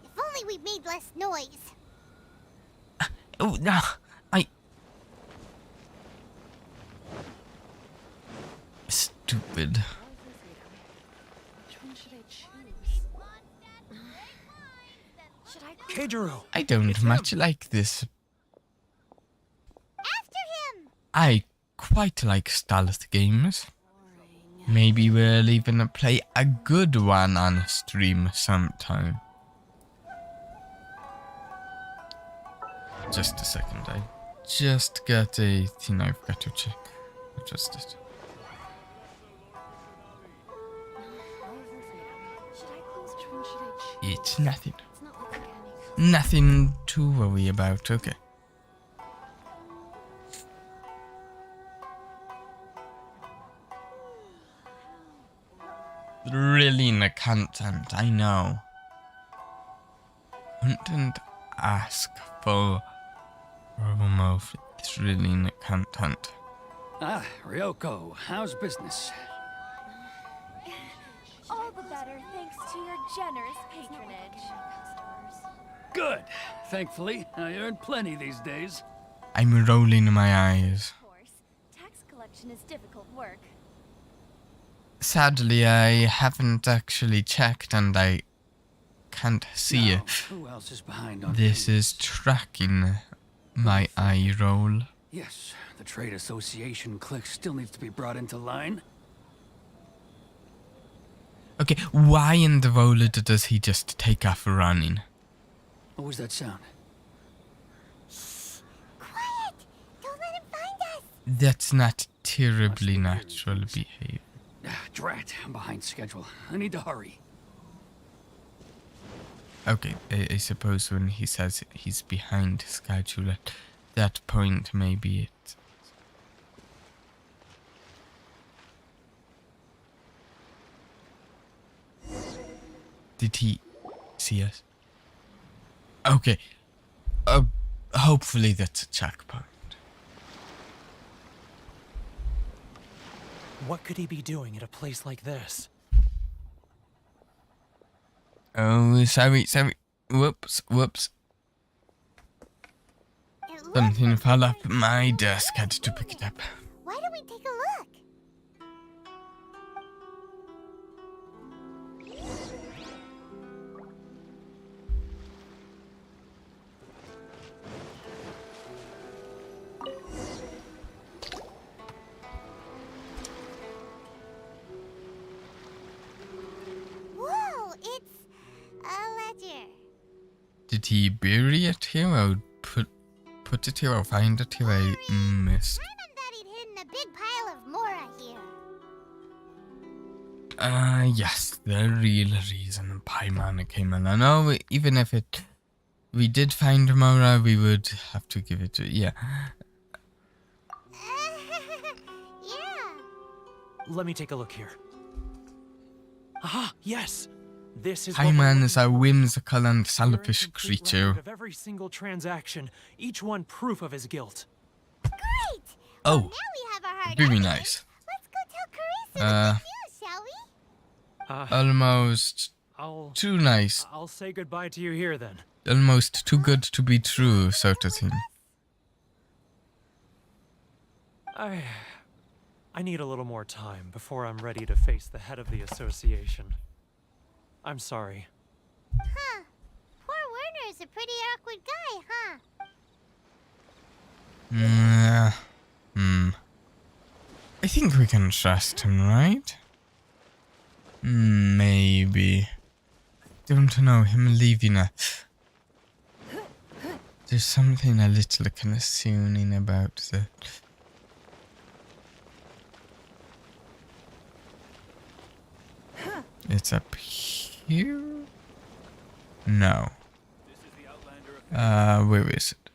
If only we made less noise. Oh, no. Stupid. Which one should I choose? Should I close Keijiro! I don't much like this. After him! I quite like stealth games. Maybe we'll even play a good one on stream sometime. Just a second, I just got a thing I've got to check. What was it? Should I close? Which one should I choose? It's nothing. It's not like I get any. Nothing to worry about, okay. Really in the content, I know. Content ask for promo. It's really in the content. Ah, Ryoko, how's business? All the better thanks to your generous patronage. Good. Thankfully, I earn plenty these days. I'm rolling my eyes. Of course, tax collection is difficult work. Sadly, I haven't actually checked and I can't see Now, it. who else is behind on This is tracking my eye roll. Yes, the trade association clique still needs to be brought into line. Okay, why in the world does he just take off running? What was that sound? Quiet! Don't let him find us! That's not terribly natural behavior. Drat, I'm behind schedule. I need to hurry. Okay, I suppose when he says he's behind schedule at that point, maybe it... Did he see us? Okay. hopefully that's a checkpoint. What could he be doing at a place like this? Oh, sorry. Whoops. Something fell off my desk. Had to pick it up. Why don't we take a look? Whoa, it's a ledger. Did he bury it here or put it here or find it here? I missed. Paimon thought he'd hidden a big pile of Mora here. Yes, the real reason Paimon came in. I know, even if we did find Mora, we would have to give it to, yeah. Let me take a look here. Aha, yes! This is Paimon is a whimsical and selfish creature. of every single transaction, each one proof of his guilt. Great! Oh, now we have our hard very evidence. nice. Let's go tell Carissa the good news, shall we? Almost too nice. I'll say goodbye to you here then. Almost too good to be true, sort of thing. I need a little more time before I'm ready to face the head of the association. I'm sorry. Huh. Poor Werner's a pretty awkward guy, huh? I think we can trust him, right? Maybe. Don't know, him leaving a... There's something a little concerning about that. It's up here? No. Where is it?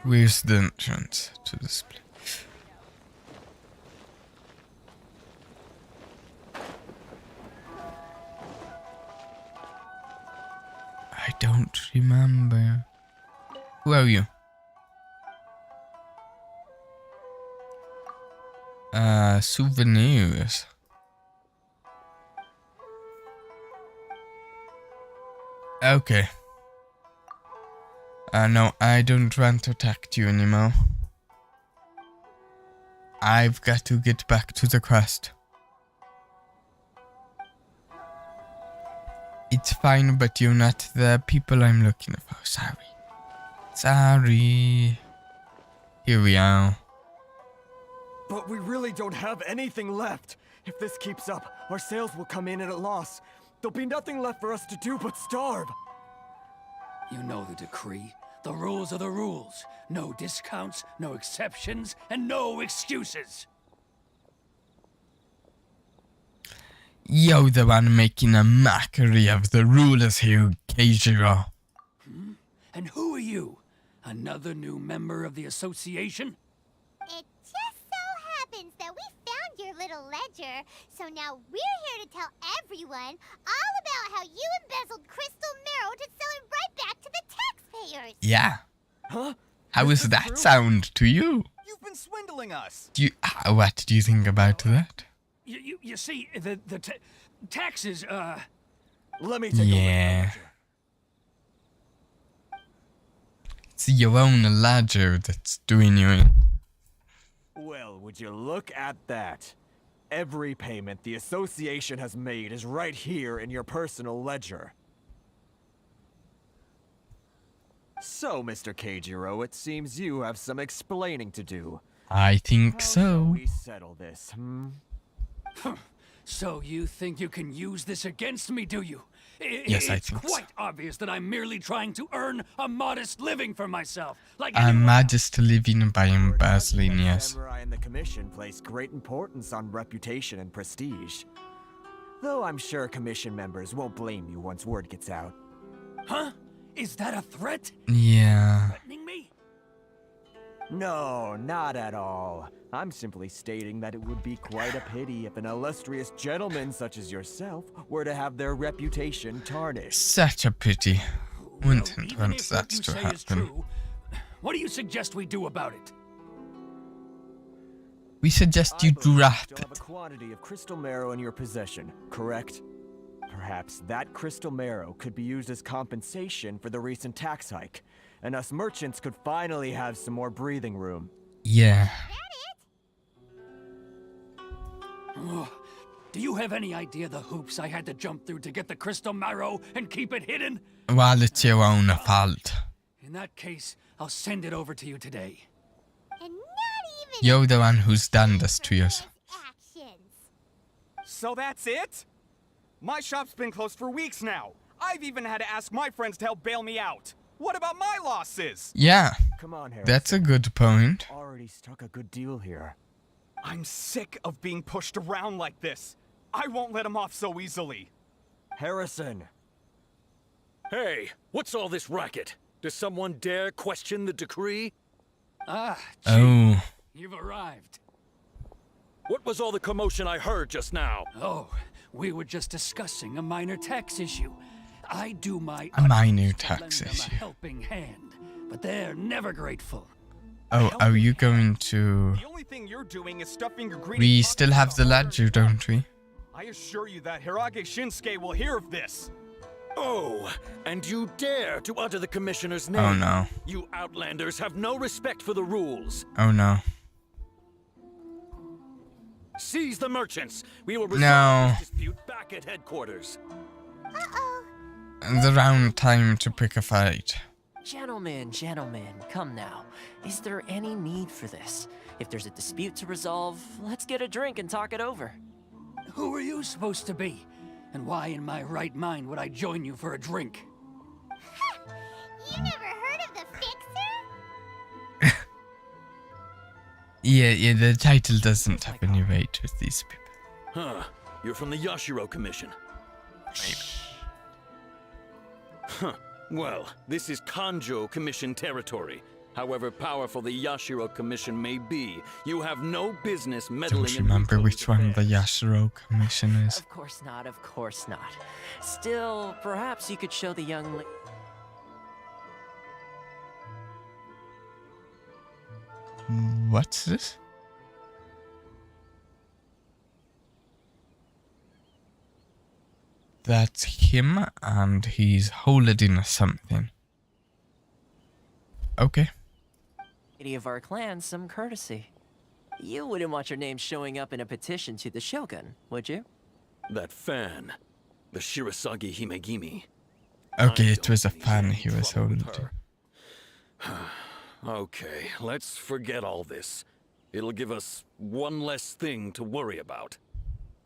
Where's the entrance to this place? I don't remember. Who are you? Souvenirs. Okay. No, I don't want to talk to you anymore. I've got to get back to the quest. It's fine, but you're not the people I'm looking for. Sorry. Here we are. But we really don't have anything left. If this keeps up, our sales will come in at a loss. There'll be nothing left for us to do but starve. You know the decree. The rules are the rules. No discounts, no exceptions, and no excuses. You're the one making a mockery of the rulers here, Keijiro. And who are you? Another new member of the association? It just so happens that we found your little ledger, so now we're here to tell everyone all about how you embezzled crystal marrow to sell it right back to the taxpayers. Yeah. Huh? How does that true? sound to you? You've been swindling us. What do you think about that? You see, the taxes, Let me take a look at the ledger. It's your own ledger that's doing you in. Well, would you look at that? Every payment the association has made is right here in your personal ledger. So, Mr. Keijiro, it seems you have some explaining to do. I think How shall so. we settle this, So you think you can use this against me, do you? Yes, I think It's quite obvious that I'm merely trying to earn a modest living for myself. Like I'm just living by embezzling, yes. Samurai and the Commission place great importance on reputation and prestige. Though I'm sure Commission members won't blame you once word gets out. Huh? Is that a threat? Yeah. Threatening me? No, not at all. I'm simply stating that it would be quite a pity if an illustrious gentleman such as yourself were to have their reputation tarnished. Such a pity. Wouldn't want Even if what that you to say is happen. true, What do you suggest we do about it? We suggest you drop You have a quantity of crystal marrow in your possession, correct? Perhaps that crystal marrow could be used as compensation for the recent tax hike, and us merchants could finally have some more breathing room. Yeah. Oh, do you have any idea the hoops I had to jump through to get the crystal marrow and keep it hidden? Well, it's your own fault. In that case, I'll send it over to you today. And not even You're the one who's done this to us. actions. So that's it? My shop's been closed for weeks now. I've even had to ask my friends to help bail me out. What about my losses? Yeah. Come on, Harrison. That's a good point. Already struck a good deal here. I'm sick of being pushed around like this. I won't let him off so easily. Harrison! Hey, what's all this racket? Does someone dare question the decree? Ah, Oh. you've arrived. What was all the commotion I heard just now? Oh, we were just discussing a minor tax issue. I do my A minor utmost to lend tax them issue. a helping hand, but they're never grateful. Oh, are you going to... The only thing you're doing is stuffing your greedy We pockets still with have the hard ledger, don't we? I assure you that Hirage Shinsuke will hear of this. Oh, and you dare to utter the commissioner's name? Oh no. You outlanders have no respect for the rules. Oh no. Seize the merchants. We will No. resolve this dispute back at headquarters. The round time to pick a fight. Gentlemen, come now. Is there any need for this? If there's a dispute to resolve, let's get a drink and talk it over. Who are you supposed to be? And why in my right mind would I join you for a drink? You never heard of the Fixer? Yeah, the title doesn't have any weight with these people. Huh. You're from the Yashiro Commission. Huh. Well, this is Kanjo Commission territory. However powerful the Yashiro Commission may be, you have no business meddling Don't in remember Riko's which one the affairs. Yashiro Commission is. Of course not, of course not. Still, perhaps you could show the young What's this? That's him, and he's holding something. Okay. lady of our clan some courtesy. You wouldn't want your name showing up in a petition to the Shogun, would you? That fan. The Shirasagi Himegimi. Okay, it was a fan he was holding. Okay, let's forget all this. It'll give us one less thing to worry about.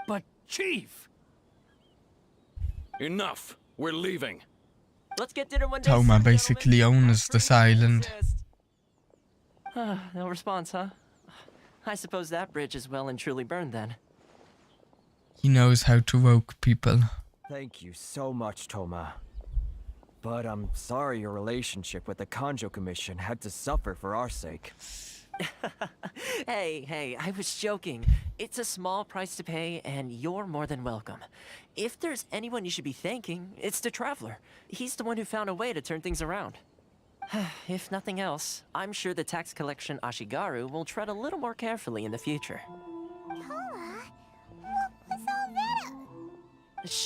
But, Chief! Enough! We're leaving. Let's get dinner one day. Toma basically owns this island. No response, huh? I suppose that bridge is well and truly burned then. He knows how to woke people. Thank you so much, Toma. But I'm sorry your relationship with the Kanjo Commission had to suffer for our sake. Hey, I was joking. It's a small price to pay, and you're more than welcome. If there's anyone you should be thanking, it's the Traveler. He's the one who found a way to turn things around. If nothing else, I'm sure the tax collection Ashigaru will tread a little more carefully in the future.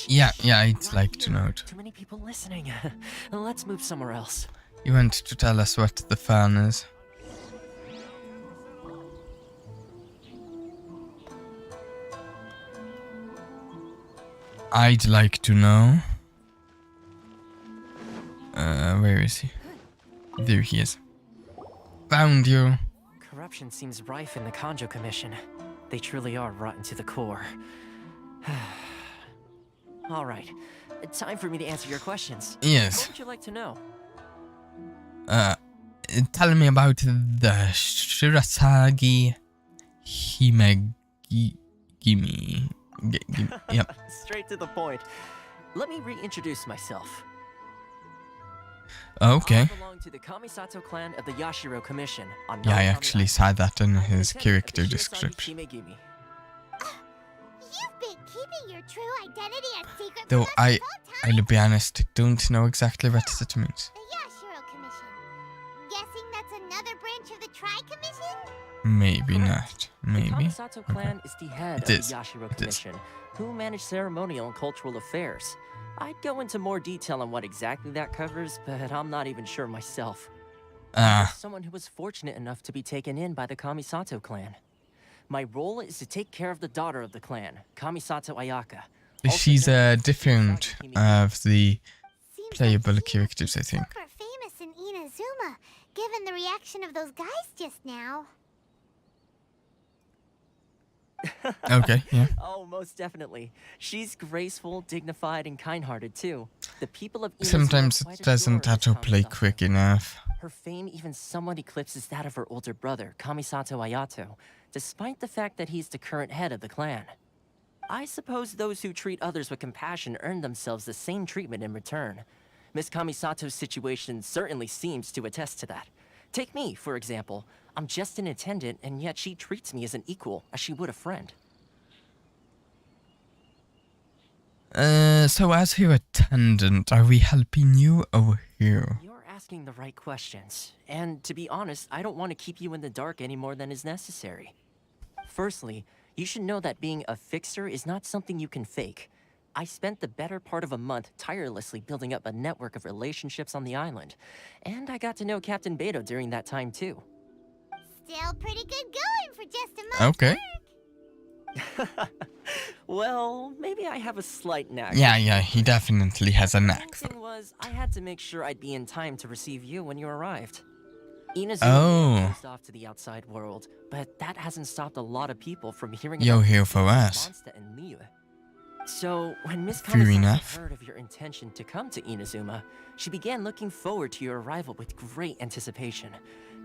Yeah, I'd like to know it. Too many people listening. Let's move somewhere else. You want to tell us what the fan is? I'd like to know. Where is he? There he is. Found you. Corruption seems rife in the Kanjo Commission. They truly are rotten to the core. All right, time for me to answer your questions. Yes. What would you like to know? Tell me about the Shirasagi Himegimi. Yep. Straight to the point. Let me reintroduce myself. Okay. I belong to the Kamisato clan of the Yashiro Commission. On Yeah, I Narukami actually Island. saw that in his Lieutenant of the character Shirasagi description. Himegimi. You've been keeping your true identity a secret Though from us this whole time. I'll be honest, don't know exactly what that means. The Yashiro Commission. Guessing that's Maybe not. Maybe. The Kamisato clan is the head It of is. the Yashiro It is. Commission, who manage ceremonial and cultural affairs. I'd go into more detail on what exactly that covers, but I'm not even sure myself. I'm just someone who was fortunate enough to be taken in by the Kamisato clan. My role is to take care of the daughter of the clan, Kamisato Ayaka. She's different of the playable characters, I think. Super famous in Inazuma, given the reaction of those guys just now. Okay, yeah. Oh, most definitely. She's graceful, dignified, and kind-hearted too. The people of Inazuma Sometimes quite it doesn't adore Miss autoplay Kamisato. quick enough. Her fame even somewhat eclipses that of her older brother, Kamisato Ayato, despite the fact that he's the current head of the clan. I suppose those who treat others with compassion earn themselves the same treatment in return. Miss Kamisato's situation certainly seems to attest to that. Take me, for example. I'm just an attendant, and yet she treats me as an equal, as she would a friend. So as your attendant, are we helping you over here? You're asking the right questions, and to be honest, I don't want to keep you in the dark any more than is necessary. Firstly, you should know that being a fixer is not something you can fake. I spent the better part of a month tirelessly building up a network of relationships on the island, and I got to know Captain Beto during that time too. Still pretty good going for just a month. Okay. Well, maybe I have a slight knack. Yeah, he definitely has a knack. The thing was, I had to make sure I'd be in time to receive you when you arrived. Inazuma Oh. closed off to the outside world, but that hasn't stopped a lot of people from hearing You're about here for us. Monsta and Liyue. So, when Miss Fair Kamisato enough. heard of your intention to come to Inazuma, she began looking forward to your arrival with great anticipation.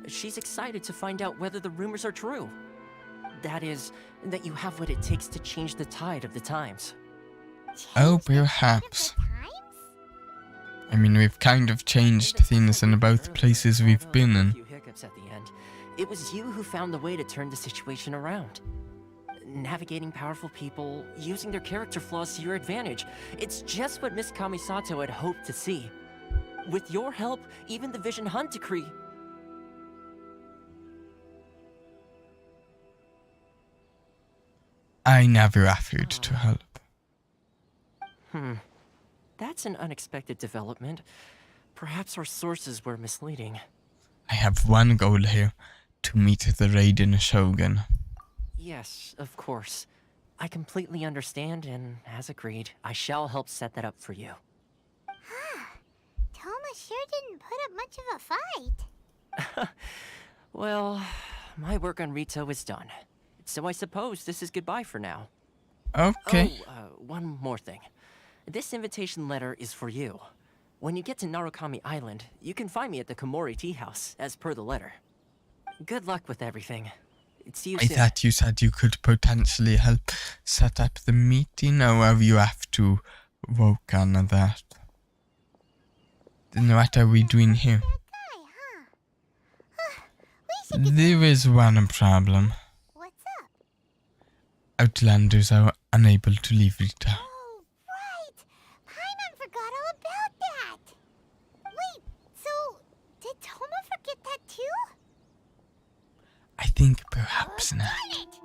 She's excited to find out whether the rumors are true. That is, that you have what it takes to change the tide of the times. Oh, perhaps. I mean, we've kind of changed things in both places we've been A in. few hiccups at the end. It was you who found the way to turn the situation around. Navigating powerful people, using their character flaws to your advantage. It's just what Miss Kamisato had hoped to see. With your help, even the Vision Hunt Decree. I never offered to help. That's an unexpected development. Perhaps our sources were misleading. I have one goal here, to meet the Raiden Shogun. Yes, of course. I completely understand, and as agreed, I shall help set that up for you. Toma sure didn't put up much of a fight. Well, my work on Rito is done. So I suppose this is goodbye for now. Okay. Oh, one more thing. This invitation letter is for you. When you get to Narukami Island, you can find me at the Komori Tea House, as per the letter. Good luck with everything. See you I soon. thought you said you could potentially help set up the meeting, or you have to work on that. Then what are we doing here? There is one problem. What's up? Outlanders are unable to leave Rita. Oh, right! Paimon forgot all about that! Wait, so did Toma forget that too? I think perhaps not. Darn it!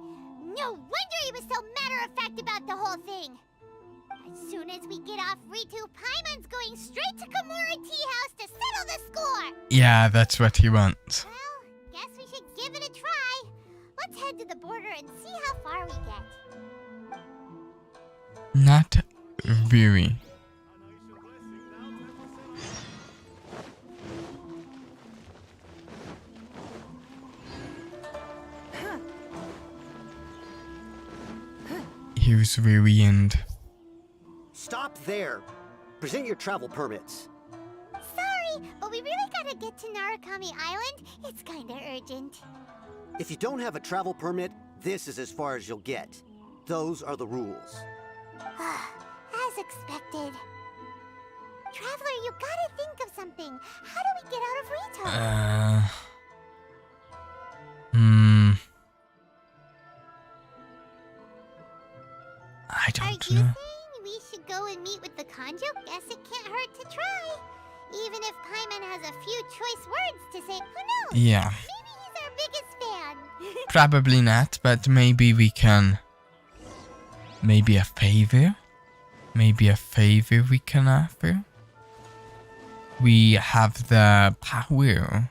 No wonder he was so matter-of-fact about the whole thing! As soon as we get off Ritu, Paimon's going straight to Komori Tea House to settle the score! Yeah, that's what he wants. Well, guess we should give it a try. Let's head to the border and see how far we get. Not very. Here's where we end. Stop there. Present your travel permits. Sorry, but we really gotta get to Narukami Island. It's kinda urgent. If you don't have a travel permit, this is as far as you'll get. Those are the rules. As expected. Traveler, you gotta think of something. How do we get out of Rito? I don't Are you know. saying we should go and meet with the Kanjo? Guess it can't hurt to try. Even if Paimon has a few choice words to say, who knows? Yeah. Maybe he's our biggest fan. Probably not, but maybe we can. Maybe a favor? Maybe a favor we can offer? We have the power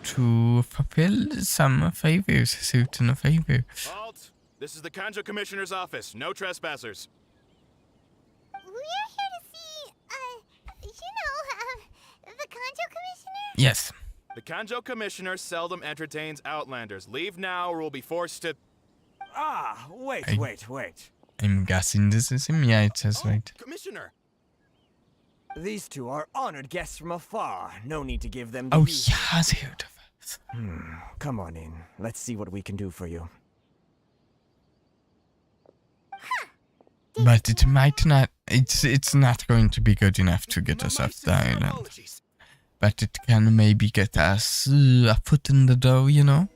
to fulfill some favors, certain a favor. Halt! This is the Kanjo Commissioner's office. No trespassers. We're here to see, the Kanjo Commissioner? Yes. The Kanjo Commissioner seldom entertains Outlanders. Leave now or we'll be forced to... Ah, wait. I'm guessing this is him. Yeah, it says right. Commissioner! These two are honored guests from afar. No need to give them the Oh, usual. he has heard of us. Come on in. Let's see what we can do for you. But it might not. It's not going to be good enough to get us off the island. But it can maybe get us a foot in the door, you know?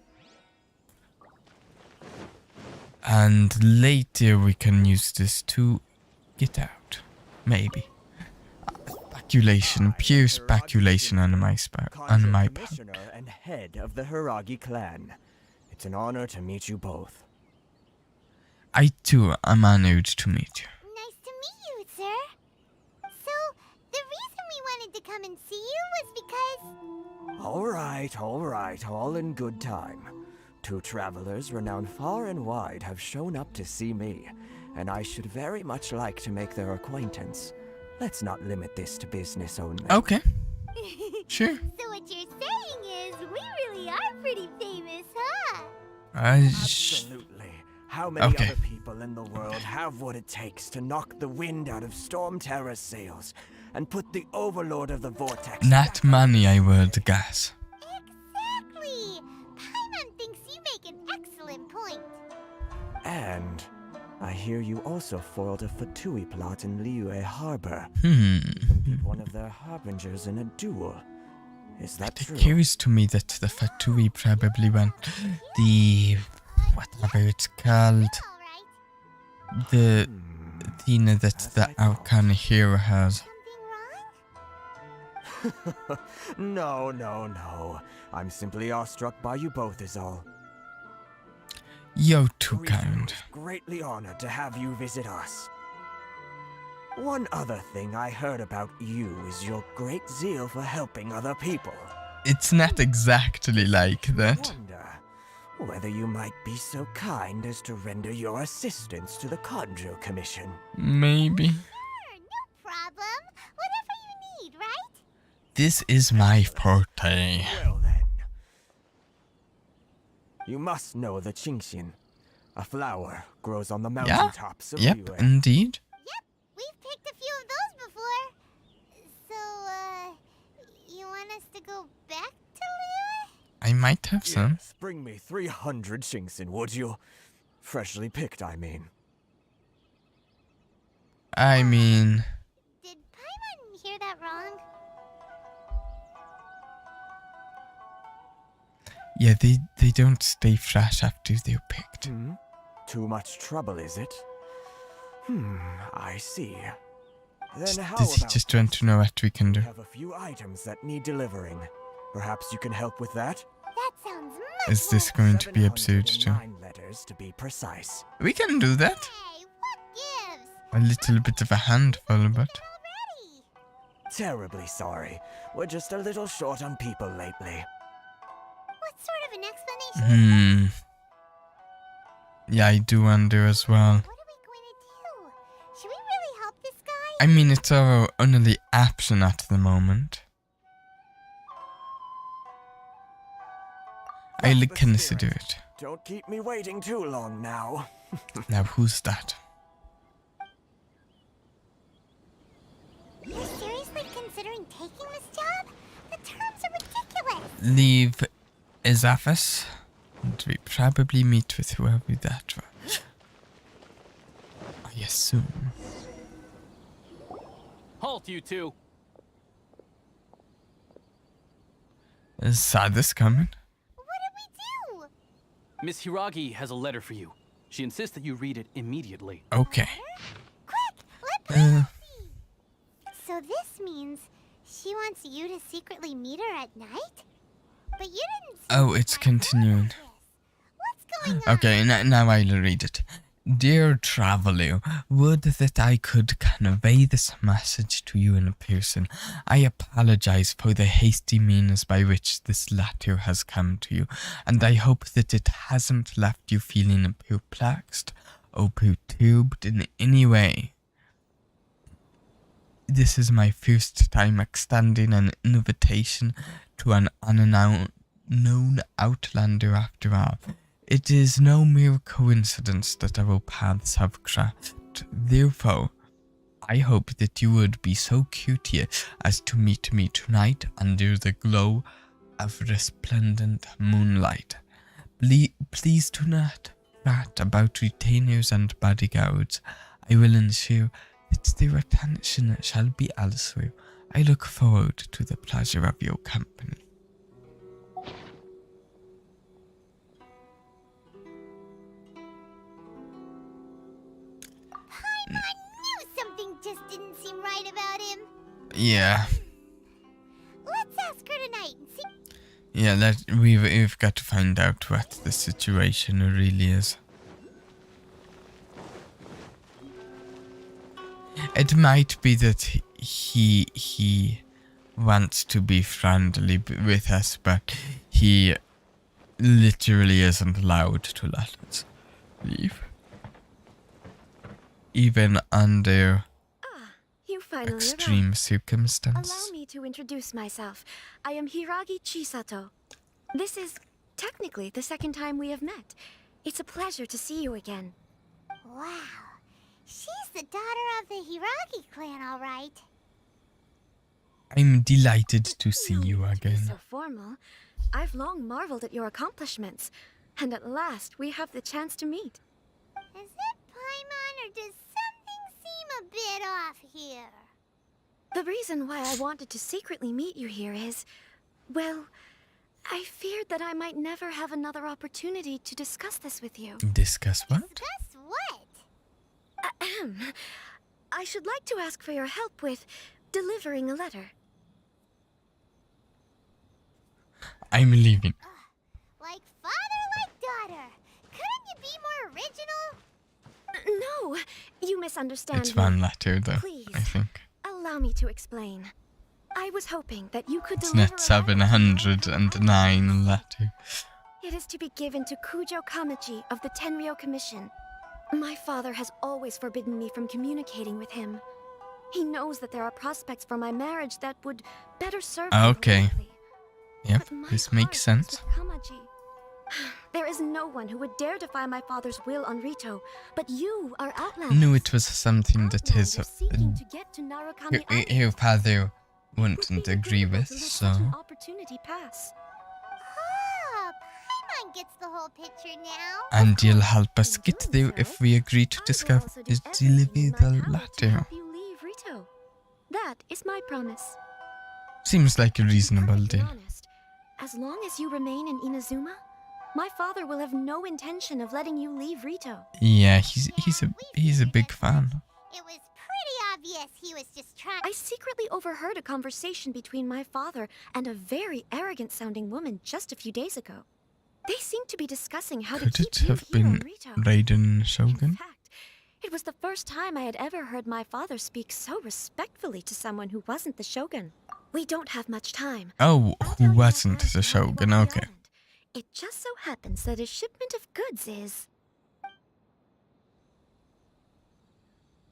And later we can use this to get out. Maybe. Speculation, pure speculation on my part. Commissioner and head of the Hiragi clan. It's an honor to meet you both. I too am honored to meet you. Nice to meet you, sir. So, the reason we wanted to come and see you was because... All right, all in good time. Two travelers renowned far and wide have shown up to see me, and I should very much like to make their acquaintance. Let's not limit this to business only. Okay. Sure. So what you're saying is, we really are pretty famous, huh? Absolutely. How many Okay. other people in the world have what it takes to knock the wind out of Storm Terror's sails and put the Overlord of the Vortex... Not money, I would guess. Exactly! Paimon thinks you make an excellent point. And I hear you also foiled a Fatui plot in Liyue Harbor. Even beat one of their harbingers in a duel. Is that It true? occurs to me that the Fatui probably went the whatever it's called. The thing that the Arcana hero has. No. I'm simply awestruck by you both is all. You're too kind. Greatly honored to have you visit us. One other thing I heard about you is your great zeal for helping other people. It's not exactly like that. Whether you might be so kind as to render your assistance to the Kanjo Commission. Maybe. Problem? Whatever you need, right? This is my forte. Well then. You must know the Qingxin. A flower grows on the mountaintops of Yep, Liyue. indeed. We've picked a few of those before. So, you want us to go back to Liyue? I might have some. Yes, bring me 300 Qingxin, would you? Freshly picked, I mean. I mean, Did Paimon hear that wrong? yeah, they don't stay fresh after they're picked. Too much trouble, is it? I see. Then how Does he about just want to know what we can do? we have a few items that need delivering. Perhaps you can help with that? That sounds much Is this going to be absurd too? 9 letters to be precise. We can do that. Hey, what gives? A little bit of a handful, but Terribly sorry. We're just a little short on people lately. What sort of an explanation? Yeah, I do wonder as well. Should we really help this guy? I mean, it's our only option at the moment. I'll consider it. Don't keep me waiting too long now. Now, who's that? You're seriously considering taking this job? The terms are ridiculous. Leave his office, and we probably meet with whoever that was. I assume. Halt, you two! Saw this coming. Miss Hiragi has a letter for you. She insists that you read it immediately. Okay. So this means she wants you to secretly meet her at night? But you didn't say Oh, it's continuing. what Okay, now I'll read it. Dear traveler, would that I could convey this message to you in person. I apologize for the hasty means by which this letter has come to you, and I hope that it hasn't left you feeling perplexed or perturbed in any way. This is my first time extending an invitation to an unknown outlander after all. It is no mere coincidence that our paths have crossed. Therefore, I hope that you would be so courteous as to meet me tonight under the glow of resplendent moonlight. Please do not fret about retainers and bodyguards. I will ensure that their attention shall be elsewhere. I look forward to the pleasure of your company. I knew something just didn't seem right about him. Yeah. Let's ask her tonight and see. Yeah, we've got to find out what the situation really is. It might be that he wants to be friendly with us, but he literally isn't allowed to let us leave. Even under You finally extreme arrived. circumstances. Allow me to introduce myself. I am Hiragi Chisato. This is technically the second time we have met. It's a pleasure to see you again. Wow. She's the daughter of the Hiragi clan, all right. I'm delighted to see you again. So formal. I've long marveled at your accomplishments. And at last, we have the chance to meet. Is it Paimon, or does something seem a bit off here? The reason why I wanted to secretly meet you here is, well, I feared that I might never have another opportunity to discuss this with you. Discuss what? Discuss what? Ahem. I should like to ask for your help with delivering a letter. I'm leaving. Like father, like daughter. Couldn't you be more original? No, you misunderstand It's me. one letter though, Please, I think. allow me to explain. I was hoping that you could It's deliver not 709 letter. It is to be given to Kujo Kamachi of the Tenryo Commission. My father has always forbidden me from communicating with him. He knows that there are prospects for my marriage that would better serve me Okay. politically. Yep, this makes sense. Kamaji. There is no one who would dare defy my father's will on Rito, but you are outlanders. Knew it was something that his seeking to get to Narukami Island. her father wouldn't agree with, so Opportunity pass. Ah, Paimon gets the whole picture now. and you'll help us get there if we agree to deliver the letter. You leave Rito. That is my promise. Seems like a reasonable deal. As long as you remain in Inazuma, my father will have no intention of letting you leave Rito. Yeah, he's a big fan. It was pretty obvious he was just trying. I secretly overheard a conversation between my father and a very arrogant-sounding woman just a few days ago. They seemed to be discussing how Could to it keep you have here been on Rito. Raiden Shogun? It was the first time I had ever heard my father speak so respectfully to someone who wasn't the Shogun. We don't have much time. Oh, who wasn't the Shogun? Okay. It just so happens that a shipment of goods is...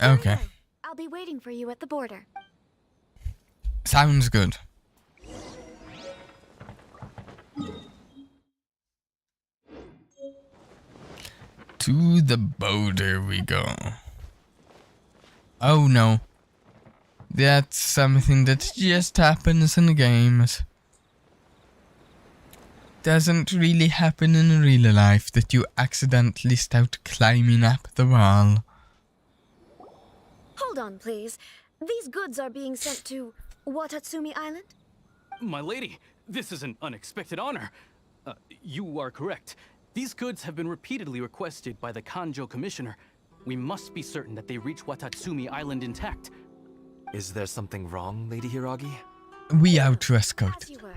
Okay. I'll be waiting for you at the border. Sounds good. To the border we go. Oh no. That's something that just happens in games. Doesn't really happen in real life that you accidentally start climbing up the wall. Hold on, please. These goods are being sent to Watatsumi Island? My lady, this is an unexpected honor. You are correct. These goods have been repeatedly requested by the Kanjo Commissioner. We must be certain that they reach Watatsumi Island intact. Is there something wrong, Lady Hiragi? We out to escort. As you were.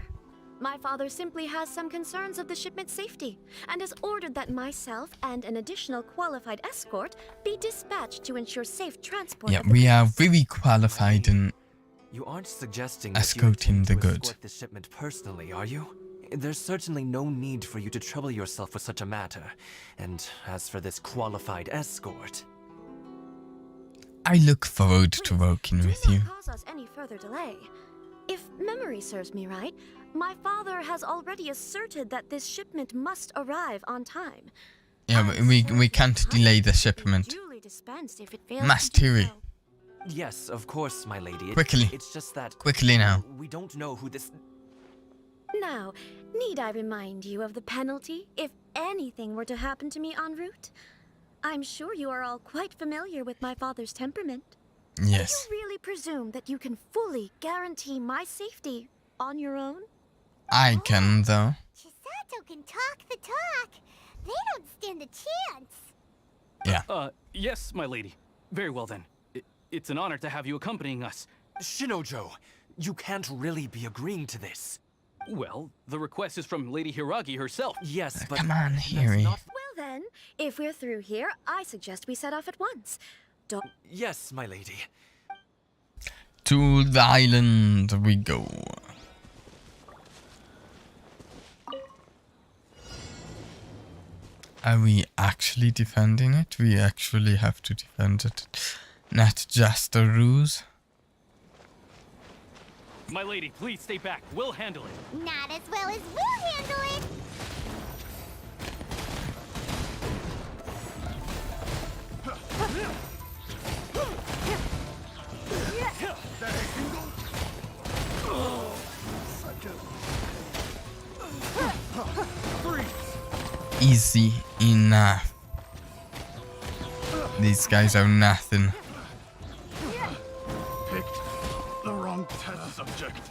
My father simply has some concerns of the shipment's safety and has ordered that myself and an additional qualified escort be dispatched to ensure safe transport. Yeah, of the we are very qualified in You aren't suggesting escorting the that you intend to goods. escort the shipment personally, are you? There's certainly no need for you to trouble yourself with such a matter. And as for this qualified escort... I look forward to working with you. Cause us any further delay. If memory serves me right, my father has already asserted that this shipment must arrive on time. Yeah, we can't delay the shipment. Duly dispensed if it fails Mass to do Tui. so. Yes, of course, my lady. Quickly. It's just that... Quickly now. We don't know who this... Now, need I remind you of the penalty if anything were to happen to me en route? I'm sure you are all quite familiar with my father's temperament. Yes. Do you really presume that you can fully guarantee my safety on your own? I can, though. Chisato can talk the talk. They don't stand a chance. Yeah. Yes, my lady. Very well then. It's an honor to have you accompanying us. Shinojo, you can't really be agreeing to this. Well, the request is from Lady Hiragi herself. Yes, but... Come on, Hiri. Well then, if we're through here, I suggest we set off at once. Don't... Yes, my lady. To the island we go. Are we actually defending it? We actually have to defend it. Not just a ruse. My lady, please stay back. We'll handle it. Not as well as we'll handle it. Easy enough. These guys are nothing. Picked the wrong test subject.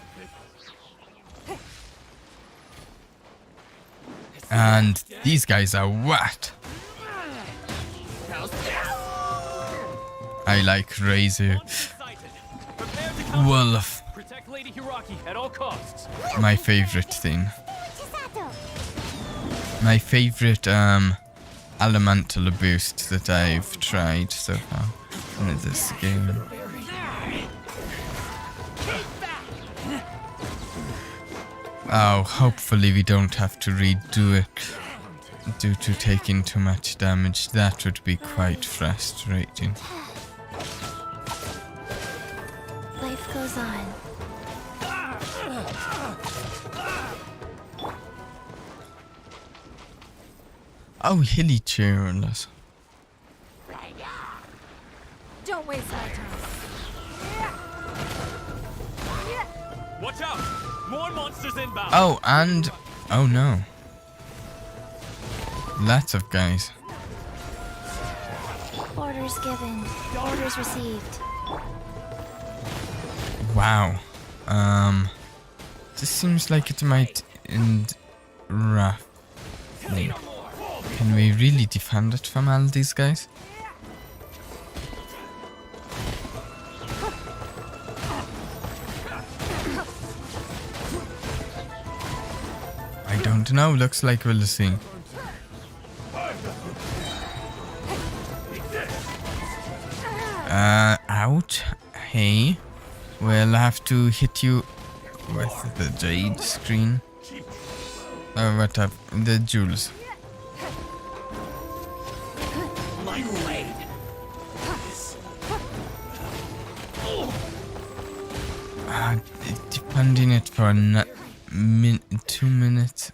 And these guys are what? I like Razor. Wolf. Protect Lady Hiragi at all costs. My favorite thing. My favorite elemental boost that I've tried so far in this game. Oh, hopefully we don't have to redo it due to taking too much damage. That would be quite frustrating. Life goes on. Oh, hilly cheerless. Don't waste my time. Watch out! More monsters inbound! Oh, and... Oh no. Lots of guys. Orders given. Orders received. Wow. This seems like it might end roughly. Can we really defend it from all these guys? I don't know, looks like we'll see. Ouch. Hey. We'll have to hit you with the jade screen. Or whatever, the jewels. Defending it for 2 minutes.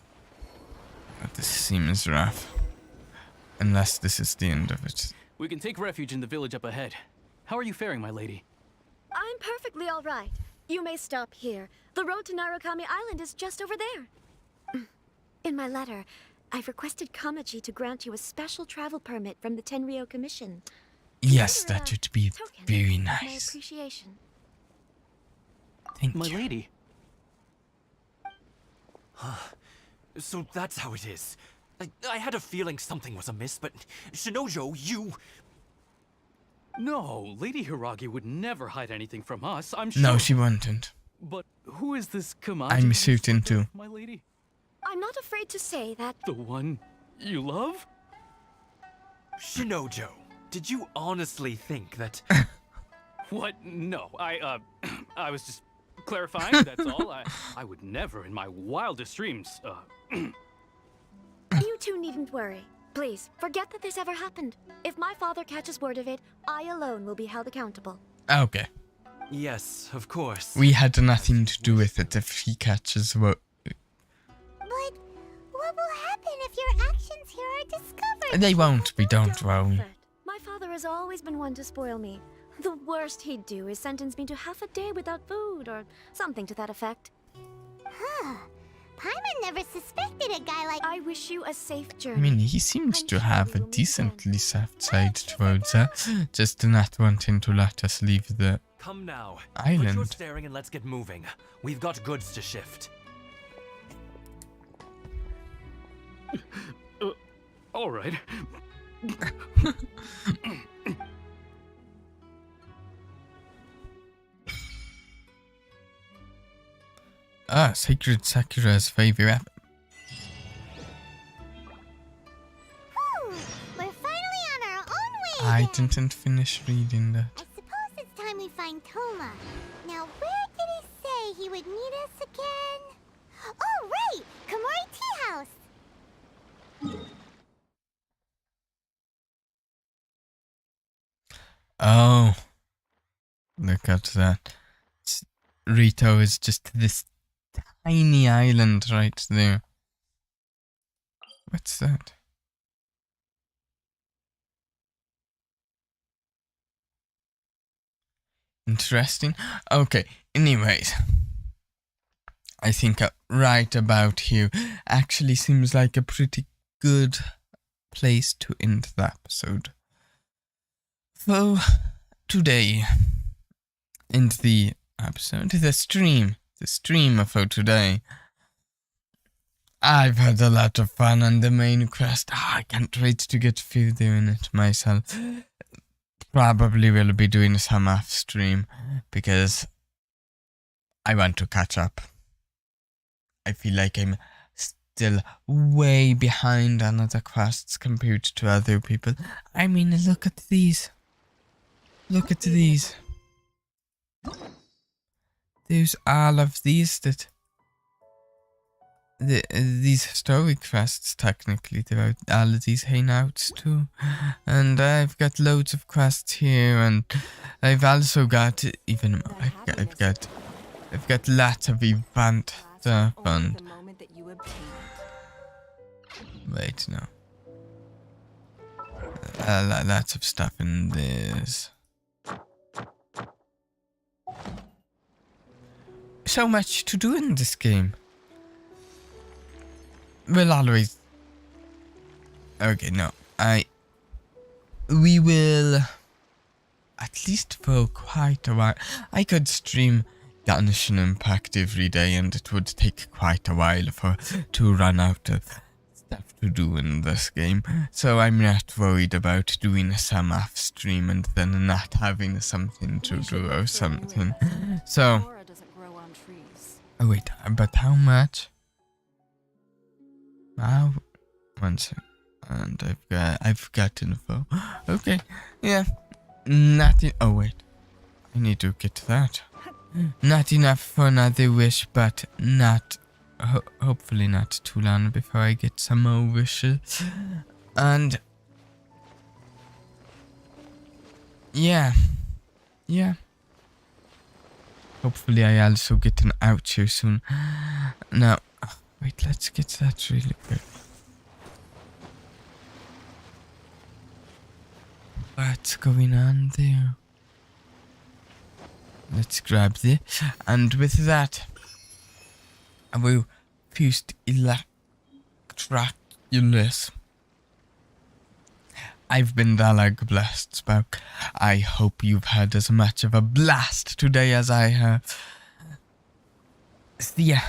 This seems rough. Unless this is the end of it. We can take refuge in the village up ahead. How are you faring, my lady? I'm perfectly all right. You may stop here. The road to Narukami Island is just over there. In my letter, I've requested Kamaji to grant you a special travel permit from the Tenryou Commission. Yes, that would be very My nice. appreciation. Thank my you. lady. So that's how it is. I had a feeling something was amiss, but Shinojo, you... No, Lady Hiragi would never hide anything from us, I'm sure. No, she wouldn't. But who is this Kamaji? I'm shooting too. My lady? I'm not afraid to say that. The one you love? Shinojo, did you honestly think that... What? No, I was just clarifying, that's all. I would never in my wildest dreams, You two needn't worry. Please, forget that this ever happened. If my father catches word of it, I alone will be held accountable. Okay. Yes, of course. We had nothing to do with it if he catches what. But what will happen if your actions here are discovered? They won't be, don't worry. My father has always been one to spoil me. The worst he'd do is sentence me to half a day without food or something to that effect. Huh. Paimon never suspected a guy like... I wish you a safe I journey. mean, he seems to have a decently soft side towards her, just not wanting to let us leave the Come now. island. Quit your staring and let's get moving. We've got goods to shift. All right. Sacred Sakura's favorite. We're finally on our own way. I didn't finish reading that. I suppose it's time we find Toma. Now, where did he say he would meet us again? Oh, right! Komori Tea House. Oh, look at that. Rito is just this tiny island right there. What's that? Interesting. Okay, anyways. I think right about here actually seems like a pretty good place to end the episode. So, today, in the episode, the stream for today, I've had a lot of fun on the main quest. I can't wait to get through doing it myself. Probably will be doing some off stream because I want to catch up. I feel like I'm still way behind on other quests compared to other people. I mean, look at these. Look at these. There's all of these that... these story quests, technically. There are all of these hangouts too. And I've got loads of quests here, and I've also got even more. I've got lots of event stuff, and... Wait, no. Lots of stuff in this. So much to do in this game. We'll always... Okay, no. We will... At least for quite a while. I could stream Genshin Impact every day, and it would take quite a while to run out of stuff to do in this game. So I'm not worried about doing some off stream and then not having something to do or something. So... Oh wait, but how much? One second. And I've got info. Okay, yeah. Nothing. Oh wait, I need to get that. Not enough for another wish, but not. Hopefully not too long before I get some more wishes. And yeah. Hopefully I also get an outro soon. Now, wait, let's get that really quick. What's going on there? Let's grab this. And with that, I will first electroculus. I've been Dalag Blessed Spoke. I hope you've had as much of a blast today as I have. See ya.